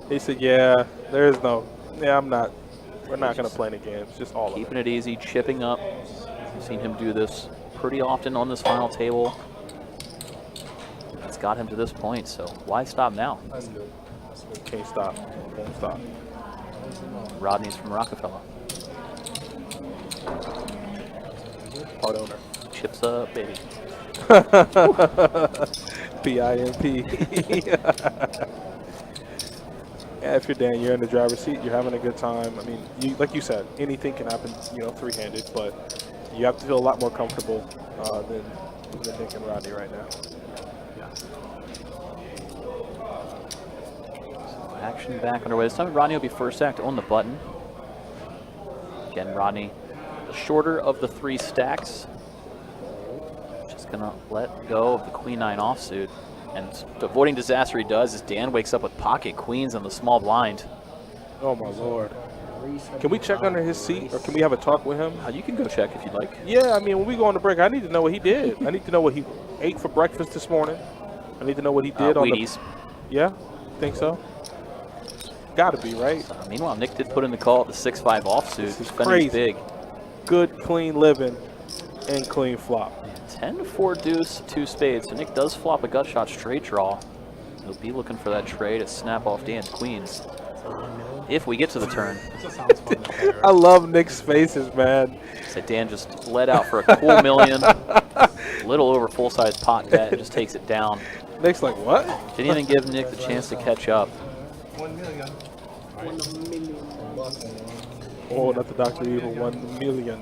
[SPEAKER 6] He said, yeah, there's no, yeah, I'm not, we're not going to play any games, just all
[SPEAKER 5] Keeping it easy, chipping up. I've seen him do this pretty often on this final table. It's got him to this point, so why stop now?
[SPEAKER 7] That's good.
[SPEAKER 6] Can't stop, won't stop.
[SPEAKER 5] Rodney's from Rockefeller.
[SPEAKER 6] Part owner.
[SPEAKER 5] Chips up, baby.
[SPEAKER 6] PIMP. Yeah, if you're Dan, you're in the driver's seat, you're having a good time. I mean, like you said, anything can happen, three-handed, but you have to feel a lot more comfortable than Nick and Rodney right now.
[SPEAKER 5] So action back underway. This time Rodney will be first act on the button. Again, Rodney, the shorter of the 3 stacks. Just gonna let go of the queen 9 offsuit. And avoiding disaster he does is Dan wakes up with pocket queens on the small blind.
[SPEAKER 6] Oh my lord. Can we check under his seat, or can we have a talk with him?
[SPEAKER 5] You can go check if you'd like.
[SPEAKER 6] Yeah, I mean, when we go on the break, I need to know what he did. I need to know what he ate for breakfast this morning. I need to know what he did on
[SPEAKER 5] Wheaties.
[SPEAKER 6] Yeah, think so? Gotta be, right?
[SPEAKER 5] Meanwhile, Nick did put in the call at the 6-5 offsuit.
[SPEAKER 6] This is
[SPEAKER 5] Defending
[SPEAKER 6] crazy.
[SPEAKER 5] big.
[SPEAKER 6] Good, clean living and clean flop.
[SPEAKER 5] 10-4 deuce, 2 spades. So Nick does flop a gut shot straight draw. He'll be looking for that trade to snap off Dan's queens. If we get to the turn.
[SPEAKER 6] I love Nick's faces, man.
[SPEAKER 5] So Dan just let out for a cool million. Little over full-size pot bet and just takes it down.
[SPEAKER 6] Nick's like, what?
[SPEAKER 5] Didn't even give Nick the chance to catch up.
[SPEAKER 7] 1 million.
[SPEAKER 6] Oh, not the Dr. Evil, $1 million.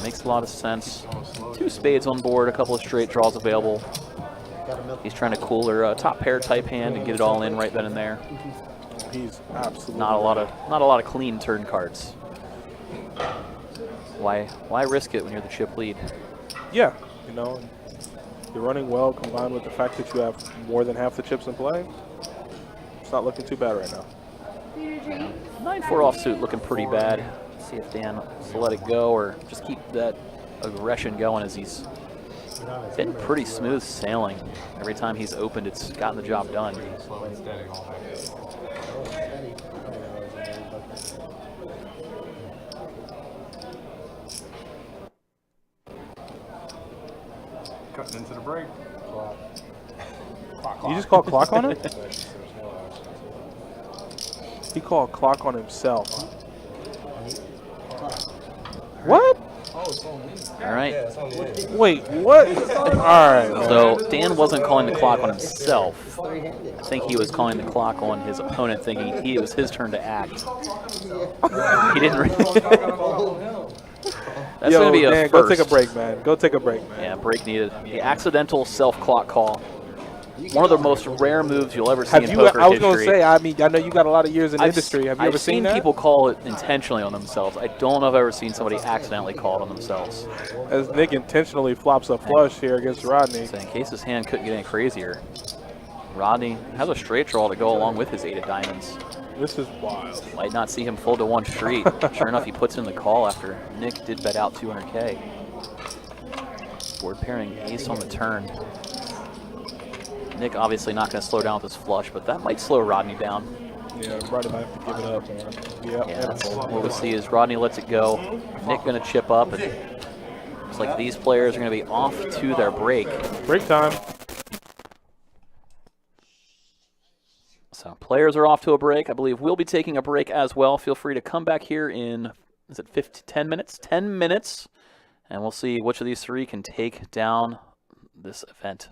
[SPEAKER 5] Makes a lot of sense. 2 spades on board, a couple of straight draws available. He's trying to cool her top pair type hand and get it all in right then and there.
[SPEAKER 6] He's absolutely
[SPEAKER 5] not a lot of clean turn cards. Why risk it when you're the chip lead?
[SPEAKER 6] Yeah, you're running well, combined with the fact that you have more than half the chips in play. It's not looking too bad right now.
[SPEAKER 5] 9-4 offsuit looking pretty bad. See if Dan will let it go or just keep that aggression going, as he's been pretty smooth sailing. Every time he's opened, it's gotten the job done.
[SPEAKER 7] Slow and steady. Cutting into the break. Clock.
[SPEAKER 6] You just called clock on him? He called clock on himself. What?
[SPEAKER 5] All right.
[SPEAKER 6] Wait, what? All right. Man.
[SPEAKER 5] So Dan wasn't calling the clock on himself. I think he was calling the clock on his opponent, thinking it was his turn to act. He didn't really. That's going to be a
[SPEAKER 6] Dan,
[SPEAKER 5] first.
[SPEAKER 6] go take a break, man. Go take a break, man.
[SPEAKER 5] Yeah, break needed. The accidental self-clock call. One of the most rare moves you'll ever see in poker
[SPEAKER 6] I was going to
[SPEAKER 5] history.
[SPEAKER 6] say, I know you got a lot of years in the industry. Have you ever seen that?
[SPEAKER 5] I've seen people call it intentionally on themselves. I don't know if I've ever seen somebody accidentally call it on themselves.
[SPEAKER 6] As Nick intentionally flops a flush here against Rodney.
[SPEAKER 5] So in case his hand couldn't get any crazier, Rodney has a straight draw to go along with his 8 of diamonds.
[SPEAKER 6] This is wild.
[SPEAKER 5] Might not see him fold to 1 street. Sure enough, he puts in the call after Nick did bet out 200K. Board pairing ace on the turn. Nick obviously not going to slow down with his flush, but that might slow Rodney down.
[SPEAKER 6] Yeah, Rodney might have to give it up. Yeah,
[SPEAKER 5] Yeah,
[SPEAKER 6] and a
[SPEAKER 5] that's
[SPEAKER 6] fold.
[SPEAKER 5] what we'll see is Rodney lets it go. Nick going to chip up, and looks like these players are going to be off to their break.
[SPEAKER 6] Break time.
[SPEAKER 5] So players are off to a break. I believe we'll be taking a break as well. Feel free to come back here in, is it 10 minutes? 10 minutes, and we'll see which of these three can take down this event.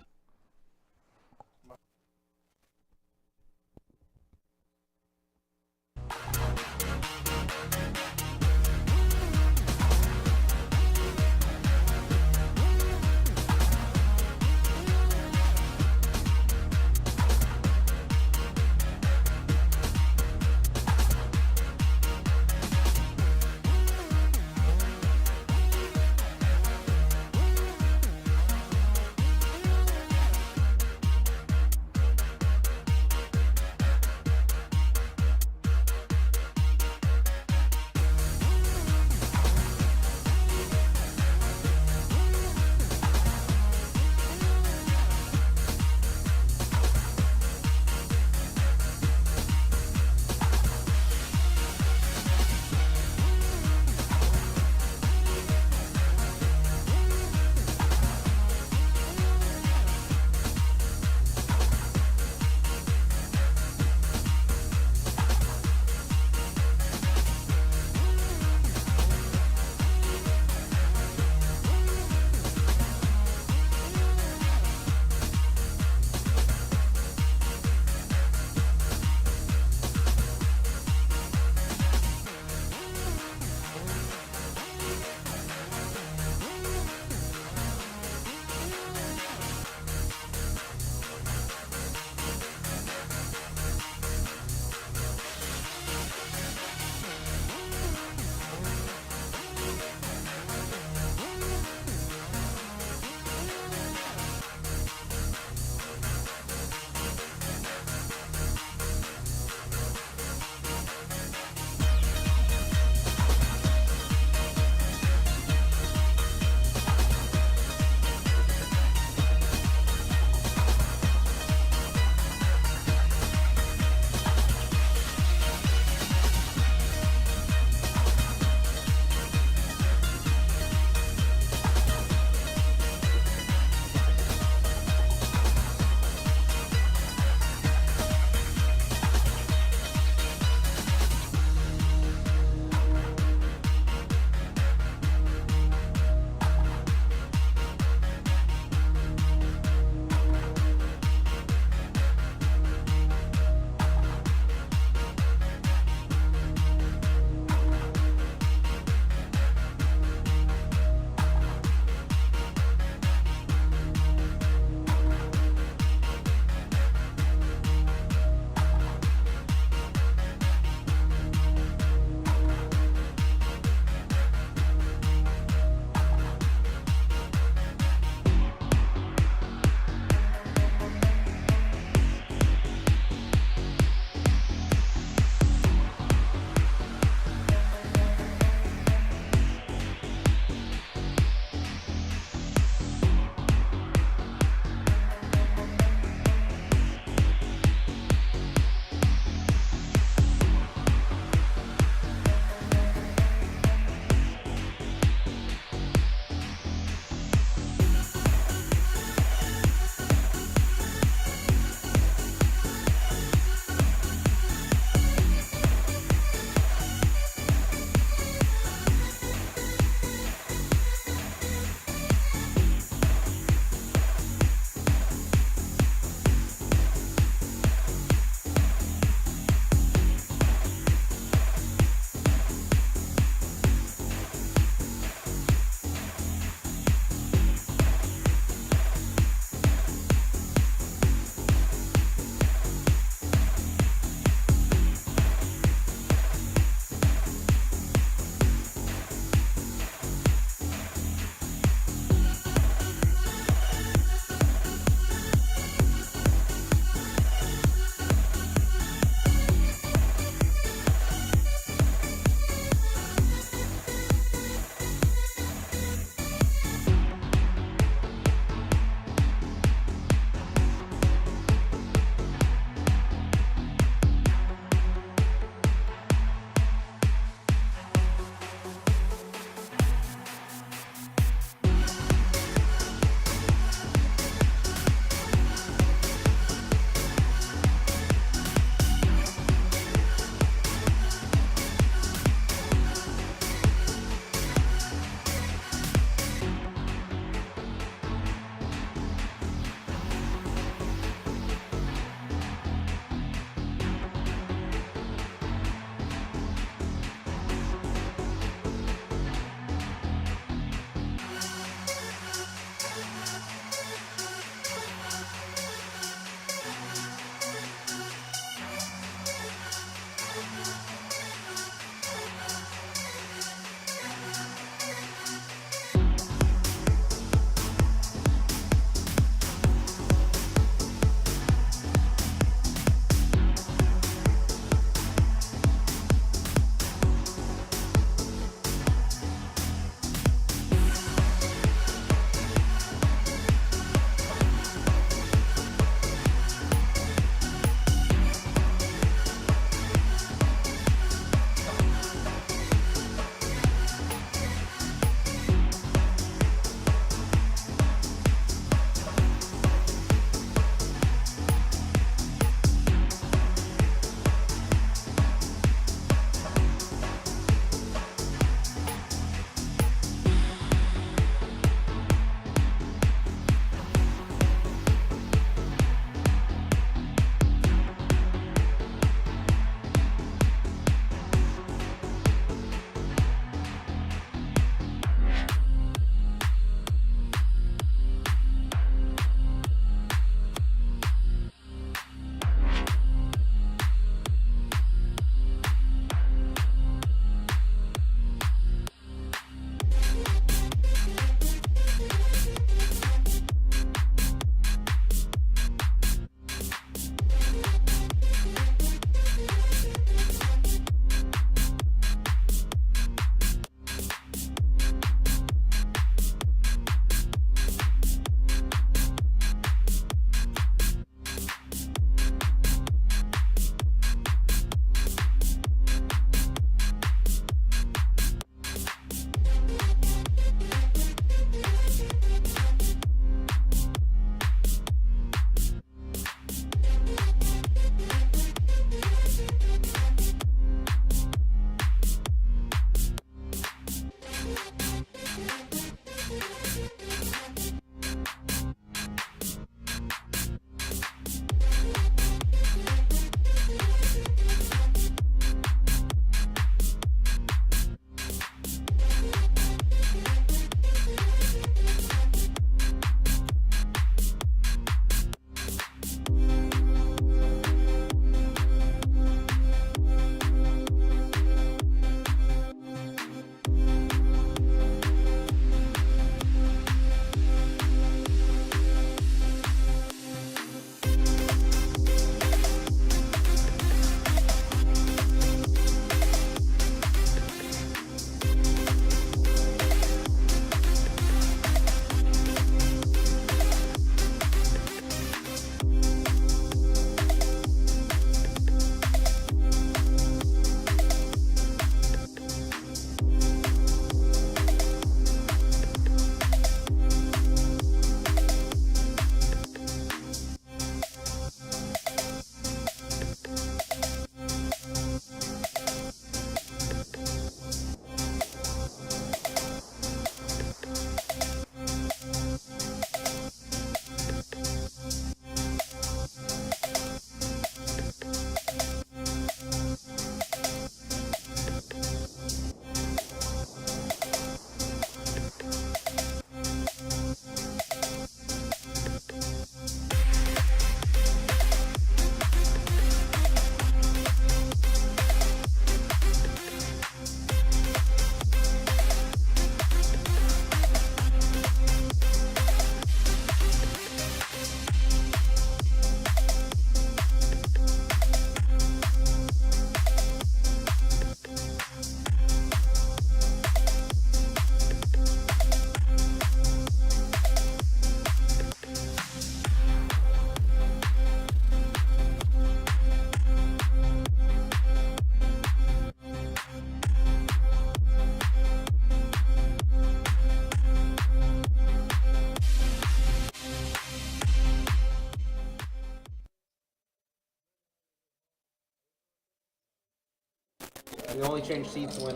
[SPEAKER 2] We only change seats when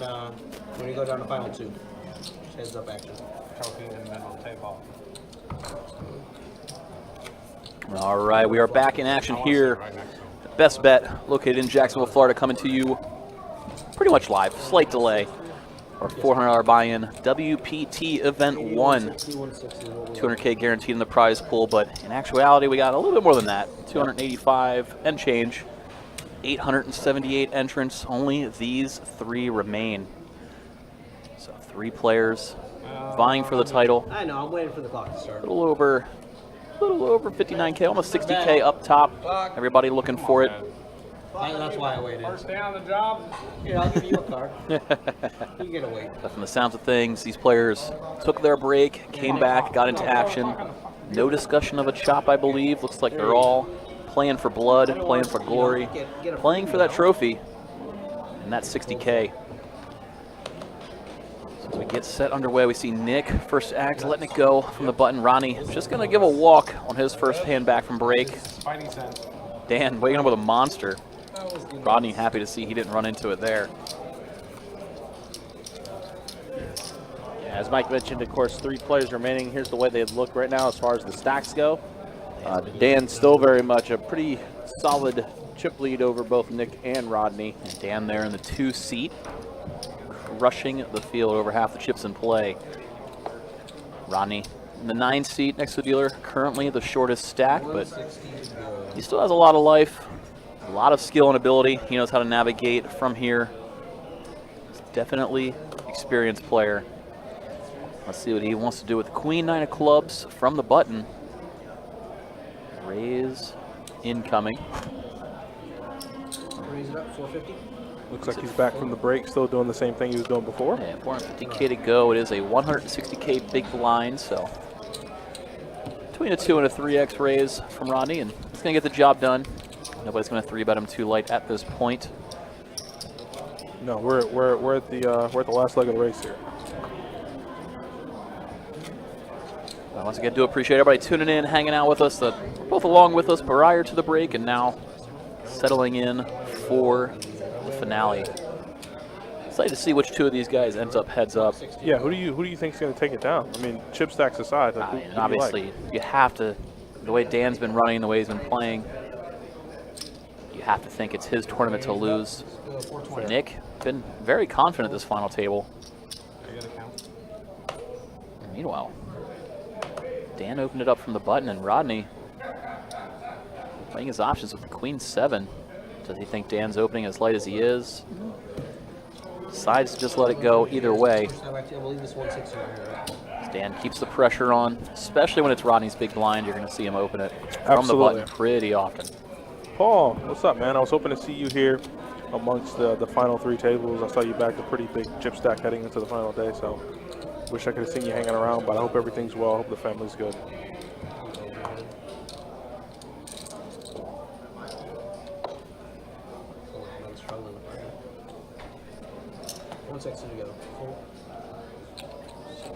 [SPEAKER 2] you go down to final two. Heads up action.
[SPEAKER 7] Trophy in the middle of the table.
[SPEAKER 5] All right, we are back in action here. Best Bet, located in Jacksonville, Florida, coming to you pretty much live. Slight delay. Our $400 buy-in WPT Event 1. 200K guaranteed in the prize pool, but in actuality, we got a little bit more than that. 285 and change. 878 entrants. Only these 3 remain. So 3 players vying for the title.
[SPEAKER 2] I know. I'm waiting for the clock to start.
[SPEAKER 5] A little over 59K, almost 60K up top. Everybody looking for it.
[SPEAKER 2] That's why I waited.
[SPEAKER 7] First day on the job.
[SPEAKER 2] Here, I'll give you a card. You get a wait.
[SPEAKER 5] But from the sounds of things, these players took their break, came back, got into action. No discussion of a chop, I believe. Looks like they're all playing for blood, playing for glory, playing for that trophy, and that 60K. So as we get set underway, we see Nick, first act, letting it go from the button. Ronnie just going to give a walk on his first hand back from break.
[SPEAKER 7] Fighting sense.
[SPEAKER 5] Dan waking up with a monster. Rodney happy to see he didn't run into it there.
[SPEAKER 1] As Mike mentioned, of course, 3 players remaining. Here's the way they look right now as far as the stacks go. Dan still very much a pretty solid chip lead over both Nick and Rodney.
[SPEAKER 5] And Dan there in the 2 seat, rushing the field, over half the chips in play. Rodney in the 9 seat next to the dealer, currently the shortest stack, but he still has a lot of life, a lot of skill and ability. He knows how to navigate from here. He's definitely an experienced player. Let's see what he wants to do with Queen 9 of clubs from the button. Raise incoming.
[SPEAKER 2] Raise it up, 450.
[SPEAKER 6] Looks like he's back from the break, still doing the same thing he was doing before.
[SPEAKER 5] Yeah, 450K to go. It is a 160K big blind, so between a 2 and a 3x raise from Rodney, and he's going to get the job done. Nobody's going to 3-bet him too light at this point.
[SPEAKER 6] No, we're at the last leg of the race here.
[SPEAKER 5] Well, once again, do appreciate everybody tuning in, hanging out with us. Both along with us prior to the break, and now settling in for the finale. Excited to see which 2 of these guys ends up heads up.
[SPEAKER 6] Yeah, who do you think's going to take it down? I mean, chip stacks aside, like,
[SPEAKER 5] I mean,
[SPEAKER 6] who
[SPEAKER 5] obviously,
[SPEAKER 6] do you like?
[SPEAKER 5] you have to, the way Dan's been running, the way he's been playing, you have to think it's his tournament to lose. Nick, been very confident this final table. Meanwhile, Dan opened it up from the button, and Rodney playing his options with the Queen 7. Does he think Dan's opening as light as he is? Decides to just let it go either way. Dan keeps the pressure on, especially when it's Rodney's big blind. You're going to see him open it from the button pretty often.
[SPEAKER 6] Paul, what's up, man? I was hoping to see you here amongst the final 3 tables. I saw you back a pretty big chip stack heading into the final day, so wish I could have seen you hanging around, but I hope everything's well. I hope the family's good.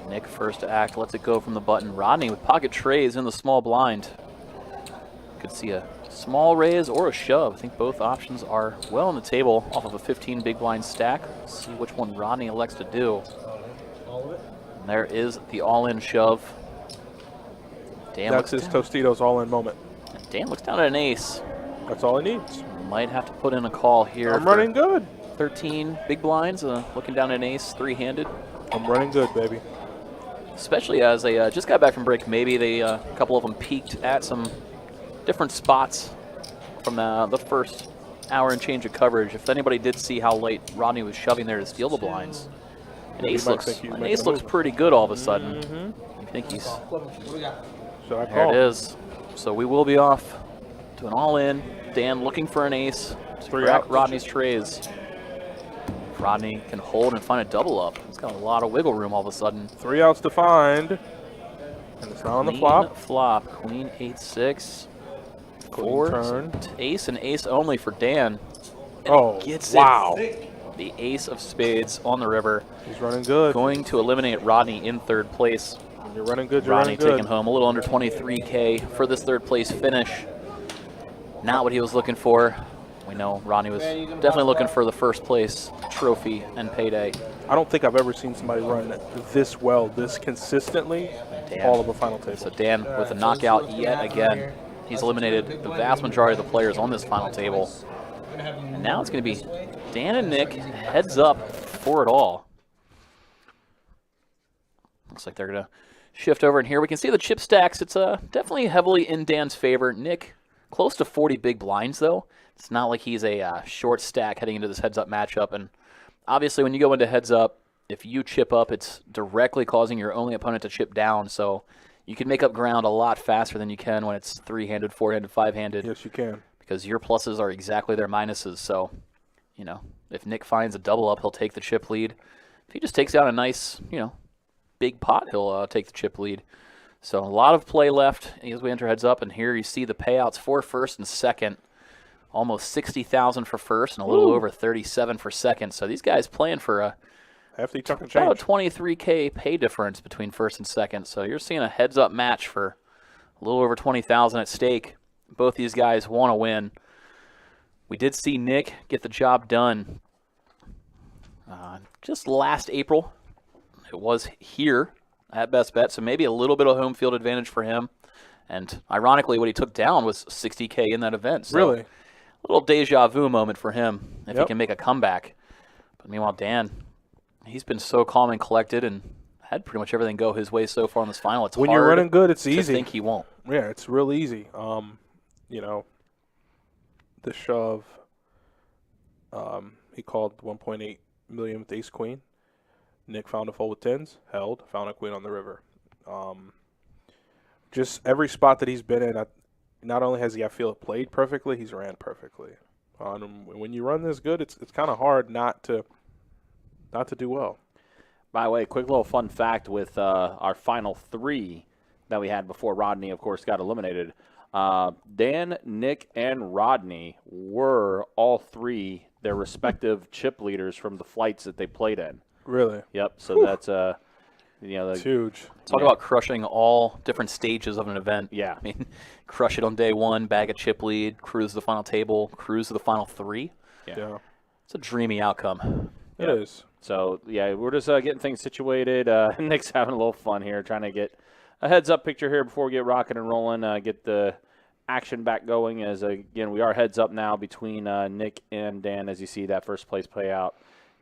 [SPEAKER 5] Nick first act, lets it go from the button. Rodney with pocket trays in the small blind. Could see a small raise or a shove. I think both options are well on the table off of a 15 big blind stack. Let's see which one Rodney elects to do. And there is the all-in shove. Dan
[SPEAKER 6] That's his Tostitos all-in moment.
[SPEAKER 5] Dan looks down at an ace.
[SPEAKER 6] That's all he needs.
[SPEAKER 5] Might have to put in a call here.
[SPEAKER 6] I'm running good.
[SPEAKER 5] 13 big blinds, looking down at an ace, 3-handed.
[SPEAKER 6] I'm running good, baby.
[SPEAKER 5] Especially as they just got back from break. Maybe they a couple of them peaked at some different spots from the first hour and change of coverage. If anybody did see how late Rodney was shoving there to steal the blinds, an ace looks pretty good all of a sudden. I think he's there. It is. So we will be off to an all-in. Dan looking for an ace to crack Rodney's trays. If Rodney can hold and find a double up, he's got a lot of wiggle room all of a sudden.
[SPEAKER 6] 3 outs to find. And it's not on the flop.
[SPEAKER 5] Queen 8-6.
[SPEAKER 6] Turn.
[SPEAKER 5] Ace and ace only for Dan.
[SPEAKER 6] And
[SPEAKER 5] gets
[SPEAKER 6] wow.
[SPEAKER 5] The ace of spades on the river.
[SPEAKER 6] He's running good.
[SPEAKER 5] Going to eliminate Rodney in 3rd place.
[SPEAKER 6] You're running good.
[SPEAKER 5] Rodney taking home a little under 23K for this 3rd place finish. Not what he was looking for We know Rodney was definitely looking for the first place trophy and payday.
[SPEAKER 6] I don't think I've ever seen somebody run this well, this consistently, all of a final table.
[SPEAKER 5] So Dan with a knockout yet again. He's eliminated the vast majority of the players on this final table. And now it's going to be Dan and Nick heads up for it all. Looks like they're going to shift over in here. We can see the chip stacks. It's definitely heavily in Dan's favor. Nick, close to 40 big blinds, though. It's not like he's a short stack heading into this heads-up matchup. And obviously, when you go into heads-up, if you chip up, it's directly causing your only opponent to chip down. So you can make up ground a lot faster than you can when it's three-handed, four-handed, five-handed.
[SPEAKER 6] Yes, you can.
[SPEAKER 5] Because your pluses are exactly their minuses. So, you know, if Nick finds a double up, he'll take the chip lead. If he just takes out a nice, you know, big pot, he'll take the chip lead. So a lot of play left as we enter heads up, and here you see the payouts for first and second. Almost 60,000 for first and a little over 37 for second. So these guys playing for a
[SPEAKER 6] hefty chunk of
[SPEAKER 5] about
[SPEAKER 6] change.
[SPEAKER 5] a 23K pay difference between first and second. So you're seeing a heads up match for a little over 20,000 at stake. Both these guys want to win. We did see Nick get the job done just last April. It was here at Best Bet, so maybe a little bit of home field advantage for him. And ironically, what he took down was 60K in that event. So
[SPEAKER 6] Really?
[SPEAKER 5] a little deja vu moment for him if he can make a comeback. But meanwhile, Dan, he's been so calm and collected and had pretty much everything go his way so far in this final. It's
[SPEAKER 6] When
[SPEAKER 5] hard
[SPEAKER 6] you're running good, it's
[SPEAKER 5] to
[SPEAKER 6] easy.
[SPEAKER 5] think he won't.
[SPEAKER 6] Yeah, it's real easy. You know, the shove, he called 1.8 million with ace queen. Nick found a fold with tens, held, found a queen on the river. Just every spot that he's been in, not only has he, I feel, played perfectly, he's ran perfectly. When you run this good, it's kind of hard not to do well.
[SPEAKER 1] By the way, quick little fun fact with our final three that we had before Rodney, of course, got eliminated. Dan, Nick, and Rodney were all three their respective chip leaders from the flights that they played in.
[SPEAKER 6] Really?
[SPEAKER 1] Yep. So that's
[SPEAKER 6] It's huge.
[SPEAKER 5] Talk about crushing all different stages of an event.
[SPEAKER 1] Yeah.
[SPEAKER 5] I mean, crush it on day one, bag a chip lead, cruise the final table, cruise to the final three.
[SPEAKER 6] Yeah.
[SPEAKER 5] It's a dreamy outcome.
[SPEAKER 6] It is.
[SPEAKER 1] So, yeah, we're just getting things situated. Nick's having a little fun here, trying to get a heads-up picture here before we get rocking and rolling, get the action back going. As, again, we are heads-up now between Nick and Dan, as you see that first-place payout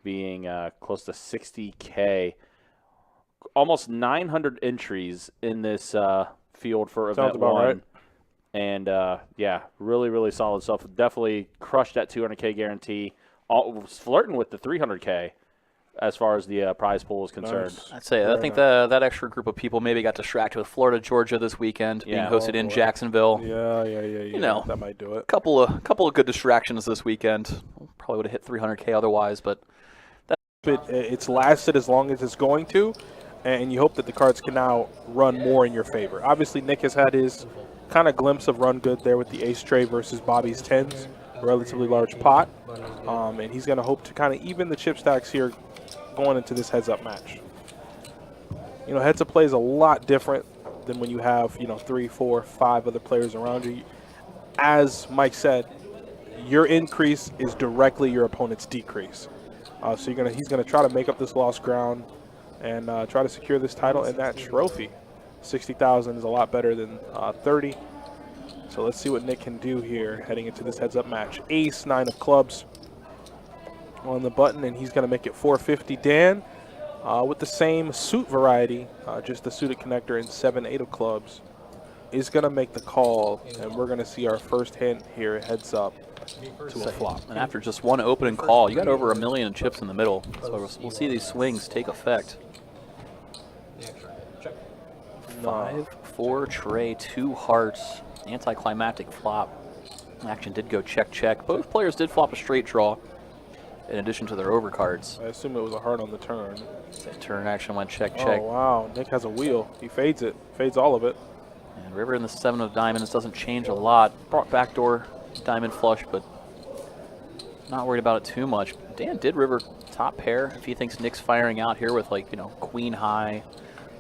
[SPEAKER 1] being close to 60K. Almost 900 entries in this field for
[SPEAKER 6] Sounds
[SPEAKER 1] event
[SPEAKER 6] about
[SPEAKER 1] one.
[SPEAKER 6] right.
[SPEAKER 1] And, yeah, really, really solid stuff. Definitely crushed that 200K guarantee. Was flirting with the 300K as far as the prize pool is concerned.
[SPEAKER 6] Nice.
[SPEAKER 5] I'd say, I think that extra group of people maybe got distracted with Florida, Georgia this weekend, being
[SPEAKER 1] Yeah.
[SPEAKER 5] hosted in Jacksonville.
[SPEAKER 6] Yeah.
[SPEAKER 5] You know,
[SPEAKER 6] that might do it.
[SPEAKER 5] Couple of good distractions this weekend. Probably would have hit 300K otherwise, but
[SPEAKER 6] It's lasted as long as it's going to, and you hope that the cards can now run more in your favor. Obviously, Nick has had his kind of glimpse of run good there with the ace tray versus Bobby's tens, a relatively large pot, and he's going to hope to kind of even the chip stacks here going into this heads-up match. You know, heads-up play is a lot different than when you have, 3, 4, 5 other players around you. As Mike said, your increase is directly your opponent's decrease. So he's gonna try to make up this lost ground and try to secure this title and that trophy. 60,000 is a lot better than 30. So let's see what Nick can do here heading into this heads-up match. Ace, 9 of clubs on the button, and he's gonna make it 450. Dan with the same suit variety, just the suited connector and 7, 8 of clubs, is gonna make the call, and we're gonna see our first hint here heads up to a flop.
[SPEAKER 5] and after just one opening call, you got over 1 million chips in the middle. So we'll see these swings take effect. 5, 4, tray, 2 hearts, anticlimactic flop. Action did go check, check. Both players did flop a straight draw in addition to their overcards.
[SPEAKER 6] I assume it was a heart on the turn.
[SPEAKER 5] That turn action went check, check.
[SPEAKER 6] Oh, wow. Nick has a wheel. He fades it. Fades all of it.
[SPEAKER 5] And river in the 7 of diamonds doesn't change a lot. Brought backdoor diamond flush, but not worried about it too much. Dan did river top pair if he thinks Nick's firing out here with queen high,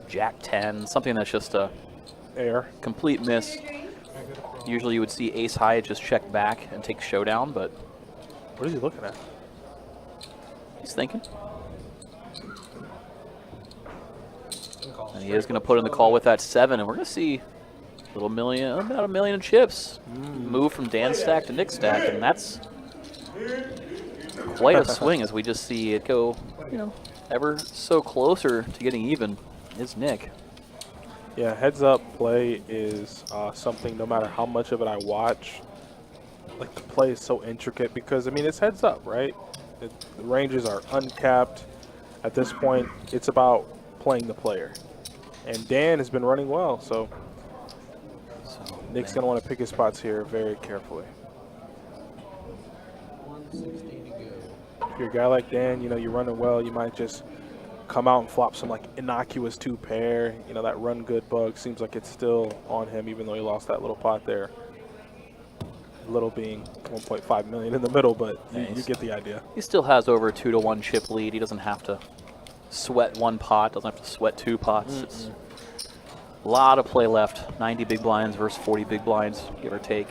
[SPEAKER 5] jack 10, something that's just a
[SPEAKER 6] Air.
[SPEAKER 5] complete miss. Usually you would see ace high just check back and take showdown, but
[SPEAKER 6] What is he looking at?
[SPEAKER 5] He's thinking.
[SPEAKER 2] Good call.
[SPEAKER 5] And he is going to put in the call with that 7, and we're going to see about $1 million in chips move from Dan's stack to Nick's stack, and that's quite a swing as we just see it go, ever so closer to getting even is Nick.
[SPEAKER 6] Yeah, heads up play is something, no matter how much of it I watch, like the play is so intricate because, I mean, it's heads up, right? The ranges are uncapped. At this point, it's about playing the player. And Dan has been running well, so Nick's going to want to pick his spots here very carefully.
[SPEAKER 2] 160 to go.
[SPEAKER 6] If you're a guy like Dan, you're running well, you might just come out and flop some like innocuous 2-pair. That run good bug seems like it's still on him, even though he lost that little pot there. Little being 1.5 million in the middle, but you get the idea.
[SPEAKER 5] He still has over a 2-to-1 chip lead. He doesn't have to sweat one pot, doesn't have to sweat 2 pots. It's a lot of play left. 90 big blinds versus 40 big blinds, give or take.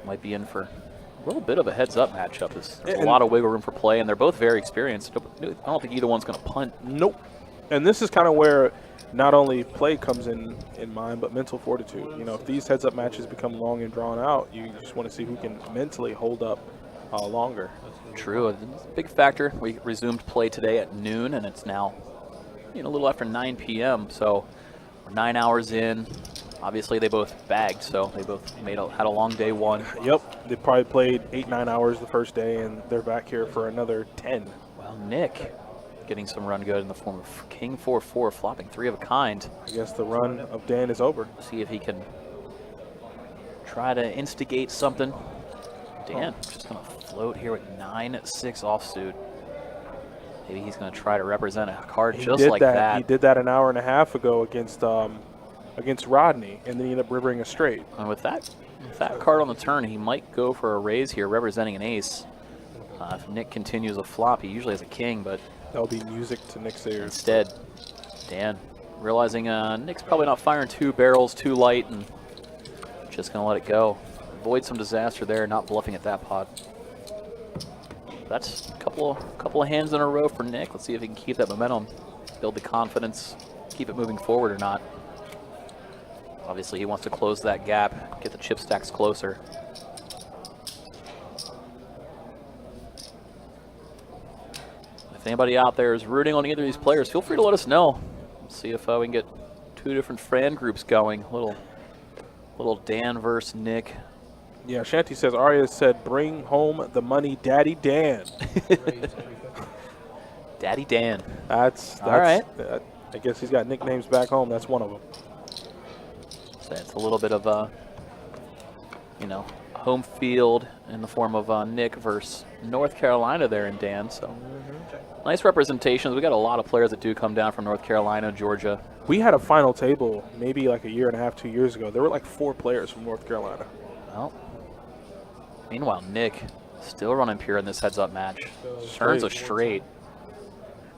[SPEAKER 5] Might be in for a little bit of a heads-up matchup. There's a lot of wiggle room for play, and they're both very experienced. I don't think either one's going to punt.
[SPEAKER 6] Nope. And this is kind of where not only play comes in mind, but mental fortitude. If these heads-up matches become long and drawn out, you just want to see who can mentally hold up longer.
[SPEAKER 5] True. It's a big factor. We resumed play today at noon, and it's now a little after 9 p.m., so we're 9 hours in. Obviously, they both bagged, so they both had a long day one.
[SPEAKER 6] Yep, they probably played 8-9 hours the first day, and they're back here for another 10.
[SPEAKER 5] Well, Nick getting some run good in the form of King 4-4, flopping 3 of a kind.
[SPEAKER 6] I guess the run of Dan is over.
[SPEAKER 5] See if he can try to instigate something. Dan just going to float here with 9-6 offsuit. Maybe he's going to try to represent a card just like that.
[SPEAKER 6] He did that an hour and a half ago against Rodney, and then he ended up rivering a straight.
[SPEAKER 5] And with that card on the turn, he might go for a raise here, representing an ace. If Nick continues a flop, he usually has a king, but
[SPEAKER 6] that'll be music to Nick's ears.
[SPEAKER 5] Instead, Dan realizing Nick's probably not firing 2 barrels too light, and just going to let it go. Avoid some disaster there, not bluffing at that pot. That's a couple of hands in a row for Nick. Let's see if he can keep that momentum, build the confidence, keep it moving forward or not. Obviously, he wants to close that gap, get the chip stacks closer. If anybody out there is rooting on either of these players, feel free to let us know. See if we can get 2 different fan groups going. Little Dan versus Nick.
[SPEAKER 6] Yeah, Shanti says, Arya said, bring home the money, Daddy Dan.
[SPEAKER 5] Daddy Dan.
[SPEAKER 6] That's
[SPEAKER 5] all right.
[SPEAKER 6] I guess he's got nicknames back home. That's one of them.
[SPEAKER 5] So it's a little bit of a, home field in the form of Nick versus North Carolina there in Dan. So nice representations. We got a lot of players that do come down from North Carolina, Georgia.
[SPEAKER 6] We had a final table maybe like a year and a half, 2 years ago. There were like 4 players from North Carolina.
[SPEAKER 5] Well, meanwhile, Nick still running pure in this heads-up match. Turns a straight.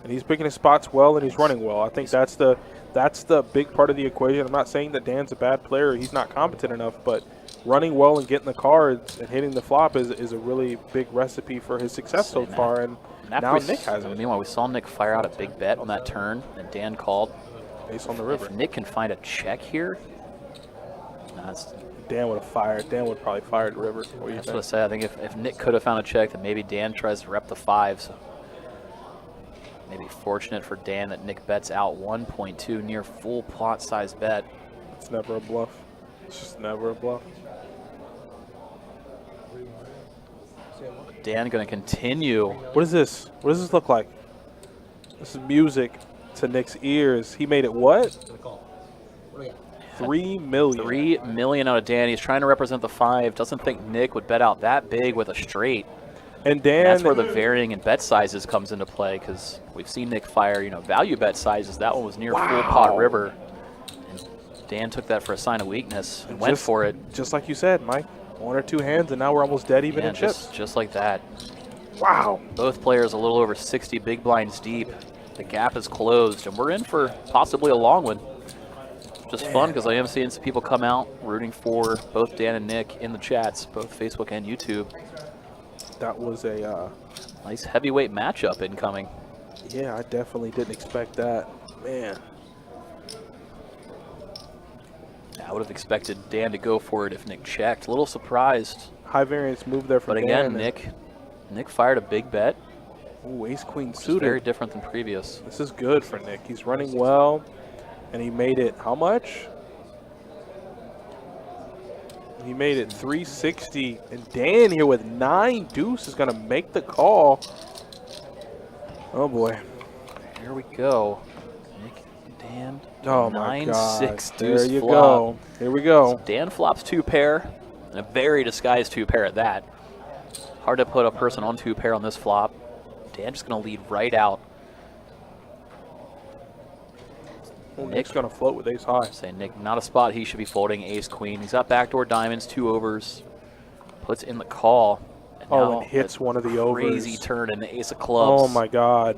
[SPEAKER 6] And he's picking his spots well, and he's running well. I think that's the big part of the equation. I'm not saying that Dan's a bad player. He's not competent enough, but running well and getting the cards and hitting the flop is a really big recipe for his success so far. And now Nick has it.
[SPEAKER 5] Meanwhile, we saw Nick fire out a big bet on that turn, and Dan called.
[SPEAKER 6] Ace on the river.
[SPEAKER 5] If Nick can find a check here,
[SPEAKER 6] Dan would have fired. Dan would probably fired the river.
[SPEAKER 5] That's what I said. I think if Nick could have found a check, then maybe Dan tries to rep the 5. So maybe fortunate for Dan that Nick bets out 1.2, near full pot size bet.
[SPEAKER 6] It's never a bluff. It's just never a bluff.
[SPEAKER 5] Dan going to continue.
[SPEAKER 6] What is this? What does this look like? This is music to Nick's ears. He made it what?
[SPEAKER 2] What do we got?
[SPEAKER 6] 3 million.
[SPEAKER 5] 3 million out of Dan. He's trying to represent the 5. Doesn't think Nick would bet out that big with a straight.
[SPEAKER 6] And Dan,
[SPEAKER 5] that's where the varying in bet sizes comes into play, because we've seen Nick fire, value bet sizes. That one was near full pot river. And Dan took that for a sign of weakness and went for it.
[SPEAKER 6] Just like you said, Mike. 1 or 2 hands, and now we're almost dead even in chips.
[SPEAKER 5] Just like that.
[SPEAKER 6] Wow.
[SPEAKER 5] Both players a little over 60 big blinds deep. The gap is closed, and we're in for possibly a long one. Just fun, because I am seeing some people come out rooting for both Dan and Nick in the chats, both Facebook and YouTube.
[SPEAKER 6] That was a
[SPEAKER 5] Nice heavyweight matchup incoming.
[SPEAKER 6] yeah, I definitely didn't expect that. Man.
[SPEAKER 5] I would have expected Dan to go for it if Nick checked. A little surprised.
[SPEAKER 6] High variance move there from
[SPEAKER 5] But again,
[SPEAKER 6] Dan.
[SPEAKER 5] Nick fired a big bet.
[SPEAKER 6] Ooh, ace queen
[SPEAKER 5] It's
[SPEAKER 6] suited.
[SPEAKER 5] very different than previous.
[SPEAKER 6] This is good for Nick. He's running well, and he made it how much? He made it 360, and Dan here with 9 deuce is going to make the call. Oh boy.
[SPEAKER 5] Here we go. Nick, Dan.
[SPEAKER 6] Oh my God.
[SPEAKER 5] 9-6
[SPEAKER 6] There
[SPEAKER 5] deuce
[SPEAKER 6] you
[SPEAKER 5] flop.
[SPEAKER 6] go. Here we go.
[SPEAKER 5] Dan flops 2-pair, and a very disguised 2-pair at that. Hard to put a person on 2-pair on this flop. Dan just going to lead right out.
[SPEAKER 6] Nick's going to float with ace high.
[SPEAKER 5] Say Nick, not a spot he should be folding. Ace queen. He's got backdoor diamonds, 2 overs. Puts in the call. And
[SPEAKER 6] Oh,
[SPEAKER 5] now
[SPEAKER 6] and hits
[SPEAKER 5] a
[SPEAKER 6] one of the overs.
[SPEAKER 5] Crazy turn in the ace of clubs.
[SPEAKER 6] Oh my God.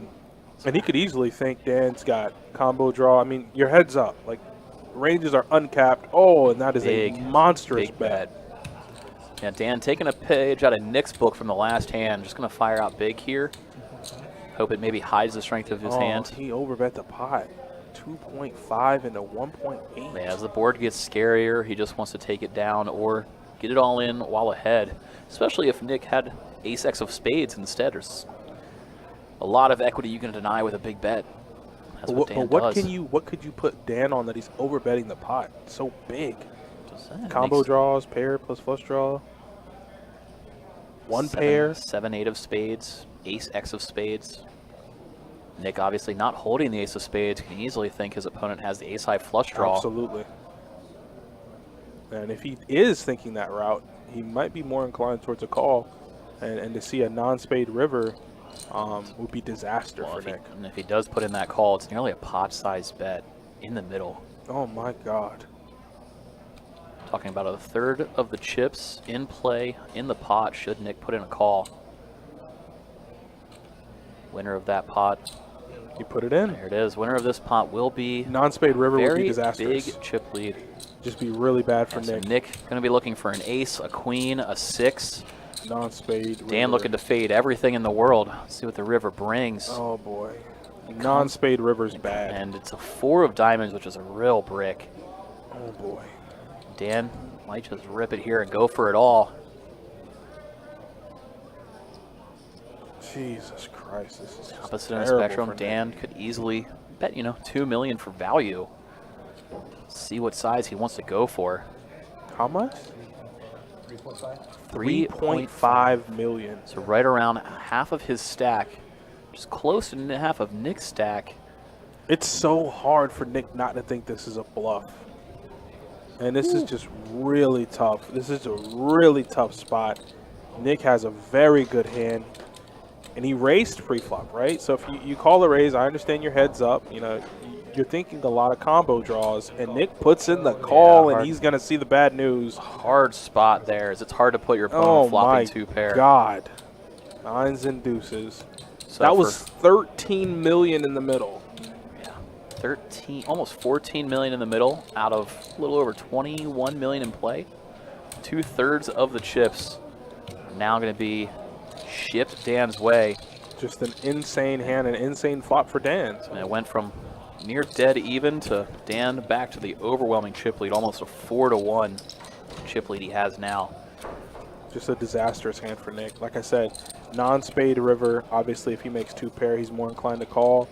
[SPEAKER 6] And he could easily think Dan's got combo draw. I mean, your head's up. Like, ranges are uncapped. Oh, and that is
[SPEAKER 5] Big,
[SPEAKER 6] a monstrous
[SPEAKER 5] big
[SPEAKER 6] bet.
[SPEAKER 5] Yeah, Dan taking a page out of Nick's book from the last hand. Just going to fire out big here. Hope it maybe hides the strength of his hand.
[SPEAKER 6] He overbet the pot. 2.5 into 1.8.
[SPEAKER 5] Yeah, as the board gets scarier, he just wants to take it down or get it all in while ahead. Especially if Nick had ace-x of spades instead. There's a lot of equity you can deny with a big bet. That's what Dan does.
[SPEAKER 6] What could you put Dan on that he's overbetting the pot? It's so big.
[SPEAKER 5] Just that
[SPEAKER 6] Combo
[SPEAKER 5] makes
[SPEAKER 6] draws, pair plus flush draw. One pair.
[SPEAKER 5] 7-8 of spades, ace-x of spades. Nick obviously not holding the ace of spades. Can easily think his opponent has the ace-high flush draw.
[SPEAKER 6] Absolutely. And if he is thinking that route, he might be more inclined towards a call. And to see a non-spade river would be disaster for Nick.
[SPEAKER 5] And if he does put in that call, it's nearly a pot-sized bet in the middle.
[SPEAKER 6] Oh my God.
[SPEAKER 5] Talking about a third of the chips in play in the pot should Nick put in a call. Winner of that pot.
[SPEAKER 6] You put it in.
[SPEAKER 5] There it is. Winner of this pot will be
[SPEAKER 6] Non-spade river would be
[SPEAKER 5] very
[SPEAKER 6] disastrous.
[SPEAKER 5] big chip lead.
[SPEAKER 6] Just be really bad for
[SPEAKER 5] So
[SPEAKER 6] Nick.
[SPEAKER 5] Nick going to be looking for an ace, a queen, a 6.
[SPEAKER 6] Non-spade river.
[SPEAKER 5] Dan looking to fade everything in the world. See what the river brings.
[SPEAKER 6] Oh boy. Non-spade river's bad.
[SPEAKER 5] And it's a 4 of diamonds, which is a real brick.
[SPEAKER 6] Oh boy.
[SPEAKER 5] Dan might just rip it here and go for it all.
[SPEAKER 6] Jesus Christ, this is just
[SPEAKER 5] Opposite end of the
[SPEAKER 6] terrible
[SPEAKER 5] spectrum,
[SPEAKER 6] for
[SPEAKER 5] Dan
[SPEAKER 6] Nick.
[SPEAKER 5] could easily bet, $2 million for value. See what size he wants to go for.
[SPEAKER 6] How much?
[SPEAKER 5] 3.5
[SPEAKER 6] million.
[SPEAKER 5] So right around half of his stack, just close to half of Nick's stack.
[SPEAKER 6] It's so hard for Nick not to think this is a bluff. And this is just really tough. This is a really tough spot. Nick has a very good hand. And he raised pre-flop, right? So if you call a raise, I understand your head's up. You're thinking a lot of combo draws. And Nick puts in the call, and he's going to see the bad news.
[SPEAKER 5] Hard spot there, as it's hard to put your opponent
[SPEAKER 6] Oh
[SPEAKER 5] flopping
[SPEAKER 6] my
[SPEAKER 5] 2 pair.
[SPEAKER 6] God. Nines and deuces.
[SPEAKER 5] So
[SPEAKER 6] That was 13 million in the middle.
[SPEAKER 5] 13, almost 14 million in the middle out of a little over 21 million in play. 2/3 of the chips are now going to be shipped Dan's way.
[SPEAKER 6] Just an insane hand, an insane flop for Dan.
[SPEAKER 5] And it went from near dead even to Dan back to the overwhelming chip lead, almost a 4-1 chip lead he has now.
[SPEAKER 6] Just a disastrous hand for Nick. Like I said, non-spade river, obviously if he makes 2 pair, he's more inclined to call.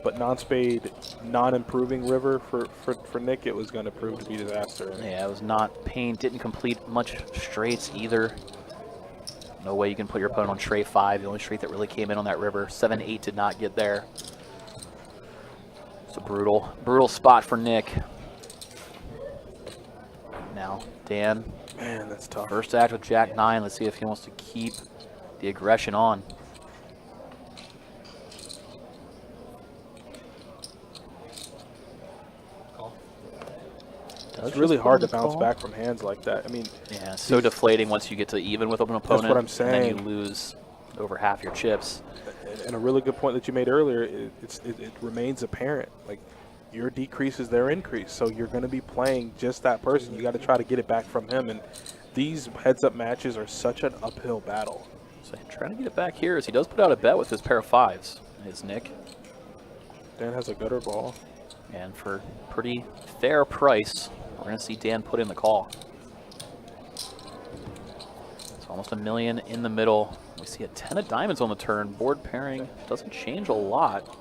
[SPEAKER 6] But non-spade, non-improving river for Nick, it was going to prove to be disaster.
[SPEAKER 5] Yeah, it was not pain, didn't complete much straights either. No way you can put your opponent on tray 5, the only straight that really came in on that river. 7-8 did not get there. It's a brutal spot for Nick. Now, Dan.
[SPEAKER 6] Man, that's tough.
[SPEAKER 5] First act with Jack 9. Let's see if he wants to keep the aggression on.
[SPEAKER 6] It's really hard to bounce back from hands like that. I mean,
[SPEAKER 5] yeah, it's so deflating once you get to even with an opponent.
[SPEAKER 6] That's what I'm saying.
[SPEAKER 5] And then you lose over half your chips.
[SPEAKER 6] And a really good point that you made earlier, it remains apparent. Like, your decrease is their increase. So you're going to be playing just that person. You got to try to get it back from him. And these heads-up matches are such an uphill battle.
[SPEAKER 5] So trying to get it back here as he does put out a bet with his pair of fives. Is Nick.
[SPEAKER 6] Dan has a gutter ball.
[SPEAKER 5] And for pretty fair price, we're going to see Dan put in the call. It's almost $1 million in the middle. We see a 10 of diamonds on the turn. Board pairing doesn't change a lot.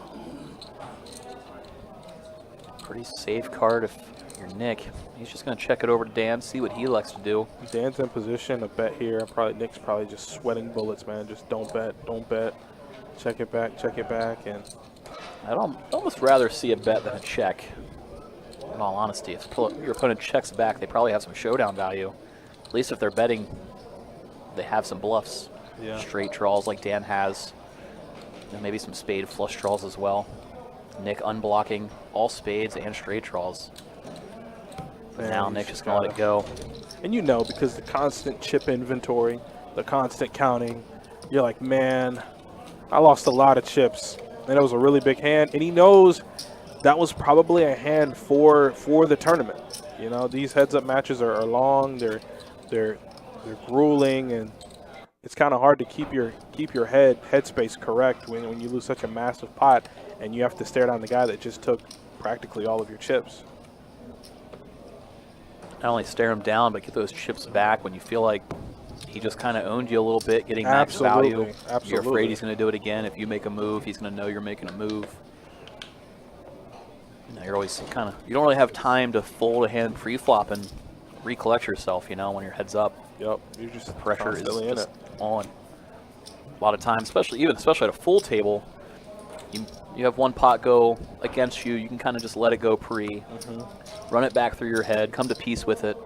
[SPEAKER 5] Pretty safe card if you're Nick. He's just going to check it over to Dan, see what he likes to do.
[SPEAKER 6] Dan's in position to bet here. Nick's probably just sweating bullets, man. Just don't bet, don't bet. Check it back, and
[SPEAKER 5] I'd almost rather see a bet than a check. In all honesty, if your opponent checks back, they probably have some showdown value. At least if they're betting, they have some bluffs.
[SPEAKER 6] Yeah.
[SPEAKER 5] Straight draws like Dan has. And maybe some spade flush draws as well. Nick unblocking all spades and straight draws.
[SPEAKER 6] Man,
[SPEAKER 5] Now Nick's just going to let it go.
[SPEAKER 6] And you know, because the constant chip inventory, the constant counting, you're like, man, I lost a lot of chips. And it was a really big hand. And he knows that was probably a hand for the tournament. You know, these heads-up matches are long. They're grueling, and it's kind of hard to keep your headspace correct when you lose such a massive pot and you have to stare down the guy that just took practically all of your chips.
[SPEAKER 5] Not only stare him down, but get those chips back when you feel like he just kind of owned you a little bit, getting max value.
[SPEAKER 6] Absolutely.
[SPEAKER 5] You're afraid he's going to do it again. If you make a move, he's going to know you're making a move. You know, you're always you don't really have time to fold a hand pre-flop and recollect yourself, you know, when your head's up.
[SPEAKER 6] Yep, you're just
[SPEAKER 5] Pressure is
[SPEAKER 6] constantly in
[SPEAKER 5] just
[SPEAKER 6] it.
[SPEAKER 5] on. A lot of times, especially at a full table, you have one pot go against you. You can kind of just let it go pre, run it back through your head, come to peace with it.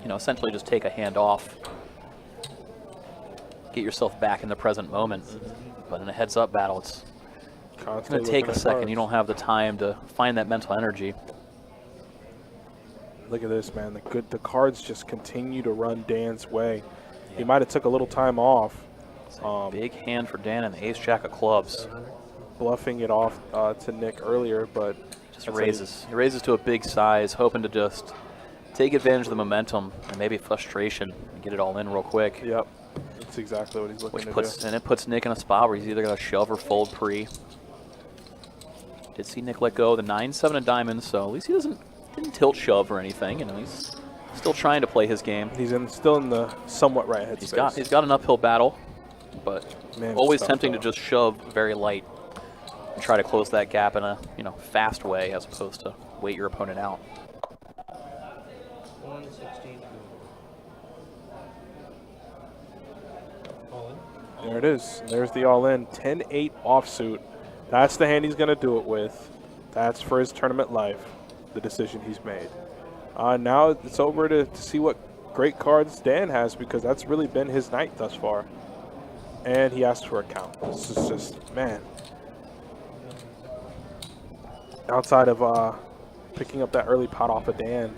[SPEAKER 5] You know, essentially just take a hand off. Get yourself back in the present moment. But in a heads-up battle, it's going to take a second. You don't have the time to find that mental energy.
[SPEAKER 6] Look at this, man. The cards just continue to run Dan's way. He might have took a little time off.
[SPEAKER 5] Big hand for Dan and the ace-jack of clubs.
[SPEAKER 6] Bluffing it off to Nick earlier, but
[SPEAKER 5] Just raises. He raises to a big size, hoping to just take advantage of the momentum and maybe frustration and get it all in real quick.
[SPEAKER 6] Yep, that's exactly what he's looking to do.
[SPEAKER 5] And it puts Nick in a spot where he's either going to shove or fold pre. Did see Nick let go of the 9-7 of diamonds, so at least he didn't tilt shove or anything. You know, he's still trying to play his game.
[SPEAKER 6] He's still in the somewhat right head space.
[SPEAKER 5] He's got an uphill battle, but
[SPEAKER 6] Man,
[SPEAKER 5] always tempting to just shove very light and try to close that gap in a fast way as opposed to wait your opponent out.
[SPEAKER 2] 116. All in.
[SPEAKER 6] There it is. There's the all-in. 10-8 offsuit. That's the hand he's going to do it with. That's for his tournament life, the decision he's made. Now it's over to see what great cards Dan has, because that's really been his night thus far. And he asked for a count. This is just, man. Outside of picking up that early pot off of Dan,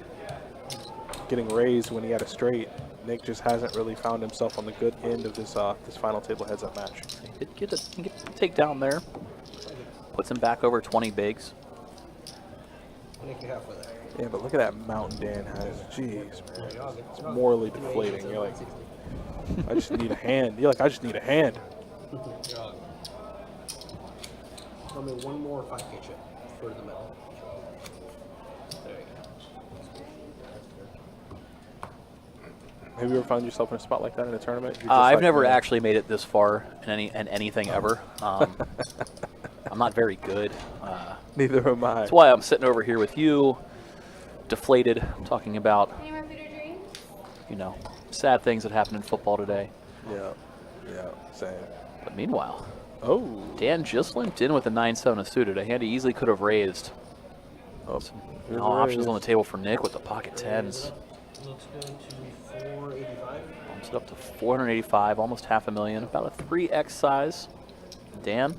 [SPEAKER 6] getting raised when he had a straight, Nick just hasn't really found himself on the good end of this final table heads-up match.
[SPEAKER 5] He did get a takedown there. Puts him back over 20 bigs.
[SPEAKER 2] Nick, you halfway there.
[SPEAKER 6] Yeah, but look at that mountain Dan has. Jeez, man. It's morally deflating. You're like, I just need a hand. You're like, I just need a hand.
[SPEAKER 2] Tell me one more 5K chip for the middle. There you go.
[SPEAKER 6] Have you ever found yourself in a spot like that in a tournament?
[SPEAKER 5] I've never actually made it this far in anything ever. I'm not very good.
[SPEAKER 6] Neither am I.
[SPEAKER 5] That's why I'm sitting over here with you, deflated, talking about, sad things that happened in football today.
[SPEAKER 6] Yeah, same.
[SPEAKER 5] But meanwhile,
[SPEAKER 6] Oh.
[SPEAKER 5] Dan just linked in with a 9-7 suited, a hand he easily could have raised.
[SPEAKER 6] Oh,
[SPEAKER 5] No options on the table for Nick with the pocket tens.
[SPEAKER 2] Looks good to 485.
[SPEAKER 5] Bumps it up to 485, almost $500,000, about a 3x size. Dan,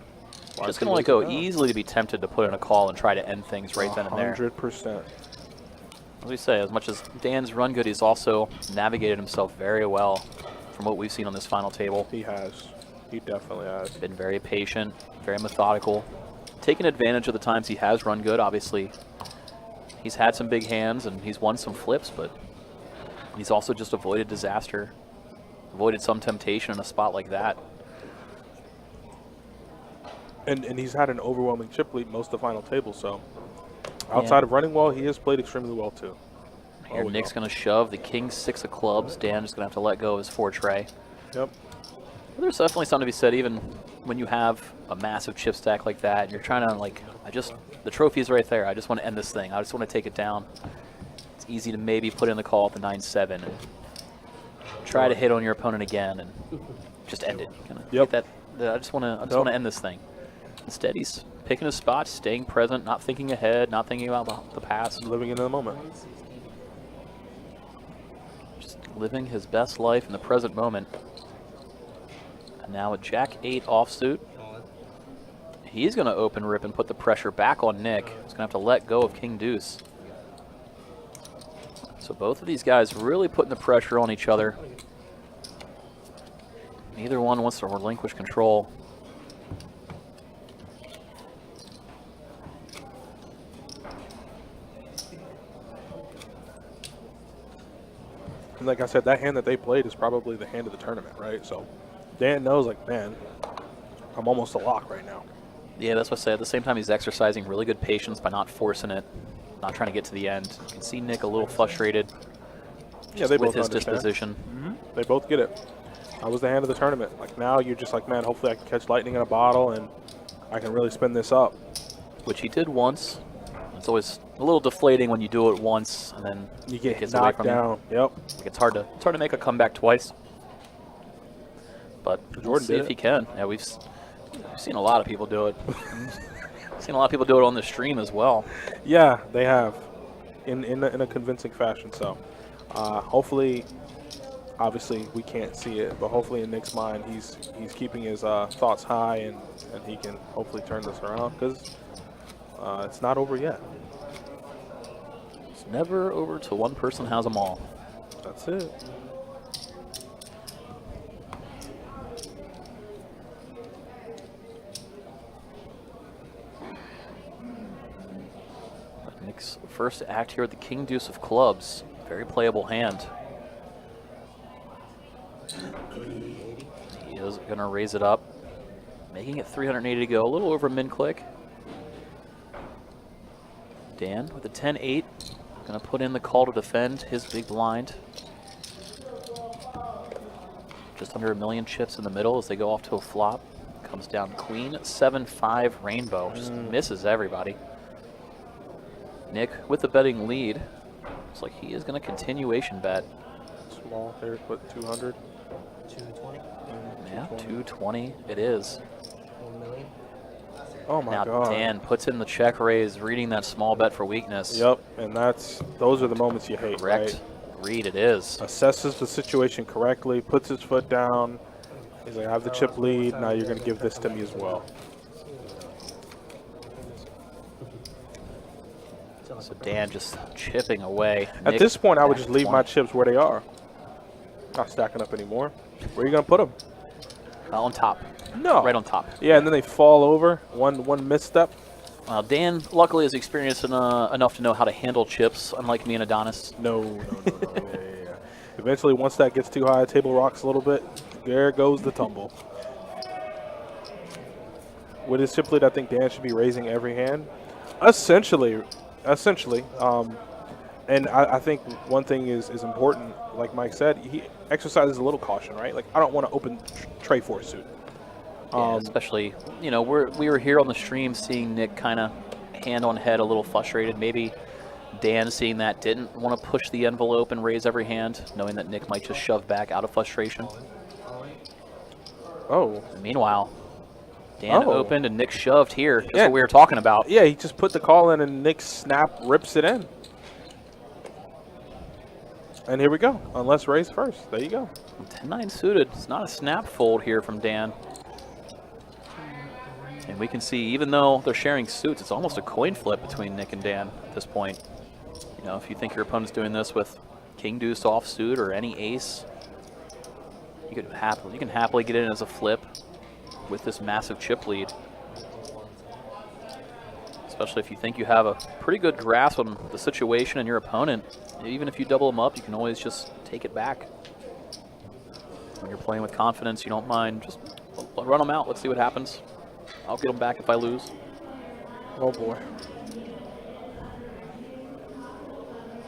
[SPEAKER 5] just going to let go easily to be tempted to put in a call and try to end things right then and there.
[SPEAKER 6] 100%.
[SPEAKER 5] As we say, as much as Dan's run good, he's also navigated himself very well from what we've seen on this final table.
[SPEAKER 6] He has. He definitely has.
[SPEAKER 5] Been very patient, very methodical, taken advantage of the times he has run good. Obviously, he's had some big hands and he's won some flips, but he's also just avoided disaster, avoided some temptation in a spot like that.
[SPEAKER 6] And he's had an overwhelming chip lead most of the final table, so outside of running well, he has played extremely well too.
[SPEAKER 5] Here, Nick's going to shove the king 6 of clubs. Dan just going to have to let go of his 4 tray.
[SPEAKER 6] Yep.
[SPEAKER 5] But there's definitely something to be said, even when you have a massive chip stack like that, and you're trying to, like, the trophy's right there. I just want to end this thing. I just want to take it down. It's easy to maybe put in the call at the 9-7 and try to hit on your opponent again and just end it. Get that. I just want to end this thing. Instead, he's picking his spot, staying present, not thinking ahead, not thinking about the past.
[SPEAKER 6] Living in the moment.
[SPEAKER 5] Just living his best life in the present moment. And now with Jack-8 offsuit, he's going to open rip and put the pressure back on Nick. He's going to have to let go of King Deuce. So both of these guys really putting the pressure on each other. Neither one wants to relinquish control.
[SPEAKER 6] And like I said, that hand that they played is probably the hand of the tournament, right? So Dan knows, like, man, I'm almost a lock right now.
[SPEAKER 5] Yeah, that's what I say. At the same time, he's exercising really good patience by not forcing it, not trying to get to the end. You can see Nick a little frustrated
[SPEAKER 6] Yeah, they
[SPEAKER 5] with
[SPEAKER 6] both
[SPEAKER 5] his
[SPEAKER 6] understand.
[SPEAKER 5] disposition.
[SPEAKER 6] They both get it. That was the hand of the tournament. Like, now you're just like, man, hopefully I can catch lightning in a bottle and I can really spin this up.
[SPEAKER 5] Which he did once. It's always a little deflating when you do it once and then
[SPEAKER 6] You
[SPEAKER 5] it
[SPEAKER 6] get
[SPEAKER 5] gets away
[SPEAKER 6] knocked
[SPEAKER 5] from
[SPEAKER 6] down. Yep.
[SPEAKER 5] you. Like, it's hard to make a comeback twice. But we'll
[SPEAKER 6] Jordan
[SPEAKER 5] see
[SPEAKER 6] did
[SPEAKER 5] if
[SPEAKER 6] it.
[SPEAKER 5] he can. Yeah, we've seen a lot of people do it. Seen a lot of people do it on the stream as well.
[SPEAKER 6] Yeah, they have, in a convincing fashion. So, hopefully, obviously we can't see it, but hopefully in Nick's mind, he's keeping his thoughts high and he can hopefully turn this around because it's not over yet.
[SPEAKER 5] It's never over till one person has them all.
[SPEAKER 6] That's it.
[SPEAKER 5] Nick's first act here with the King Deuce of clubs. Very playable hand. He is going to raise it up, making it 380 to go. A little over min-click. Dan with the 10-8. Going to put in the call to defend his big blind. Just under 1 million chips in the middle as they go off to a flop. Comes down queen, 7-5 rainbow. Just misses everybody. Nick with the betting lead. Looks like he is going to continuation bet.
[SPEAKER 6] Small here, put 200.
[SPEAKER 2] 220.
[SPEAKER 5] Yeah, 220 it is.
[SPEAKER 2] 1 million.
[SPEAKER 6] Oh my
[SPEAKER 5] Now
[SPEAKER 6] God.
[SPEAKER 5] Dan puts in the check raise, reading that small bet for weakness.
[SPEAKER 6] Yep, and those are the moments you hate,
[SPEAKER 5] Correct.
[SPEAKER 6] right?
[SPEAKER 5] Read it is.
[SPEAKER 6] Assesses the situation correctly, puts his foot down. He's like, I have the chip lead, now you're going to give this to me as well.
[SPEAKER 5] So Dan just chipping away.
[SPEAKER 6] At
[SPEAKER 5] Nick
[SPEAKER 6] this point, I would
[SPEAKER 5] back
[SPEAKER 6] just leave
[SPEAKER 5] 20.
[SPEAKER 6] my chips where they are. Not stacking up anymore. Where are you going to put them?
[SPEAKER 5] On top.
[SPEAKER 6] No.
[SPEAKER 5] Right on top.
[SPEAKER 6] Yeah, and then they fall over. One misstep.
[SPEAKER 5] Well, Dan luckily is experienced enough to know how to handle chips, unlike me and Adonis.
[SPEAKER 6] No. Yeah. Eventually, once that gets too high, table rocks a little bit. There goes the tumble. With his chip lead, I think Dan should be raising every hand. Essentially. And I think one thing is important, like Mike said, he exercises a little caution, right? Like, I don't want to open tray 4 suit.
[SPEAKER 5] Yeah, especially, we were here on the stream seeing Nick kind of hand on head, a little frustrated. Maybe Dan, seeing that, didn't want to push the envelope and raise every hand, knowing that Nick might just shove back out of frustration.
[SPEAKER 6] Oh.
[SPEAKER 5] Meanwhile, Dan
[SPEAKER 6] Oh.
[SPEAKER 5] opened and Nick shoved here. That's
[SPEAKER 6] Yeah.
[SPEAKER 5] what we were talking about.
[SPEAKER 6] Yeah, he just put the call in and Nick snap rips it in. And here we go. Unless raise first. There you go.
[SPEAKER 5] 10-9 suited. It's not a snap fold here from Dan. And we can see, even though they're sharing suits, it's almost a coin flip between Nick and Dan at this point. If you think your opponent's doing this with King Deuce offsuit or any ace, you can happily get in as a flip with this massive chip lead. Especially if you think you have a pretty good grasp on the situation and your opponent. Even if you double them up, you can always just take it back. When you're playing with confidence, you don't mind just run them out. Let's see what happens. I'll get them back if I lose.
[SPEAKER 6] Oh boy.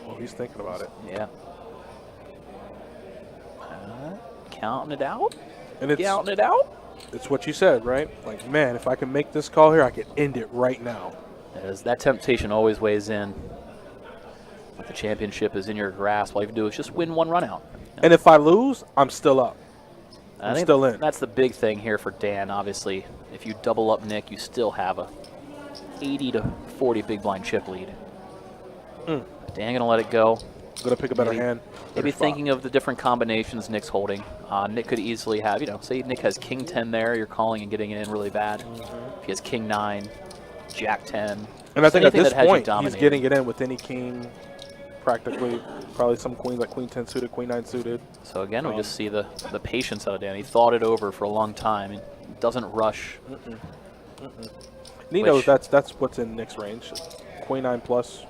[SPEAKER 6] Well, he's thinking about it.
[SPEAKER 5] Yeah. Counting it out.
[SPEAKER 6] And it's
[SPEAKER 5] Counting it out.
[SPEAKER 6] it's what you said, right? Like, man, if I can make this call here, I can end it right now.
[SPEAKER 5] That temptation always weighs in. If the championship is in your grasp, all you have to do is just win one run out.
[SPEAKER 6] And if I lose, I'm still up.
[SPEAKER 5] I
[SPEAKER 6] I'm
[SPEAKER 5] think
[SPEAKER 6] still in.
[SPEAKER 5] That's the big thing here for Dan, obviously. If you double up Nick, you still have a 80 to 40 big blind chip lead. Dan going to let it go.
[SPEAKER 6] Gonna pick a better hand.
[SPEAKER 5] Maybe
[SPEAKER 6] better spot.
[SPEAKER 5] thinking of the different combinations Nick's holding. Nick could easily have, say Nick has king 10 there, you're calling and getting it in really bad. If he has king 9, jack 10.
[SPEAKER 6] And I think at
[SPEAKER 5] anything
[SPEAKER 6] this
[SPEAKER 5] that has you
[SPEAKER 6] point, he's
[SPEAKER 5] dominated.
[SPEAKER 6] getting it in with any king, practically. Probably some queens like queen 10 suited, queen 9 suited.
[SPEAKER 5] So again, we just see the patience out of Dan. He thought it over for a long time. He doesn't rush.
[SPEAKER 6] And he knows that's what's in Nick's range. Queen 9 plus,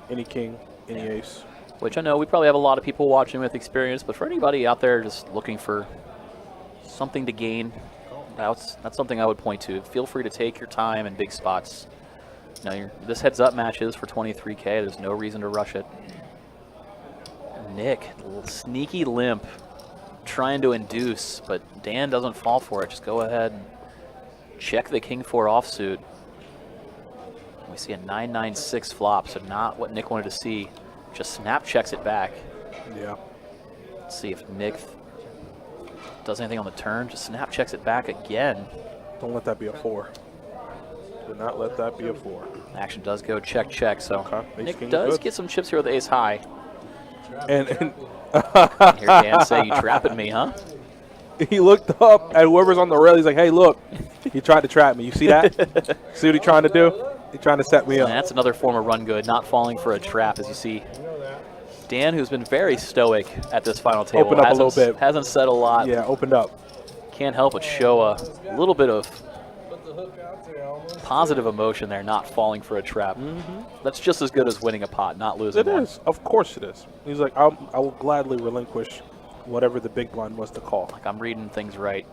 [SPEAKER 6] any king, any ace.
[SPEAKER 5] Which I know we probably have a lot of people watching with experience, but for anybody out there just looking for something to gain, that's something I would point to. Feel free to take your time in big spots. This heads-up match is for 23K. There's no reason to rush it. Nick, a little sneaky limp, trying to induce, but Dan doesn't fall for it. Just go ahead and check the king 4 offsuit. We see a 9-9-6 flop, so not what Nick wanted to see. Just snap checks it back.
[SPEAKER 6] Yeah.
[SPEAKER 5] Let's see if Nick does anything on the turn. Just snap checks it back again.
[SPEAKER 6] Don't let that be a 4. Do not let that be a 4.
[SPEAKER 5] Action does go check, check. So
[SPEAKER 6] Okay. Ace
[SPEAKER 5] Nick
[SPEAKER 6] king is
[SPEAKER 5] does
[SPEAKER 6] good.
[SPEAKER 5] get some chips here with ace high.
[SPEAKER 6] And
[SPEAKER 5] Hear Dan say, "You trapping me, huh?"
[SPEAKER 6] he looked up at whoever's on the rail. He's like, "Hey, look, he tried to trap me. You see that? See what he trying to do? He trying to set me
[SPEAKER 5] And
[SPEAKER 6] up."
[SPEAKER 5] that's another form of run good, not falling for a trap, as you see. Dan, who's been very stoic at this final table,
[SPEAKER 6] Opened up a little bit.
[SPEAKER 5] hasn't said a lot.
[SPEAKER 6] Yeah, opened up.
[SPEAKER 5] Can't help but show a little bit of positive emotion there, not falling for a trap. That's just as good as winning a pot, not losing
[SPEAKER 6] It
[SPEAKER 5] one.
[SPEAKER 6] is. Of course it is. He's like, I will gladly relinquish whatever the big blind was to call.
[SPEAKER 5] Like, I'm reading things right.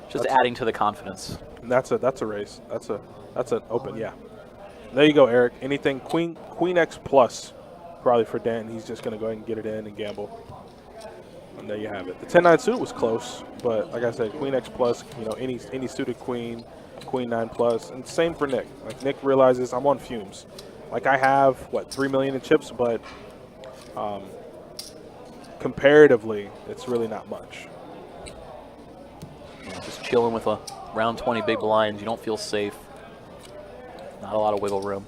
[SPEAKER 5] Just adding to the confidence.
[SPEAKER 6] And that's a raise. That's an open. Yeah. There you go, Eric. Anything queen X plus, probably for Dan. He's just gonna go ahead and get it in and gamble. And there you have it. The 10-9 suit was close, but like I said, queen X plus. Any suited queen 9 plus, and same for Nick. Like, Nick realizes I'm on fumes. Like, I have 3 million in chips, but comparatively, it's really not much.
[SPEAKER 5] Just chilling with a round 20 big blinds. You don't feel safe. Not a lot of wiggle room.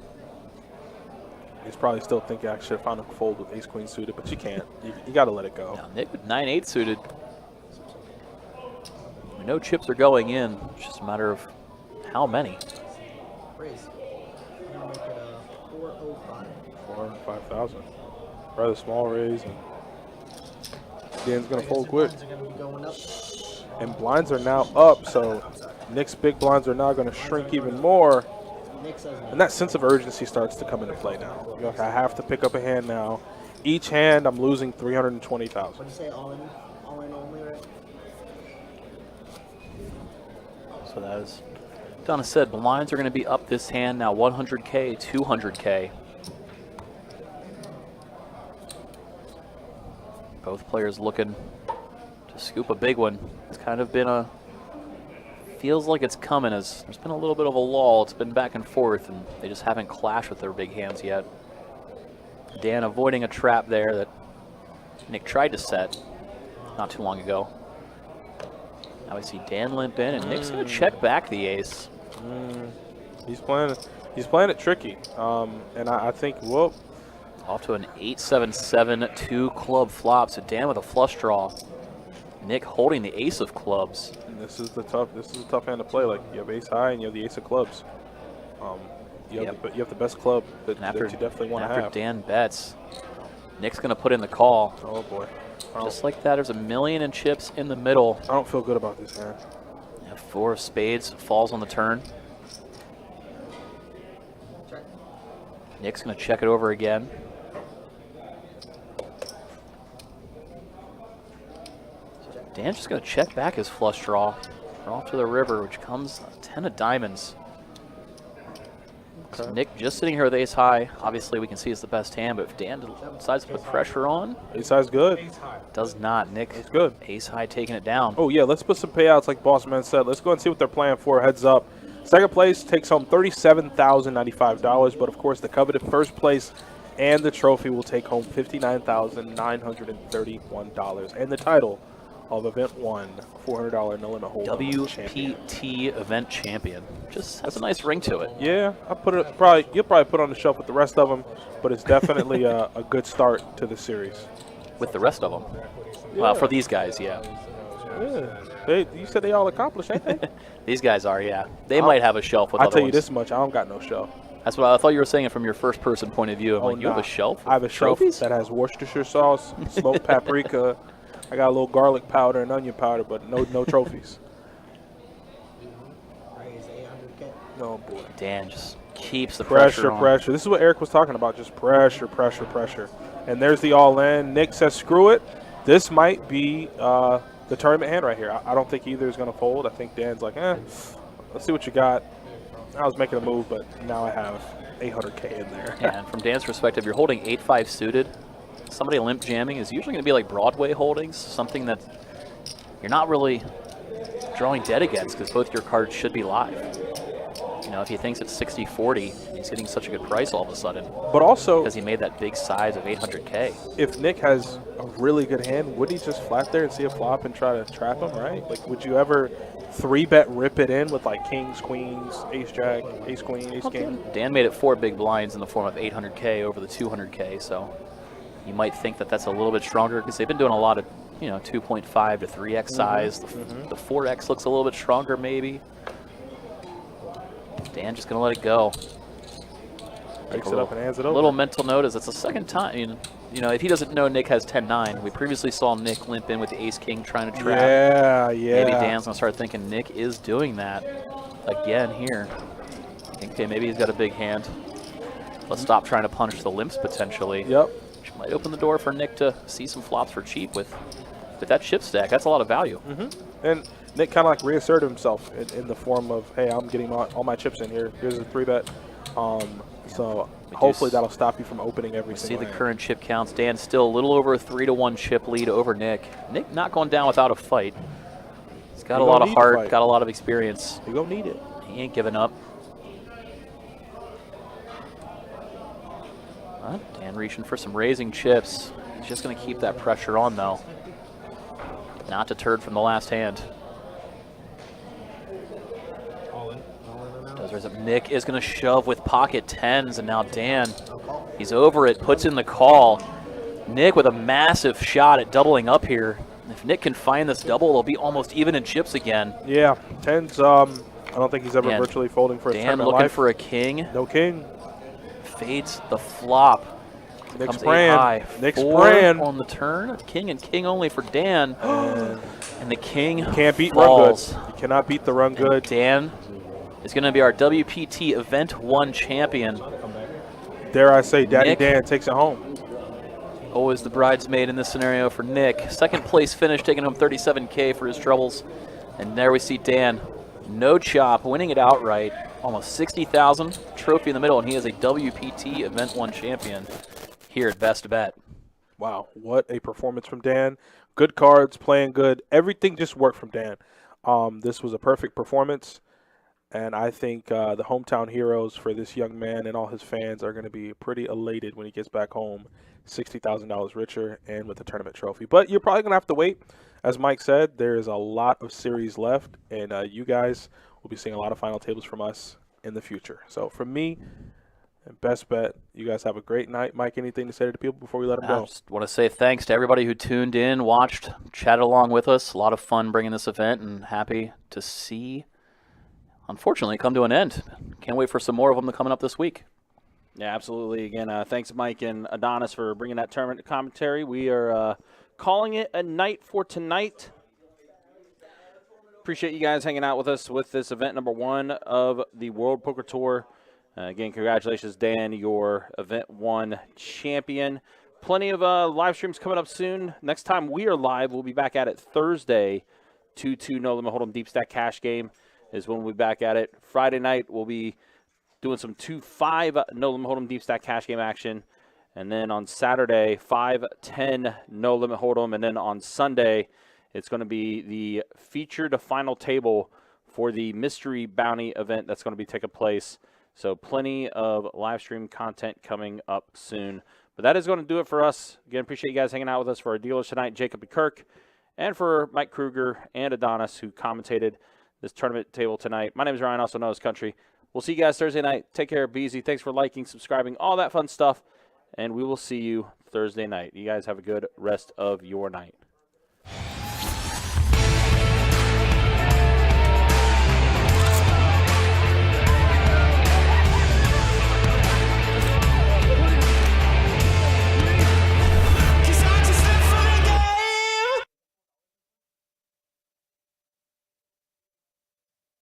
[SPEAKER 6] He's probably still thinking I should have found a fold with ace queen suited, but you can't. You got to let it go.
[SPEAKER 5] Now, Nick with 9-8 suited. We know chips are going in. It's just a matter of how many.
[SPEAKER 2] Raise. I'm gonna make it a 405.
[SPEAKER 6] 4 5,000. Rather small raise, and Dan's gonna fold quick.
[SPEAKER 2] Blinds are gonna be going up.
[SPEAKER 6] And blinds are now up, so Nick's big blinds are now gonna shrink even more.
[SPEAKER 2] Nick says no.
[SPEAKER 6] And that sense of urgency starts to come into play now. I have to pick up a hand now. Each hand, I'm losing 320,000.
[SPEAKER 2] What do you say? All in only, right?
[SPEAKER 5] So that is, Donna said, blinds are going to be up this hand now, 100K, 200K. Both players looking to scoop a big one. It's kind of been feels like it's coming as there's been a little bit of a lull. It's been back and forth, and they just haven't clashed with their big hands yet. Dan avoiding a trap there that Nick tried to set not too long ago. Now we see Dan limp in, and Nick's going to check back the ace.
[SPEAKER 6] He's playing it tricky, and I think
[SPEAKER 5] Off to an 8-7-7, 2 club flop. So Dan with a flush draw. Nick holding the ace of clubs.
[SPEAKER 6] and this is a tough hand to play. Like, you have ace high and you have the ace of clubs. You have the best club that you definitely want to have.
[SPEAKER 5] After Dan bets, Nick's going to put in the call.
[SPEAKER 6] Oh boy.
[SPEAKER 5] Just like that, there's $1 million in chips in the middle.
[SPEAKER 6] I don't feel good about this hand.
[SPEAKER 5] 4 of spades falls on the turn. Nick's going to check it over again. Dan's just going to check back his flush draw. We're off to the river, which comes 10 of diamonds. So Nick just sitting here with ace high. Obviously, we can see it's the best hand, but if Dan decides to put pressure on,
[SPEAKER 6] Ace high's good.
[SPEAKER 5] does not. Nick,
[SPEAKER 6] It's good.
[SPEAKER 5] ace high taking it down.
[SPEAKER 6] Oh, yeah, let's put some payouts like Bossman said. Let's go and see what they're playing for. Heads up. Second place takes home $37,095, but, of course, the coveted first place and the trophy will take home $59,931. And the title of Event 1, $400 no limit hold champion.
[SPEAKER 5] WPT event champion. Just has a nice ring to it.
[SPEAKER 6] Yeah, you'll probably put it on the shelf with the rest of them, but it's definitely a good start to the series.
[SPEAKER 5] With the rest of them. Well, for these guys, yeah.
[SPEAKER 6] Yeah, you said they all accomplished, ain't they?
[SPEAKER 5] These guys are, yeah. They might have a shelf with
[SPEAKER 6] I'll
[SPEAKER 5] other
[SPEAKER 6] tell you
[SPEAKER 5] ones.
[SPEAKER 6] this much, I don't got no shelf.
[SPEAKER 5] That's what I thought you were saying it from your first-person point of view. I'm like, you have a shelf?
[SPEAKER 6] I have a shelf
[SPEAKER 5] trophies?
[SPEAKER 6] that has Worcestershire sauce, smoked paprika. I got a little garlic powder and onion powder, but no trophies. Oh, boy.
[SPEAKER 5] Dan just keeps the pressure on.
[SPEAKER 6] Pressure. This is what Eric was talking about, just pressure. And there's the all-in. Nick says, screw it. This might be the tournament hand right here. I don't think either is going to fold. I think Dan's like, let's see what you got. I was making a move, but now I have 800K in there.
[SPEAKER 5] Yeah, and from Dan's perspective, you're holding 8-5 suited. Somebody limp jamming is usually going to be like Broadway holdings, something that you're not really drawing dead against because both your cards should be live. You know, if he thinks it's 60-40, he's getting such a good price all of a sudden.
[SPEAKER 6] But also,
[SPEAKER 5] because he made that big size of 800K.
[SPEAKER 6] If Nick has a really good hand, would he just flat there and see a flop and try to trap him, right? Like, would you ever 3-bet rip it in with like kings, queens, ace jack, ace queen, ace king?
[SPEAKER 5] Dan made it 4 big blinds in the form of 800K over the 200K, so you might think that that's a little bit stronger because they've been doing a lot of, 2.5 to 3x size. The 4x looks a little bit stronger maybe. Dan just going to let it go.
[SPEAKER 6] Picks it up and hands it over.
[SPEAKER 5] Little mental note is it's the second time. If he doesn't know Nick has 10-9, we previously saw Nick limp in with the ace-king trying to trap.
[SPEAKER 6] Yeah.
[SPEAKER 5] Maybe Dan's going to start thinking Nick is doing that again here. Okay, maybe he's got a big hand. Let's stop trying to punish the limps potentially.
[SPEAKER 6] Yep.
[SPEAKER 5] Which might open the door for Nick to see some flops for cheap with that chip stack. That's a lot of value.
[SPEAKER 6] And Nick kind of like reasserted himself in the form of, hey, I'm getting all my chips in here. Here's a 3-bet. So hopefully that'll stop you from opening every single
[SPEAKER 5] See the
[SPEAKER 6] hand.
[SPEAKER 5] current chip counts. Dan still a little over a 3-1 chip lead over Nick. Nick not going down without a fight. He's got a lot of heart, got a lot of experience.
[SPEAKER 6] You're going to need it.
[SPEAKER 5] He ain't giving up. Dan reaching for some raising chips. He's just going to keep that pressure on, though. Not deterred from the last hand. Nick is going to shove with pocket 10s, and now Dan, he's over it, puts in the call. Nick with a massive shot at doubling up here. If Nick can find this double, they'll be almost even in chips again.
[SPEAKER 6] Yeah, 10s, I don't think he's ever virtually folding for a
[SPEAKER 5] Dan
[SPEAKER 6] tournament
[SPEAKER 5] looking
[SPEAKER 6] life.
[SPEAKER 5] for a king.
[SPEAKER 6] No king.
[SPEAKER 5] Fades the flop.
[SPEAKER 6] Nick's
[SPEAKER 5] Comes
[SPEAKER 6] praying.
[SPEAKER 5] high.
[SPEAKER 6] Nick's
[SPEAKER 5] 4
[SPEAKER 6] praying.
[SPEAKER 5] on the turn. King and king only for Dan. And the king
[SPEAKER 6] Can't beat
[SPEAKER 5] falls.
[SPEAKER 6] run good. You cannot beat the run good.
[SPEAKER 5] Dan is going to be our WPT Event 1 champion.
[SPEAKER 6] Dare I say, Daddy
[SPEAKER 5] Nick,
[SPEAKER 6] Dan takes it home.
[SPEAKER 5] always the bridesmaid in this scenario for Nick. Second place finish, taking home $37K for his troubles. And there we see Dan, no chop, winning it outright. Almost 60,000, trophy in the middle, and he is a WPT Event 1 champion here at Best Bet.
[SPEAKER 6] Wow, what a performance from Dan. Good cards, playing good. Everything just worked from Dan. This was a perfect performance. And I think the hometown heroes for this young man and all his fans are going to be pretty elated when he gets back home, $60,000 richer and with the tournament trophy. But you're probably going to have to wait. As Mike said, there is a lot of series left, and you guys will be seeing a lot of final tables from us in the future. So from me and Best Bet, you guys have a great night. Mike, anything to say to the people before we let them go?
[SPEAKER 5] I just want to say thanks to everybody who tuned in, watched, chatted along with us. A lot of fun bringing this event, and happy to see, unfortunately, come to an end. Can't wait for some more of them coming up this week.
[SPEAKER 1] Yeah, absolutely. Again, thanks, Mike and Adonis, for bringing that tournament commentary. We are calling it a night for tonight. Appreciate you guys hanging out with us with this event number 1 of the World Poker Tour. Again, congratulations, Dan, your Event 1 champion. Plenty of live streams coming up soon. Next time we are live, we'll be back at it Thursday, 2-2 No Limit Hold'em Deep Stack Cash Game.
[SPEAKER 4] is when we'll be back at it. Friday night, we'll be doing some 2-5 no limit hold'em deep stack cash game action. And then on Saturday, 5-10 no limit hold'em. And then on Sunday, it's going to be the featured final table for the mystery bounty event that's going to be taking place. So plenty of live stream content coming up soon. But that is going to do it for us. Again, appreciate you guys hanging out with us. For our dealers tonight, Jacob and Kirk, and for Mike Kruger and Adonis, who commentated this tournament table tonight. My name is Ryan, also known as Country. We'll see you guys Thursday night. Take care. Be easy. Thanks for liking, subscribing, all that fun stuff. And we will see you Thursday night. You guys have a good rest of your night.